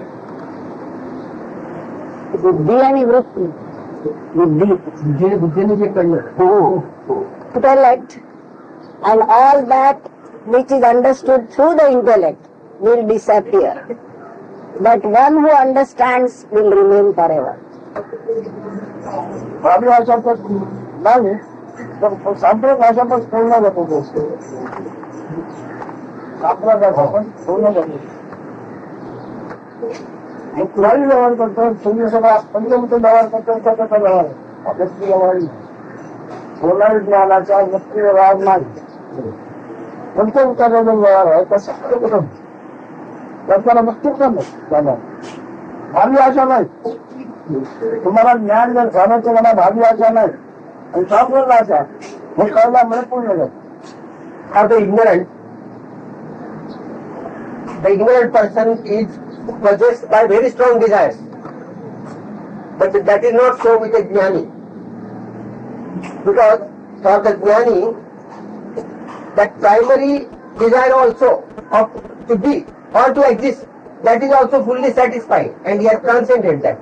बुद्धी आणि वृत्ती बुद्धीने जे कळलं intellect and all that which is understood through the intellect will disappear, but one who understands will remain forever. भावी भाषा पर नाही तर सांप्रदायिक भाषा पर पूर्ण जातो सांप्रदायिक भाषा पण पूर्ण जातो कुणाही व्यवहार करतो तुम्ही सगळा पंचमुख व्यवहार करतो त्याचा व्यवहार व्यक्ती व्यवहार बोलावी ज्ञानाचा व्यक्ती व्यवहार नाही पंचमुखाचा जो व्यवहार आहे तसा त्याला मुक्ती पण नाही भावी आशा नाही तुम्हाला ज्ञान जर झालं तर मला भावी आशा नाही आणि सांप्रदायिक आशा हे कळला मला पूर्ण जातो Or the ignorant person is possessed by very strong desires. But that is not so with a jnani. Because for the jnani, that primary desire also of to be or to exist, that is also fully satisfied and he has transcended that.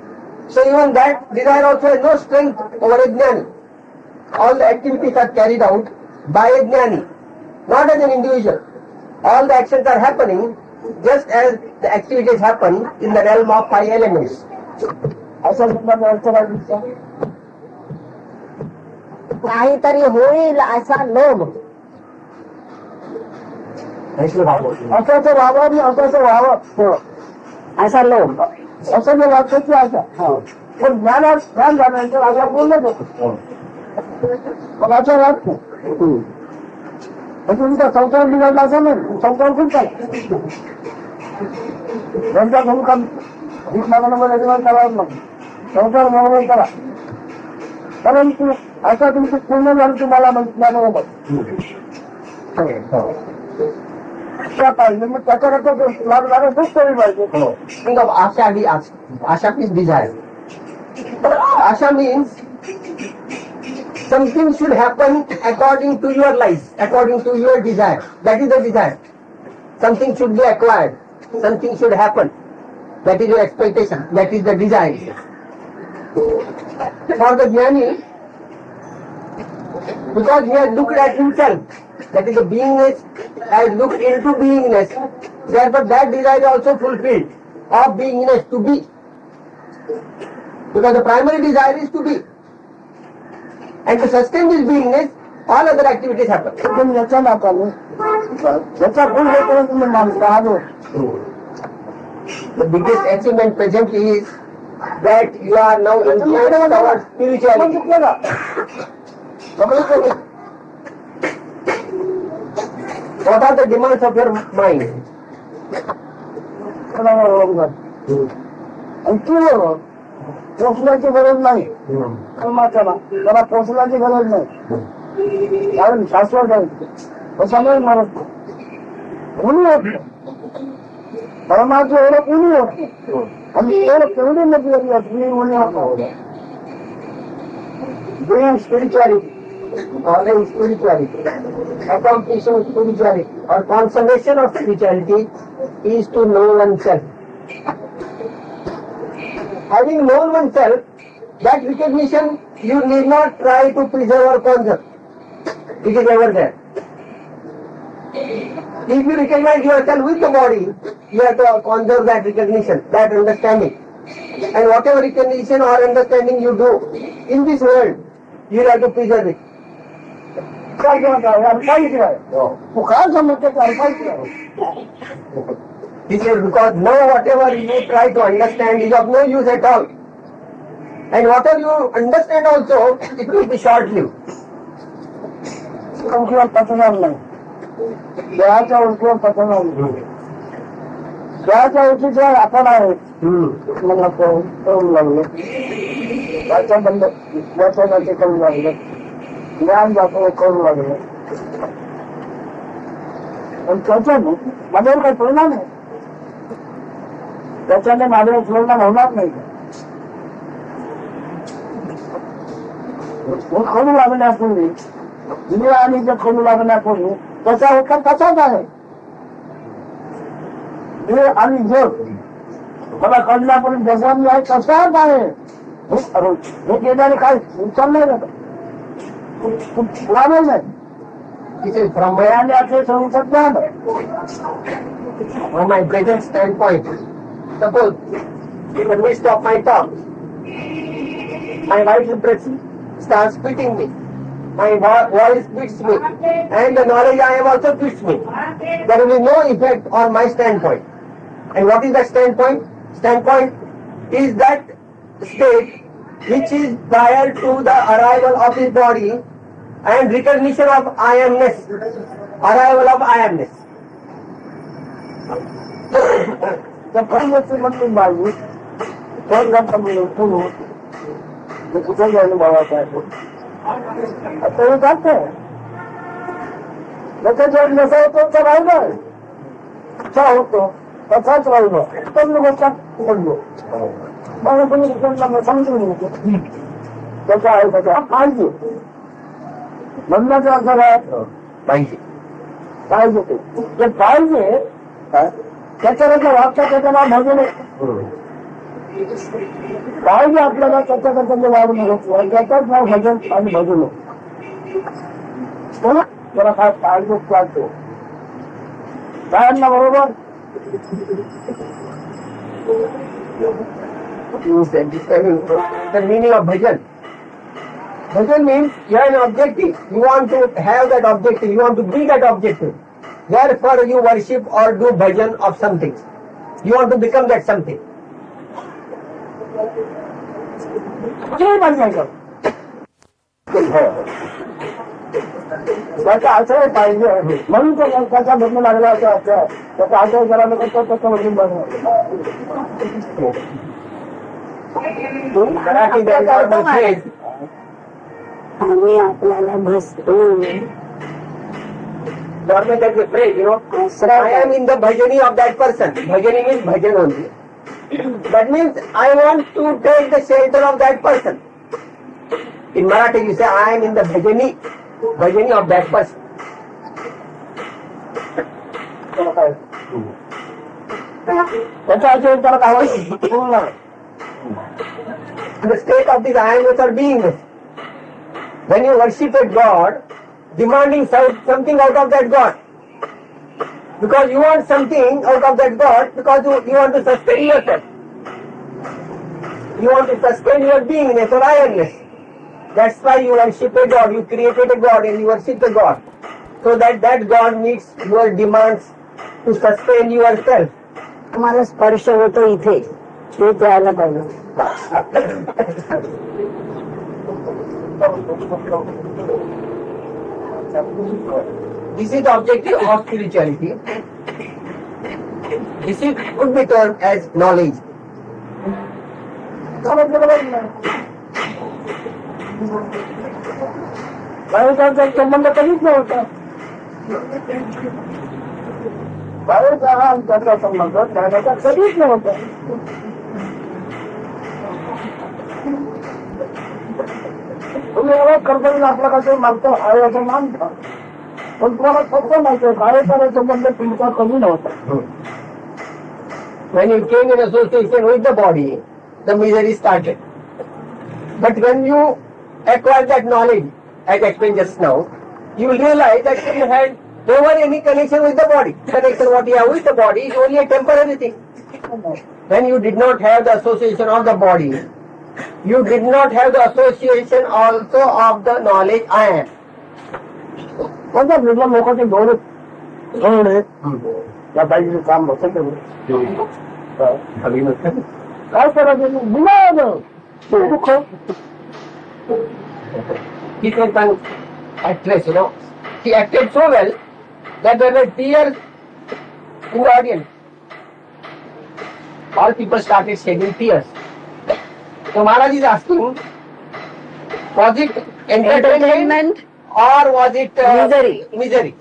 So even that desire also has no strength over a jnani. All the activities are carried out by a jnani, not as an individual. All the actions are happening just as the activities happen in the realm of 5 elements. असा सुद्धा अर्थ लागतो काहीतरी होईल असा लोभ असं व्हावं आणि असं व्हावं असा लोभ असं जे वाटतं की असं पण ज्ञान झाल्यानंतर असा बोललं जातो मग असं वाटतं तुमचा संसार बिघडला असं नाही संसार खूप चालला त्यांच्या घरून काम भीक मागण्यामध्ये करावं लागतं संसार म्हणून करा परंतु असं तुमचं पूर्ण झालं तुम्हाला ज्ञानाबरोबर पाहिजे मग त्याच्याकरता लागणारं खूप कमी पाहिजे Think of Asha. Asha means desire. Asha means something should happen according to your life, according to your desire. That is the desire. Something should be acquired. Something should happen. That is your expectation. That is the desire. For the jnani, because he has looked at himself, that is the beingness, has looked into beingness, therefore that desire is also fulfilled of beingness to be. Because the primary desire is to be. And to sustain this beingness, all other activities happen. पण याचा नाता नाही याचा गुण होतो तुम्ही मानता आलो The biggest achievement presently is that you are now inclined towards spirituality. What are the demands of your mind? आणि तू पोचण्याची गरज नाही कर्माच्याला त्याला पोचण्याची गरज नाही कारण शाश्वत आहे त्याच्यामुळे मरत कोणी होत नाही परमाचं एवढं कोणी होत आणि एवढं केवढी नदी असली कोणी होत Doing spirituality, following spirituality, accomplishing spirituality or conservation of spirituality is to know oneself. Having known oneself, that recognition you need not try to preserve or conserve. It is ever there. If you recognize yourself with the body, you have to conserve that recognition, that understanding. And whatever recognition or understanding you do in this world, you have to preserve it. काय काय तू काय समजते काय He says, because now whatever you try to understand is of no use at all. And whatever you understand also, it will be short-lived. उलटून पचणार नाही देहाच्या उलटून पचणार नाही देहाच्या उलटीच्या आपण आहे मला करून लागले वाचन वाचनाचे करू लागले ज्ञान जातो करू लागले पण त्याच्याने माझ्यावर काही परिणाम आहे त्याच्याने माझ्यावर परिणाम होणार नाही करू लागण्यापूर्वी मी आणि जे करू लागण्यापूर्वी त्याचा होकार कसाच आहे मी आणि जग मला कळण्यापूर्वी जसा मी आहे तसाच आहे हे केल्याने काय विचारलं नाही पुरावे नाही He says, from वयाने संसद ज्ञान my present standpoint, suppose in the midst of my talk, my wife's breath starts fitting me, my voice fits me, and the knowledge I have also fits me. There will be no effect on my standpoint. And what is that standpoint? Standpoint is that state which is prior to the arrival of his body and recognition of I amness, arrival of I amness. त्या परिवर्तन म्हणून माझी पुढे कुठे जायला भावाचा आहे आता जाते त्याच्या नसा होतो तर राहिलं कसा होतो तसाच राहिलो पण गोष्टात पडलो मग तुम्ही समजून घेतो त्याचा आहे त्याचा पाहिजे म्हणण्याचा अर्थ काय पाहिजे पाहिजे ते पाहिजे त्याच्याकडे वागता त्याच्याला भजले पाहिजे आपल्याला त्याच्याकडे वाढून घेतलं त्याच्याच नाव भजन आणि भजलो त्याला काय पाहिजे चालतो काय बरोबर the meaning of bhajan. Bhajan means you have an objective. You want to have that objective. You want to be that objective. Therefore you worship or do bhajan of something. You want to become that something. त्याचा आशय पाहिजे म्हणून तो त्याचा बदल लागला असं असं त्याचा आशय करायला करतो त्याचा बदलून Marathi there is one phrase. आम्ही आपल्याला भसतो Government has a phrase, you know. I am in the bhajani of that person. Bhajani means bhajan only. That means I want to take the shelter of that person. In Marathi you say I am in the bhajani of that person. त्याचा आशय त्याला गावायचं The state of this I amness or beingness. When you worship a God, demanding something out of that God. Because you want something out of that God, because you want to sustain yourself. You want to sustain your beingness or I amness. That's why you worship a God. You created a God and you worship the God. So that God meets your demands to sustain yourself. तुम्हाला स्पर्श होतो इथे ते त्याला पाहिजे. This is the objective of spirituality. This is could be termed as knowledge. बाहेरचा संबंध कधीच नव्हता. बाहेरचा हा त्याचा संबंध त्याचा कधीच नव्हता. तुम्ही एवढं कर्तव्य आपला कसं मागतो आहे असं मानता, पण तुम्हाला फक्त माहिती बाहेरचा संबंध तुमचा कमी नव्हता. When you came in association with the body, the misery started. But when you acquire that knowledge, as explained just now, you will realize that you had never any connection with the body. Connection what you have with the body is only a temporary thing. When you did not have the association of the body, you did not have the association also of the knowledge I am. कोणत्या बिरला लोकांचे गौरव त्या बाईचे काम बसेल काय करायचं बिना दुःख. He was an actress, you know. She acted so well that there were tears in the audience. All people started shedding tears. So Maharaj is asking, was it entertainment or was it misery?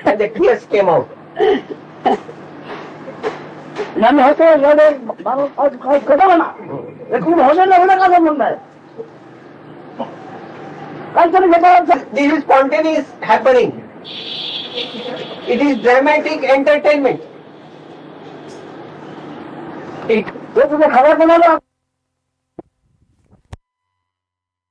And the tears came out. नम होते कदा म्हणा एकूण होणे नव्हतं का संबंध आहे. काहीतरी घेता. This is spontaneous happening. It is dramatic entertainment. तुझं खरं कोणाला